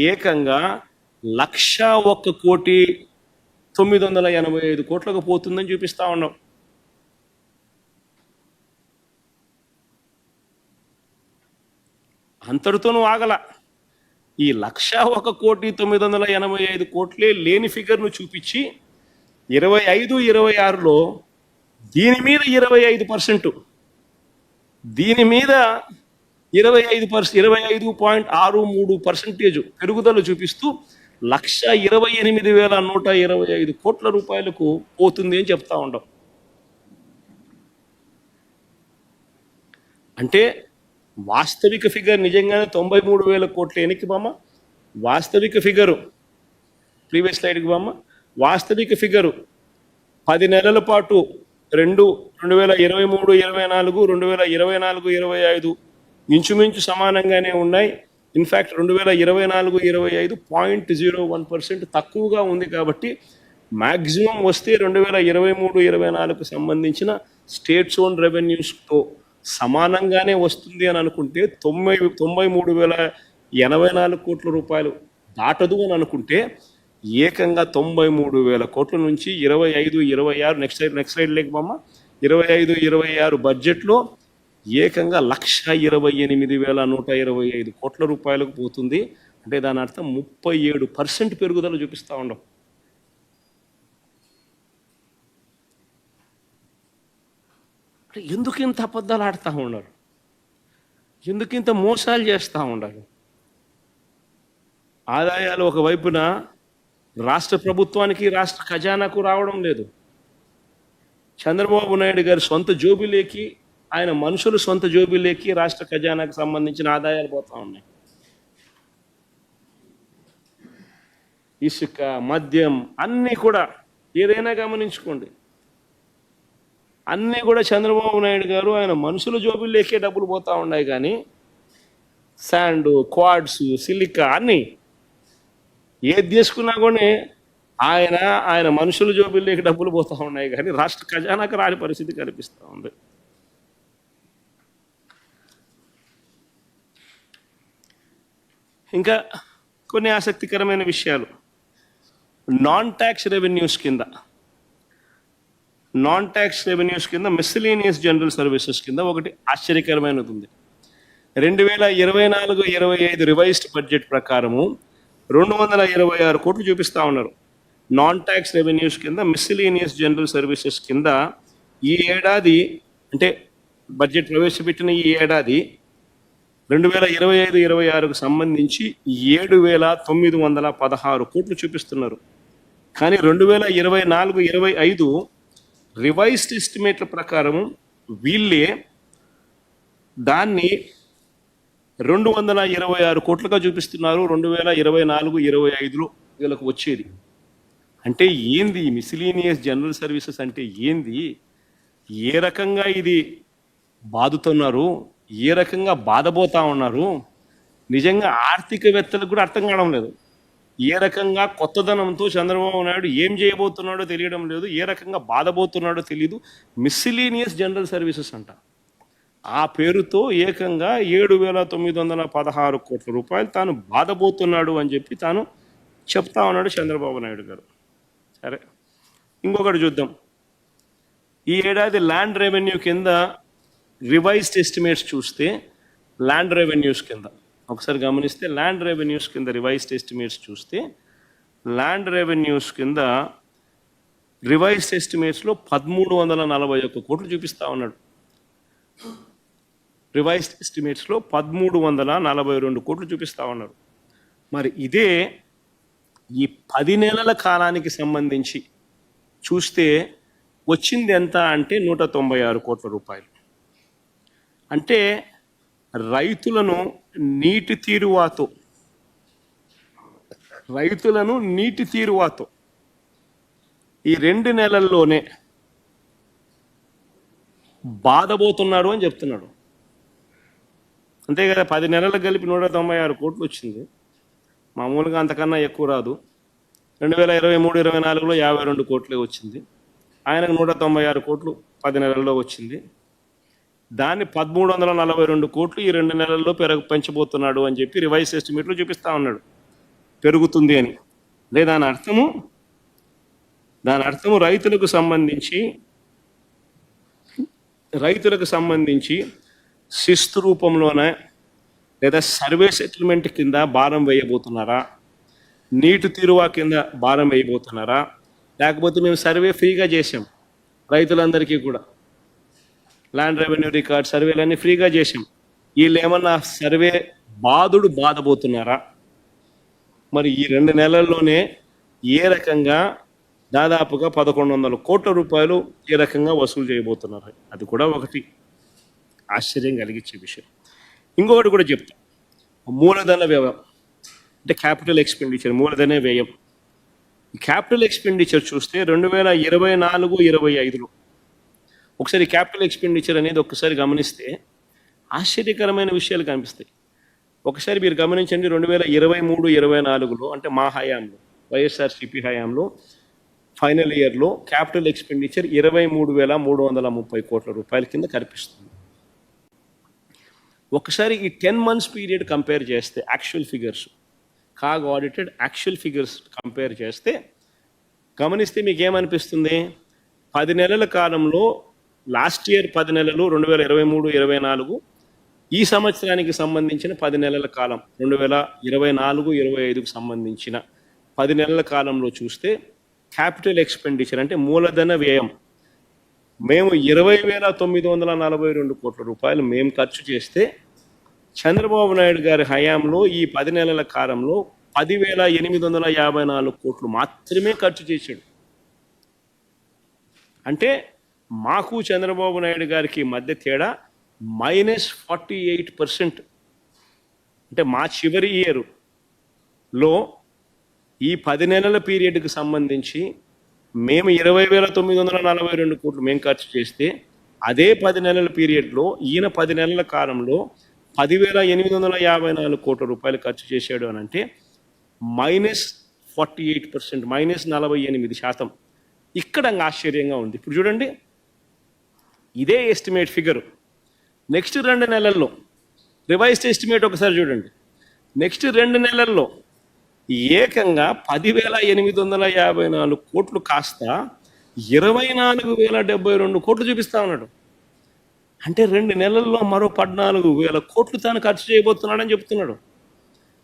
Speaker 1: ఏకంగా 101,985 కోట్లకు పోతుందని చూపిస్తా ఉన్నావు. అంతటితో నువ్వు ఆగల. ఈ 101,985 కోట్లే లేని ఫిగర్ను చూపించి 25-26లో దీని మీద 25%, దీని మీద 25.63% పెరుగుదల చూపిస్తూ 128,125 కోట్ల రూపాయలకు పోతుంది అని చెప్తా ఉంటాం. అంటే వాస్తవిక ఫిగర్ నిజంగానే 93,000 కోట్ల ఎనికి బామ్మ, వాస్తవిక ఫిగరు ప్రీవియస్ స్లైడ్కి బామ్మ, వాస్తవిక ఫిగరు 10 నెలల పాటు 2023-24, 2024-25 ఇంచుమించు సమానంగానే ఉన్నాయి. ఇన్ఫ్యాక్ట్ 2024-25 0.01% తక్కువగా ఉంది. కాబట్టి మ్యాక్సిమం వస్తే 2023-24కు సంబంధించిన స్టేట్స్ ఓన్ రెవెన్యూస్తో సమానంగానే వస్తుంది అని అనుకుంటే 93,084 కోట్ల రూపాయలు దాటదు అని అనుకుంటే ఏకంగా 93,000 కోట్ల నుంచి 25-26 నెక్స్ట్ స్లైడ్ లేకపోమ్మా 25-26 బడ్జెట్లో ఏకంగా 128,125 కోట్ల రూపాయలకు పోతుంది. అంటే దాని అర్థం 37% పెరుగుదల చూపిస్తూ ఉండవు. అంటే ఎందుకు ఇంత అబద్ధాలు ఆడుతూ ఉన్నారు, ఎందుకు ఇంత మోసాలు చేస్తూ ఉండాలి? ఆదాయాలు ఒకవైపున రాష్ట్ర ప్రభుత్వానికి రాష్ట్ర ఖజానాకు రావడం లేదు. చంద్రబాబు నాయుడు గారి సొంత జోబిలేకి, ఆయన మనుషులు సొంత జోబిలేకి రాష్ట్ర ఖజానాకు సంబంధించిన ఆదాయాలు పోతా ఉన్నాయి. ఇసుక, మద్యం అన్నీ కూడా ఏదైనా గమనించుకోండి, అన్నీ కూడా చంద్రబాబు నాయుడు గారు ఆయన మనుషుల జోబిలేకే డబ్బులు పోతా ఉన్నాయి. కానీ శాండ్, క్వాడ్స్, సిలికా అన్నీ ఏది తీసుకున్నా కూడా ఆయన మనుషుల జోబిల్లోకి డబ్బులు పోతూ ఉన్నాయి. కానీ రాష్ట్ర ఖజానాకు రాని పరిస్థితి కనిపిస్తూ ఉంది. ఇంకా కొన్ని ఆసక్తికరమైన విషయాలు నాన్ ట్యాక్స్ రెవెన్యూస్ కింద మిస్సిలీనియస్ జనరల్ సర్వీసెస్ కింద ఒకటి ఆశ్చర్యకరమైనది ఉంది. 2024-25 రివైజ్డ్ బడ్జెట్ ప్రకారము 226 కోట్లు చూపిస్తా ఉన్నారు. నాన్ ట్యాక్స్ రెవెన్యూస్ కింద మిస్సిలీనియస్ జనరల్ సర్వీసెస్ కింద ఈ ఏడాది, అంటే బడ్జెట్ ప్రవేశపెట్టిన ఈ ఏడాది 2025-26కు సంబంధించి 7,916 కోట్లు చూపిస్తున్నారు. కానీ 2024-25 రివైజ్డ్ ఎస్టిమేట్ల ప్రకారము వీళ్ళే దాన్ని 226 కోట్లుగా చూపిస్తున్నారు 2024-25లో వీళ్ళకు వచ్చేది. అంటే ఏంది మిస్సిలీనియస్ జనరల్ సర్వీసెస్ అంటే ఏంది? ఏ రకంగా ఇది బాదుతున్నారు, ఏ రకంగా బాధపోతా ఉన్నారు? నిజంగా ఆర్థికవేత్తలకు కూడా అర్థం కావడం లేదు. ఏ రకంగా కొత్తదనంతో చంద్రబాబు నాయుడు ఏం చేయబోతున్నాడో తెలియడం లేదు, ఏ రకంగా బాధపోతున్నాడో తెలియదు. మిస్సిలీనియస్ జనరల్ సర్వీసెస్ అంట. ఆ పేరుతో ఏకంగా 7,916 కోట్ల రూపాయలు తాను బాధపోతున్నాడు అని చెప్పి తాను చెప్తా ఉన్నాడు చంద్రబాబు నాయుడు గారు. సరే, ఇంకొకటి చూద్దాం. ఈ ఏడాది ల్యాండ్ రెవెన్యూ కింద రివైజ్డ్ ఎస్టిమేట్స్ చూస్తే ల్యాండ్ రెవెన్యూస్ కింద ఒకసారి గమనిస్తే ల్యాండ్ రెవెన్యూస్ కింద రివైజ్డ్ ఎస్టిమేట్స్ చూస్తే ల్యాండ్ రెవెన్యూస్ కింద రివైజ్డ్ ఎస్టిమేట్స్లో 1,341 కోట్లు చూపిస్తా ఉన్నాడు. రివైజ్డ్ ఎస్టిమేట్స్లో 1,342 కోట్లు చూపిస్తా ఉన్నారు. మరి ఇదే ఈ 10 నెలల కాలానికి సంబంధించి చూస్తే వచ్చింది ఎంత అంటే 196 కోట్ల రూపాయలు. అంటే రైతులను నీటి తీరువాతో ఈ 2 నెలల్లోనే బాధపోతున్నారు అని చెప్తున్నాడు. అంతే కదా, 10 నెలలకు కలిపి 196 కోట్లు వచ్చింది. మామూలుగా అంతకన్నా ఎక్కువ రాదు. 2023-24లో 52 కోట్లే వచ్చింది. ఆయనకు 196 కోట్లు 10 నెలల్లో వచ్చింది. దాన్ని 1,342 కోట్లు ఈ 2 నెలల్లో పెంచబోతున్నాడు అని చెప్పి రివైజ్ ఎస్టిమేట్లో చూపిస్తా ఉన్నాడు పెరుగుతుంది అని. దాని అర్థము రైతులకు సంబంధించి శిస్తు రూపంలోనే లేదా సర్వే సెటిల్మెంట్ కింద భారం వేయబోతున్నారా, నీటి తీరువా కింద భారం వేయబోతున్నారా, లేకపోతే మేము సర్వే ఫ్రీగా చేసాం రైతులందరికీ కూడా, ల్యాండ్ రెవెన్యూ రికార్డ్ సర్వేలన్నీ ఫ్రీగా చేసాం, వీళ్ళు ఏమన్నా సర్వే బాధపోతున్నారా? మరి ఈ 2 నెలల్లోనే ఏ రకంగా దాదాపుగా 1,100 కోట్ల రూపాయలు ఏ రకంగా వసూలు చేయబోతున్నారు, అది కూడా ఒకటి ఆశ్చర్యం కలిగించే విషయం. ఇంకొకటి కూడా చెప్తా, మూలధన వ్యయం అంటే క్యాపిటల్ ఎక్స్పెండిచర్, మూలధన వ్యయం. క్యాపిటల్ ఎక్స్పెండిచర్ చూస్తే 2024-25లో ఒకసారి క్యాపిటల్ ఎక్స్పెండిచర్ అనేది ఒకసారి గమనిస్తే ఆశ్చర్యకరమైన విషయాలు కనిపిస్తాయి. ఒకసారి మీరు గమనించండి, 2023-24లో అంటే మా హయాంలో, వైఎస్ఆర్సీపీ హయాంలో ఫైనల్ ఇయర్లో క్యాపిటల్ ఎక్స్పెండిచర్ 23,330 కోట్ల రూపాయల కింద కనిపిస్తుంది. ఒకసారి ఈ 10 months పీరియడ్ కంపేర్ చేస్తే actual figures, CAG audited actual figures compare చేస్తే గమనిస్తే మీకు ఏమనిపిస్తుంది? 10 నెలల కాలంలో లాస్ట్ ఇయర్ 10 నెలలు 2023-24, ఈ సంవత్సరానికి సంబంధించిన 10 నెలల కాలం 2024-25కు సంబంధించిన 10 నెలల కాలంలో చూస్తే క్యాపిటల్ ఎక్స్పెండిచర్ అంటే మూలధన వ్యయం మేము 20,942 కోట్ల రూపాయలు మేము ఖర్చు చేస్తే చంద్రబాబు నాయుడు గారి హయాంలో ఈ 10 నెలల కాలంలో 10,854 కోట్లు మాత్రమే ఖర్చు చేశాడు. అంటే మాకు చంద్రబాబు నాయుడు గారికి మధ్య తేడా -48%. అంటే మా చివరి ఇయర్లో ఈ 10 నెలల పీరియడ్కి సంబంధించి మేము 20,942 కోట్లు మేము ఖర్చు చేస్తే అదే 10 నెలల పీరియడ్లో ఈయన 10 నెలల కాలంలో 10,854 కోట్ల రూపాయలు ఖర్చు చేశాడు అని అంటే -48%, -48%. ఇక్కడ ఆశ్చర్యంగా ఉంది. ఇప్పుడు చూడండి, ఇదే ఎస్టిమేట్ ఫిగర్ నెక్స్ట్ 2 నెలల్లో రివైజ్డ్ ఎస్టిమేట్ ఒకసారి చూడండి. నెక్స్ట్ 2 నెలల్లో ఏకంగా 10,854 కోట్లు కాస్త 24,072 కోట్లు చూపిస్తా ఉన్నాడు. అంటే 2 నెలల్లో మరో 14,000 కోట్లు తాను ఖర్చు చేయబోతున్నాడని చెప్తున్నాడు.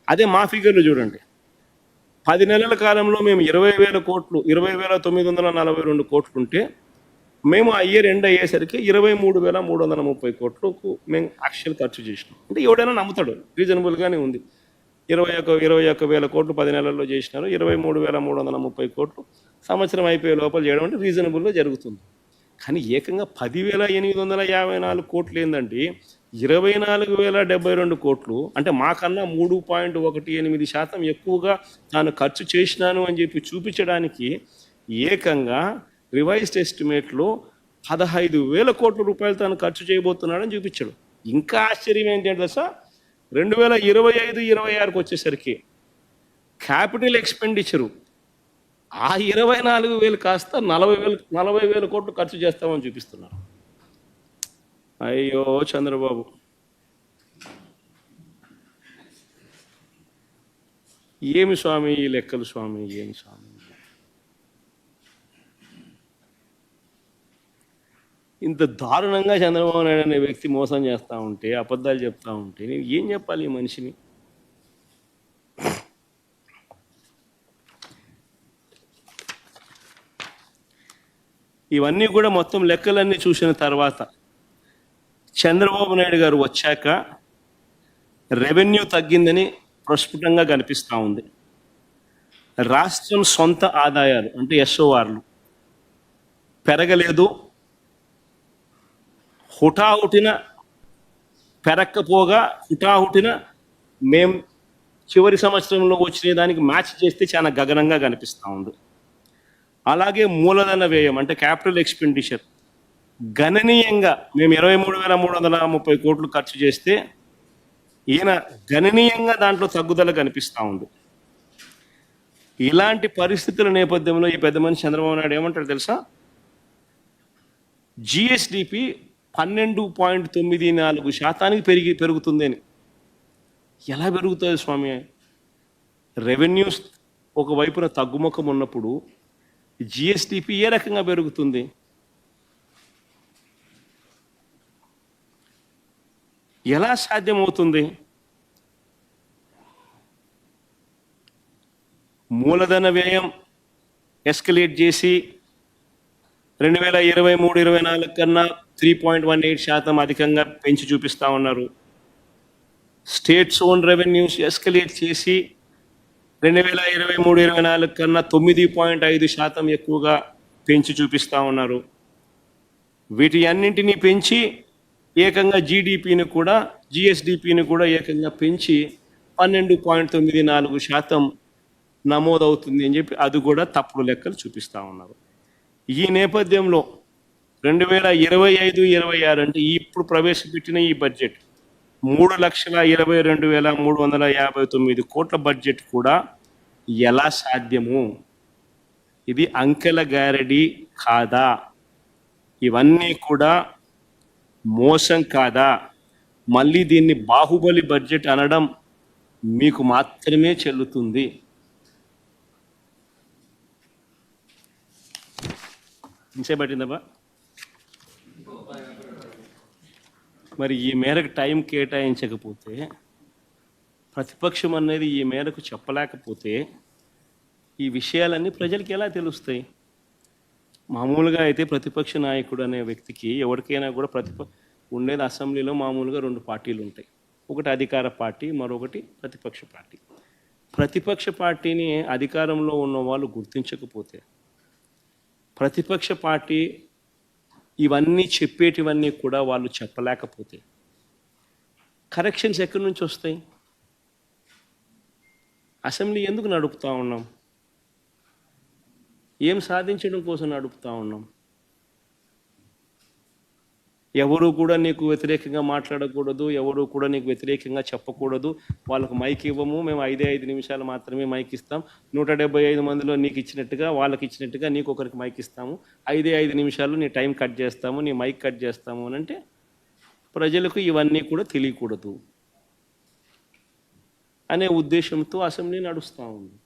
Speaker 1: అదే మా ఫిగర్లు చూడండి, 10 నెలల కాలంలో మేము 20,000 కోట్లు 20,942 కోట్లు ఉంటే మేము ఆ ఇయర్ ఎండ్ అయ్యేసరికి 23,330 కోట్లకు మేము యాక్చువల్ ఖర్చు చేసినాం. అంటే ఎవడైనా నమ్ముతాడు, రీజనబుల్గానే ఉంది. 21,000 కోట్లు 10 నెలల్లో చేసినారు, 23,330 కోట్లు సంవత్సరం అయిపోయే లోపల చేయడం అంటే రీజనబుల్గా జరుగుతుంది. కానీ ఏకంగా 10,854 కోట్లు ఏందండి, 24,072 కోట్లు అంటే మాకన్నా 3.18% ఎక్కువగా తాను ఖర్చు చేసినాను అని చెప్పి చూపించడానికి ఏకంగా రివైజ్డ్ ఎస్టిమేట్లో 15,000 కోట్ల రూపాయలు తాను ఖర్చు చేయబోతున్నాడని చూపించాడు. ఇంకా ఆశ్చర్యం ఏంటంటే సార్, 2025-26కు వచ్చేసరికి క్యాపిటల్ ఎక్స్పెండిచరు ఆ 24,000 కాస్త 40,000 కోట్లు ఖర్చు చేస్తామని చూపిస్తున్నారు. అయ్యో చంద్రబాబు, ఏమి స్వామి ఈ లెక్కలు స్వామి, ఏమి స్వామి? ఇంత దారుణంగా చంద్రబాబు నాయుడు అనే వ్యక్తి మోసం చేస్తూ ఉంటే, అబద్ధాలు చెప్తా ఉంటే నేను ఏం చెప్పాలి ఈ మనిషిని? ఇవన్నీ కూడా మొత్తం లెక్కలన్నీ చూసిన తర్వాత చంద్రబాబు నాయుడు గారు వచ్చాక రెవెన్యూ తగ్గిందని ప్రస్ఫుటంగా కనిపిస్తూ ఉంది. రాష్ట్రం సొంత ఆదాయాలు అంటే ఎస్ఓఆర్లు పెరగలేదు, హుటాహుటిన పెరక్కపోగా హుటాహుటిన మేం చివరి సంవత్సరంలో వచ్చిన దానికి మ్యాచ్ చేస్తే చాలా గగనంగా కనిపిస్తూ ఉంది. అలాగే మూలధన వ్యయం అంటే క్యాపిటల్ ఎక్స్పెండిచర్ గణనీయంగా మేము 23,330 కోట్లు ఖర్చు చేస్తే ఈయన గణనీయంగా దాంట్లో తగ్గుదల కనిపిస్తూ ఉంది. ఇలాంటి పరిస్థితుల నేపథ్యంలో ఈ పెద్ద మనిషి చంద్రబాబు నాయుడు ఏమంటారు తెలుసా? జిఎస్డిపి 12.94% పెరుగుతుంది అని. ఎలా పెరుగుతుంది స్వామి? రెవెన్యూస్ ఒకవైపున తగ్గుముఖం ఉన్నప్పుడు జిఎస్డిపి ఏ రకంగా పెరుగుతుంది? ఎలా సాధ్యమవుతుంది? మూలధన వ్యయం ఎస్కలేట్ చేసి 2023-24 కన్నా 3.18% అధికంగా పెంచి చూపిస్తా ఉన్నారు. స్టేట్స్ ఓన్ రెవెన్యూస్ ఎస్కలేట్ చేసి 2023-24 కన్నా 9.5% ఎక్కువగా పెంచి చూపిస్తా ఉన్నారు. వీటి అన్నింటినీ పెంచి ఏకంగా జీడిపిని కూడా జిఎస్డిపిని కూడా ఏకంగా పెంచి 12.94% నమోదవుతుంది అని చెప్పి అది కూడా తప్పుడు లెక్కలు చూపిస్తూ ఉన్నారు. ఈ నేపథ్యంలో 2025-26 అంటే ఇప్పుడు ప్రవేశపెట్టిన ఈ బడ్జెట్ 3,22,359 కోట్ల బడ్జెట్ కూడా ఎలా సాధ్యము? ఇది అంకెల గారడి కాదా? ఇవన్నీ కూడా మోసం కాదా? మళ్ళీ దీన్ని బాహుబలి బడ్జెట్ అనడం మీకు మాత్రమే చెల్లుతుంది. ఇంచేపట్టిందబ్బా. మరి ఈ మేరకు టైం కేటాయించకపోతే, ప్రతిపక్షం అనేది ఈ మేరకు చెప్పలేకపోతే ఈ విషయాలన్నీ ప్రజలకి ఎలా తెలుస్తాయి? మామూలుగా అయితే ప్రతిపక్ష నాయకుడు అనే వ్యక్తికి ఎవరికైనా కూడా ఉండేది అసెంబ్లీలో మామూలుగా 2 పార్టీలు ఉంటాయి. ఒకటి అధికార పార్టీ, మరొకటి ప్రతిపక్ష పార్టీ. ప్రతిపక్ష పార్టీని అధికారంలో ఉన్న వాళ్ళు గుర్తించకపోతే, ప్రతిపక్ష పార్టీ ఇవన్నీ చెప్పేటివన్నీ కూడా వాళ్ళు చెప్పలేకపోతే కరెక్షన్స్ ఎక్కడి నుంచి వస్తాయి? అసెంబ్లీ ఎందుకు నడుపుతా ఉన్నాం? ఏం సాధించడం కోసం నడుపుతా ఉన్నాం? ఎవరు కూడా నీకు వ్యతిరేకంగా మాట్లాడకూడదు, ఎవరు కూడా నీకు వ్యతిరేకంగా చెప్పకూడదు. వాళ్ళకు మైక్ ఇవ్వము, మేము 5 నిమిషాలు మాత్రమే మైక్ ఇస్తాం. 175 మందిలో నీకు ఇచ్చినట్టుగా వాళ్ళకి ఇచ్చినట్టుగా నీకు ఒకరికి మైక్ ఇస్తాము. 5 నిమిషాలు నీ టైం కట్ చేస్తాము, నీ మైక్ కట్ చేస్తాము అని అంటే ప్రజలకు ఇవన్నీ కూడా తెలియకూడదు అనే ఉద్దేశంతో అసెంబ్లీ నడుస్తూ ఉంది.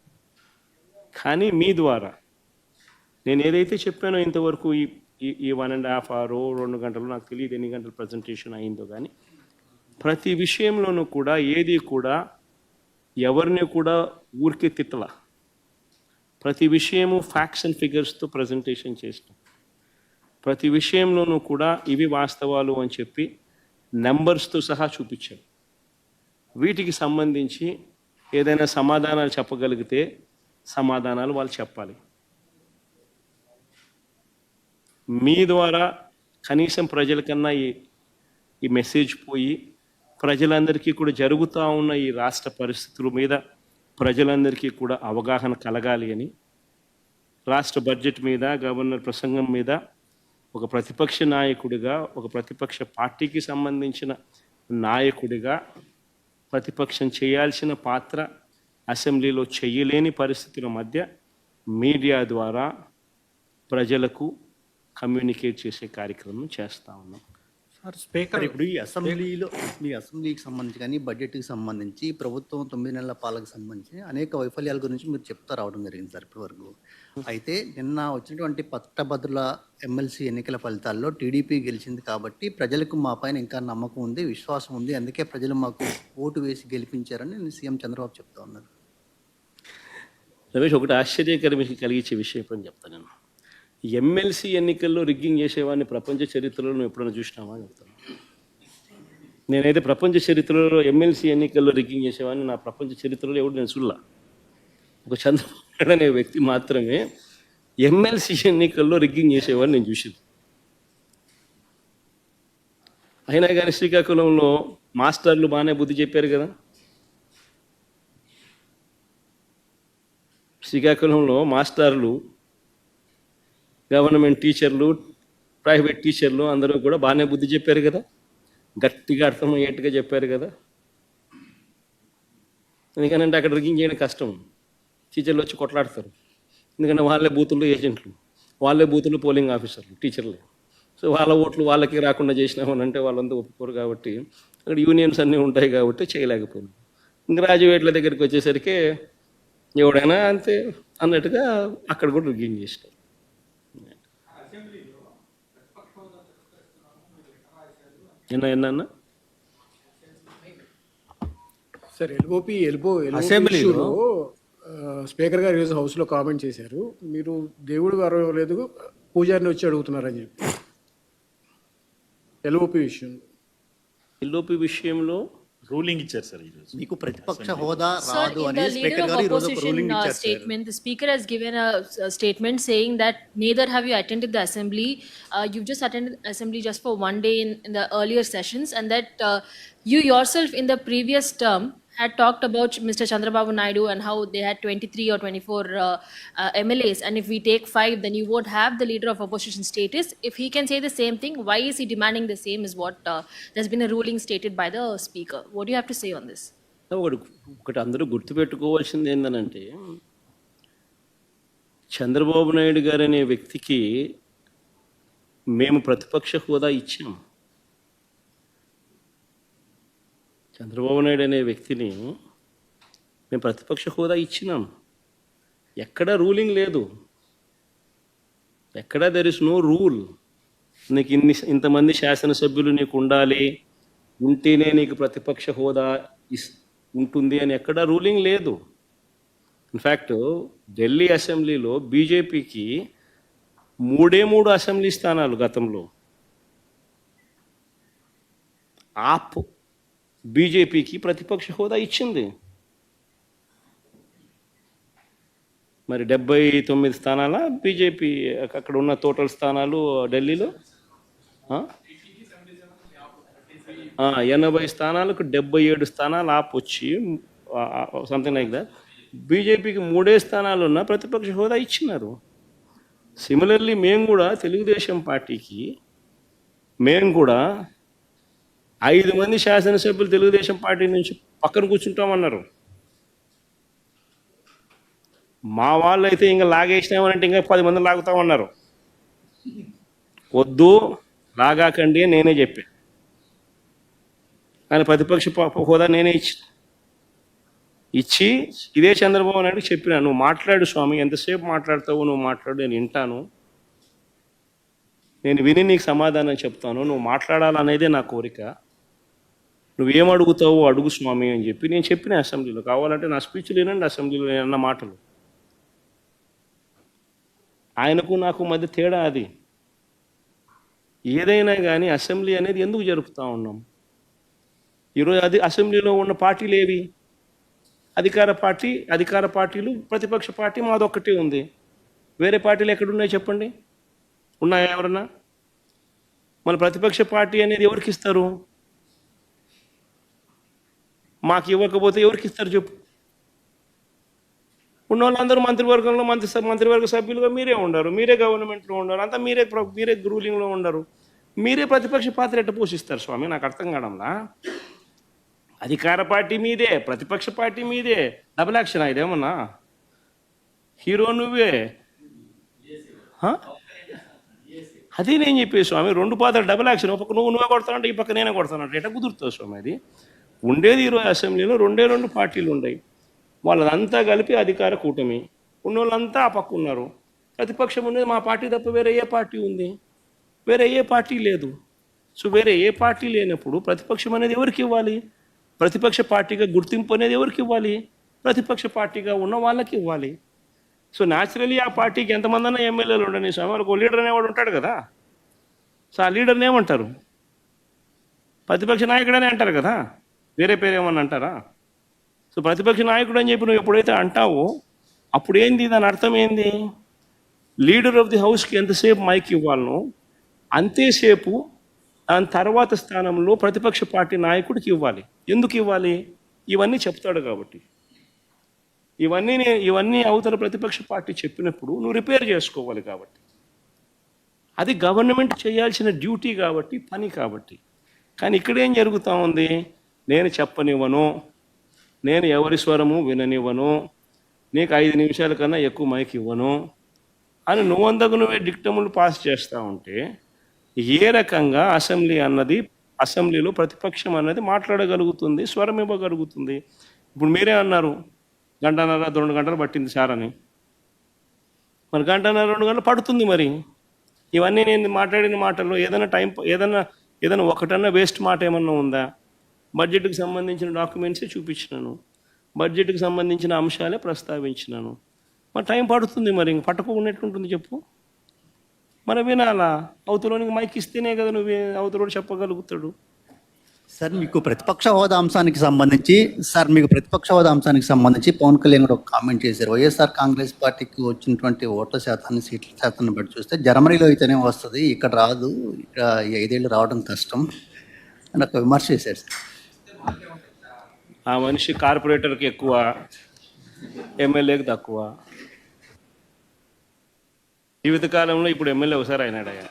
Speaker 1: కానీ మీ ద్వారా నేను ఏదైతే చెప్పానో ఇంతవరకు ఈ 1.5 hour 2 గంటలు, నాకు తెలియదు ఎన్ని గంటలు ప్రజెంటేషన్ అయిందో, కానీ ప్రతి విషయంలోనూ కూడా ఏది కూడా ఎవరిని కూడా ఊరికే తిట్టల. ప్రతి విషయము ఫ్యాక్ట్స్ అండ్ ఫిగర్స్తో ప్రజెంటేషన్ చేస్తాం. ప్రతి విషయంలోనూ కూడా ఇవి వాస్తవాలు అని చెప్పి నెంబర్స్తో సహా చూపించాం. వీటికి సంబంధించి ఏదైనా సమాధానాలు చెప్పగలిగితే సమాధానాలు వాళ్ళు చెప్పాలి. మీ ద్వారా కనీసం ప్రజలకన్నా ఈ మెసేజ్ పోయి ప్రజలందరికీ కూడా జరుగుతూ ఉన్న ఈ రాష్ట్ర పరిస్థితుల మీద ప్రజలందరికీ కూడా అవగాహన కలగాలి అని రాష్ట్ర బడ్జెట్ మీద, గవర్నర్ ప్రసంగం మీద ఒక ప్రతిపక్ష నాయకుడిగా, ఒక ప్రతిపక్ష పార్టీకి సంబంధించిన నాయకుడిగా ప్రతిపక్షం చేయాల్సిన పాత్ర అసెంబ్లీలో చేయలేని పరిస్థితుల మధ్య మీడియా ద్వారా ప్రజలకు కమ్యూనికేట్ చేసే కార్యక్రమం చేస్తూ ఉన్నాం.
Speaker 4: స్పీకర్
Speaker 5: ఇప్పుడు ఈ అసెంబ్లీలో మీ అసెంబ్లీకి సంబంధించి కానీ బడ్జెట్కి సంబంధించి ప్రభుత్వం 9 నెలల పాలనకు సంబంధించి అనేక వైఫల్యాల గురించి మీరు చెప్తా రావడం జరిగింది సార్ ఇప్పటి వరకు. అయితే నిన్న వచ్చినటువంటి పట్టభద్రుల ఎమ్మెల్సీ ఎన్నికల ఫలితాల్లో టీడీపీ గెలిచింది కాబట్టి ప్రజలకు మా పైన ఇంకా నమ్మకం ఉంది, విశ్వాసం ఉంది, అందుకే ప్రజలు మాకు ఓటు వేసి గెలిపించారని సీఎం చంద్రబాబు చెప్తా ఉన్నారు.
Speaker 1: రమేష్, ఒకటి ఆశ్చర్యకరం కలిగించే విషయం ఎప్పుడని చెప్తాను. నేను ఎమ్మెల్సీ ఎన్నికల్లో రిగ్గింగ్ చేసేవాడిని ప్రపంచ చరిత్రలో నువ్వు ఎప్పుడైనా చూసినావా అని చెప్తాను. నేనైతే ప్రపంచ చరిత్రలో ఎమ్మెల్సీ ఎన్నికల్లో రిగ్గింగ్ చేసేవాడిని నా ప్రపంచ చరిత్రలో ఎవడు నేను చూడలా. ఒక చంద్రబాబు నాయుడు అనే వ్యక్తి మాత్రమే ఎమ్మెల్సీ ఎన్నికల్లో రిగ్గింగ్ చేసేవాడిని నేను చూసింది. అయినా కానీ శ్రీకాకుళంలో మాస్టర్లు బాగానే బుద్ధి చెప్పారు కదా. శ్రీకాకుళంలో మాస్టర్లు, గవర్నమెంట్ టీచర్లు, ప్రైవేట్ టీచర్లు అందరూ కూడా బాగానే బుద్ధి చెప్పారు కదా, గట్టిగా అర్థమయ్యేట్టుగా చెప్పారు కదా. ఎందుకంటే అక్కడ రిగ్గింగ్ చేయడం కష్టం. టీచర్లు వచ్చి కొట్లాడతారు, ఎందుకంటే వాళ్ళే బూతుల్లో ఏజెంట్లు, వాళ్ళే బూతుల్లో పోలింగ్ ఆఫీసర్లు, టీచర్లే. సో వాళ్ళ ఓట్లు వాళ్ళకి రాకుండా చేసినామని అంటే వాళ్ళంతా ఒప్పుకోరు. కాబట్టి అక్కడ యూనియన్స్ అన్నీ ఉంటాయి కాబట్టి చేయలేకపోయింది. గ్రాడ్యుయేట్ల దగ్గరికి వచ్చేసరికి ఎవడైనా అంతే అన్నట్టుగా అక్కడ కూడా రిగ్గింగ్ చేసినారు. ఎన్న
Speaker 4: సార్ ఎల్బో
Speaker 5: అసెంబ్లీలో
Speaker 4: స్పీకర్ గారు ఈరోజు హౌస్లో కామెంట్ చేశారు, మీరు దేవుడు గారు లేదు పూజారిని వచ్చి అడుగుతున్నారని చెప్పి
Speaker 1: ఎల్ఓపి విషయంలో
Speaker 5: రూలింగ్ ఇచ్చారు సార్ ఈరోజు. మీకు ప్రతిపక్ష హోదా రాదు
Speaker 6: in
Speaker 5: అని
Speaker 6: the
Speaker 5: స్పీకర్
Speaker 6: leader
Speaker 5: గారు
Speaker 6: of
Speaker 5: ఈరోజు ఒక
Speaker 6: opposition
Speaker 5: రూలింగ్ ఇచ్చారు sir.
Speaker 6: statement, the speaker has given a statement saying that neither have you attended the assembly, you've just attended assembly just for one day in the earlier sessions, and that you yourself in the previous term had talked about Mr. Chandrababu Naidu and how they had 23 or 24 MLAs, and if we take 5, then you won't have the leader of opposition status. If he can say the same thing, why is he demanding the same is what there's been a ruling stated by the speaker. What do you have to say on this?
Speaker 1: ఒకటి అందరూ గుర్తుపెట్టుకోవాల్సింది ఏంటంటే, చంద్రబాబు నాయుడు గారు అనే వ్యక్తికి మేము ప్రతిపక్ష హోదా ఇచ్చాం. చంద్రబాబు నాయుడు అనే వ్యక్తిని మేము ప్రతిపక్ష హోదా ఇచ్చినాం. ఎక్కడా రూలింగ్ లేదు, ఎక్కడా దెర్ ఇస్ నో రూల్. నీకు ఇంతమంది శాసనసభ్యులు నీకు ఉండాలి, ఉంటేనే నీకు ప్రతిపక్ష హోదా ఉంటుంది అని ఎక్కడా రూలింగ్ లేదు. ఇన్ఫ్యాక్ట్ ఢిల్లీ అసెంబ్లీలో బీజేపీకి 3 అసెంబ్లీ స్థానాలు గతంలో. ఆప్ బీజేపీకి ప్రతిపక్ష హోదా ఇచ్చింది. మరి 79 స్థానాల బీజేపీ అక్కడ ఉన్న టోటల్ స్థానాలు ఢిల్లీలో 80 స్థానాలకు 77 స్థానాలు ఆప్ వచ్చి సంథింగ్ లైక్ దట్. బీజేపీకి 3 స్థానాలు ఉన్న ప్రతిపక్ష హోదా ఇచ్చినారు. సిమిలర్లీ మేము కూడా తెలుగుదేశం పార్టీకి మేము కూడా 5 మంది శాసనసభ్యులు తెలుగుదేశం పార్టీ నుంచి పక్కన కూర్చుంటామన్నారు. మా వాళ్ళు అయితే ఇంకా లాగేసినామనంటే ఇంకా 10 మంది లాగుతామన్నారు. వద్దు లాగాకండి నేనే చెప్పాను. ఆయన ప్రతిపక్ష హోదా నేనే ఇచ్చి ఇదే చంద్రబాబు నాయుడు చెప్పినా, నువ్వు మాట్లాడు స్వామి, ఎంతసేపు మాట్లాడతావు నువ్వు మాట్లాడు, నేను వింటాను, నేను విని నీకు సమాధానం చెప్తాను, నువ్వు మాట్లాడాలనేదే నా కోరిక, నువ్వేం అడుగుతావు అడుగు స్వామి అని చెప్పి నేను చెప్పిన అసెంబ్లీలో. కావాలంటే నా స్పీచ్లు వినండి, అసెంబ్లీలో నేను అన్న మాటలు. ఆయనకు నాకు మధ్య తేడా అది. ఏదైనా కానీ అసెంబ్లీ అనేది ఎందుకు జరుపుతూ ఉన్నాం? ఈరోజు అసెంబ్లీలో ఉన్న పార్టీలు ఏవి? అధికార పార్టీలు, ప్రతిపక్ష పార్టీ మాదొక్కటే ఉంది. వేరే పార్టీలు ఎక్కడున్నాయి చెప్పండి? ఉన్నాయా ఎవరన్నా? మన ప్రతిపక్ష పార్టీ అనేది ఎవరికి ఇస్తారు? మాకు ఇవ్వకపోతే ఎవరికి ఇస్తారు చెప్పు? ఉన్న వాళ్ళందరూ మంత్రివర్గంలో మంత్రివర్గ సభ్యులుగా మీరే ఉండరు, మీరే గవర్నమెంట్లో ఉండరు, అంతా మీరే రూలింగ్లో ఉండరు. మీరే ప్రతిపక్ష పాత్ర ఎట్ట పోషిస్తారు స్వామి? నాకు అర్థం కావడంలా. అధికార పార్టీ మీదే, ప్రతిపక్ష పార్టీ మీదే. డబుల్ యాక్షన్ ఇదేమన్నా? హీరో నువ్వే, అదే నేను చెప్పే స్వామి, రెండు పాత్ర డబుల్ యాక్షన్. ఒక పక్క నువ్వే కొడతానంటే ఈ పక్క నేనే కొడతానంటే ఎట్లా కుదురుతుంది స్వామి? అది ఉండేది ఈరోజు అసెంబ్లీలో రెండు పార్టీలు ఉన్నాయి, వాళ్ళంతా కలిపి అధికార కూటమి, ఉన్నోళ్ళంతా ఆ పక్క ఉన్నారు. ప్రతిపక్షం ఉన్నది మా పార్టీ తప్ప వేరే ఏ పార్టీ ఉంది? వేరే ఏ పార్టీ లేదు. సో వేరే ఏ పార్టీ లేనప్పుడు ప్రతిపక్షం అనేది ఎవరికి ఇవ్వాలి? ప్రతిపక్ష పార్టీగా గుర్తింపు అనేది ఎవరికి ఇవ్వాలి? ప్రతిపక్ష పార్టీగా ఉన్న వాళ్ళకి ఇవ్వాలి. సో న్యాచురలీ ఆ పార్టీకి ఎంతమంది అన్నా ఎమ్మెల్యేలు ఉండని స్వామి, వాళ్ళకు లీడర్ అనేవాడు ఉంటాడు కదా. సో ఆ లీడర్ని ఏమంటారు? ప్రతిపక్ష నాయకుడనే అంటారు కదా, వేరే పేరు ఏమన్నా అంటారా? సో ప్రతిపక్ష నాయకుడు అని చెప్పి నువ్వు ఎప్పుడైతే అంటావో అప్పుడు ఏంది, దాని అర్థం ఏంది? లీడర్ ఆఫ్ ది హౌస్కి ఎంతసేపు మైక్ ఇవ్వాలనో అంతేసేపు దాని తర్వాత స్థానంలో ప్రతిపక్ష పార్టీ నాయకుడికి ఇవ్వాలి. ఎందుకు ఇవ్వాలి? ఇవన్నీ చెప్తాడు కాబట్టి. ఇవన్నీ అవతల ప్రతిపక్ష పార్టీ చెప్పినప్పుడు నువ్వు రిపేర్ చేసుకోవాలి కాబట్టి. అది గవర్నమెంట్ చేయాల్సిన డ్యూటీ కాబట్టి, పని కాబట్టి. కానీ ఇక్కడ ఏం జరుగుతూ ఉంది? నేను చెప్పనివ్వను, నేను ఎవరి స్వరము విననివ్వను, నీకు 5 నిమిషాల కన్నా ఎక్కువ మైక్ ఇవ్వను అని నువ్వే డిక్టములు పాస్ చేస్తూ ఉంటే ఏ రకంగా అసెంబ్లీలో ప్రతిపక్షం అన్నది మాట్లాడగలుగుతుంది, స్వరం ఇవ్వగలుగుతుంది? ఇప్పుడు మీరే అన్నారు 1.5-2 గంటలు పట్టింది సార్ అని. మరి 1.5-2 గంటలు పడుతుంది. మరి ఇవన్నీ నేను మాట్లాడిన మాటల్లో ఏదైనా ఒకటన్నా వేస్ట్ మాట ఏమన్నా ఉందా? బడ్జెట్కి సంబంధించిన డాక్యుమెంట్సే చూపించినాను, బడ్జెట్కి సంబంధించిన అంశాలే ప్రస్తావించినాను. మరి టైం పడుతుంది. మరి ఇంక పట్టకపోయినట్లుంటుంది చెప్పు. మరి వినాలా? అవతలోనికి మైక్ ఇస్తేనే కదా నువ్వు అవతలోడు చెప్పగలుగుతాడు.
Speaker 5: సార్ మీకు ప్రతిపక్ష హోదా అంశానికి సంబంధించి పవన్ కళ్యాణ్ గారు ఒక కామెంట్ చేశారు. వైఎస్ఆర్ కాంగ్రెస్ పార్టీకి వచ్చినటువంటి ఓట్ల శాతాన్ని, సీట్ల శాతాన్ని బట్టి చూస్తే జర్మనీలో అయితేనే వస్తుంది, ఇక్కడ రాదు, ఇక్కడ 5 ఏళ్ళు రావడం కష్టం అని ఒక విమర్శ చేశారు సార్.
Speaker 1: ఆ మనిషి కార్పొరేటర్కి ఎక్కువ, ఎమ్మెల్యేకి తక్కువ. జీవితకాలంలో ఇప్పుడు ఎమ్మెల్యే ఒకసారి అయినాడయ్యా.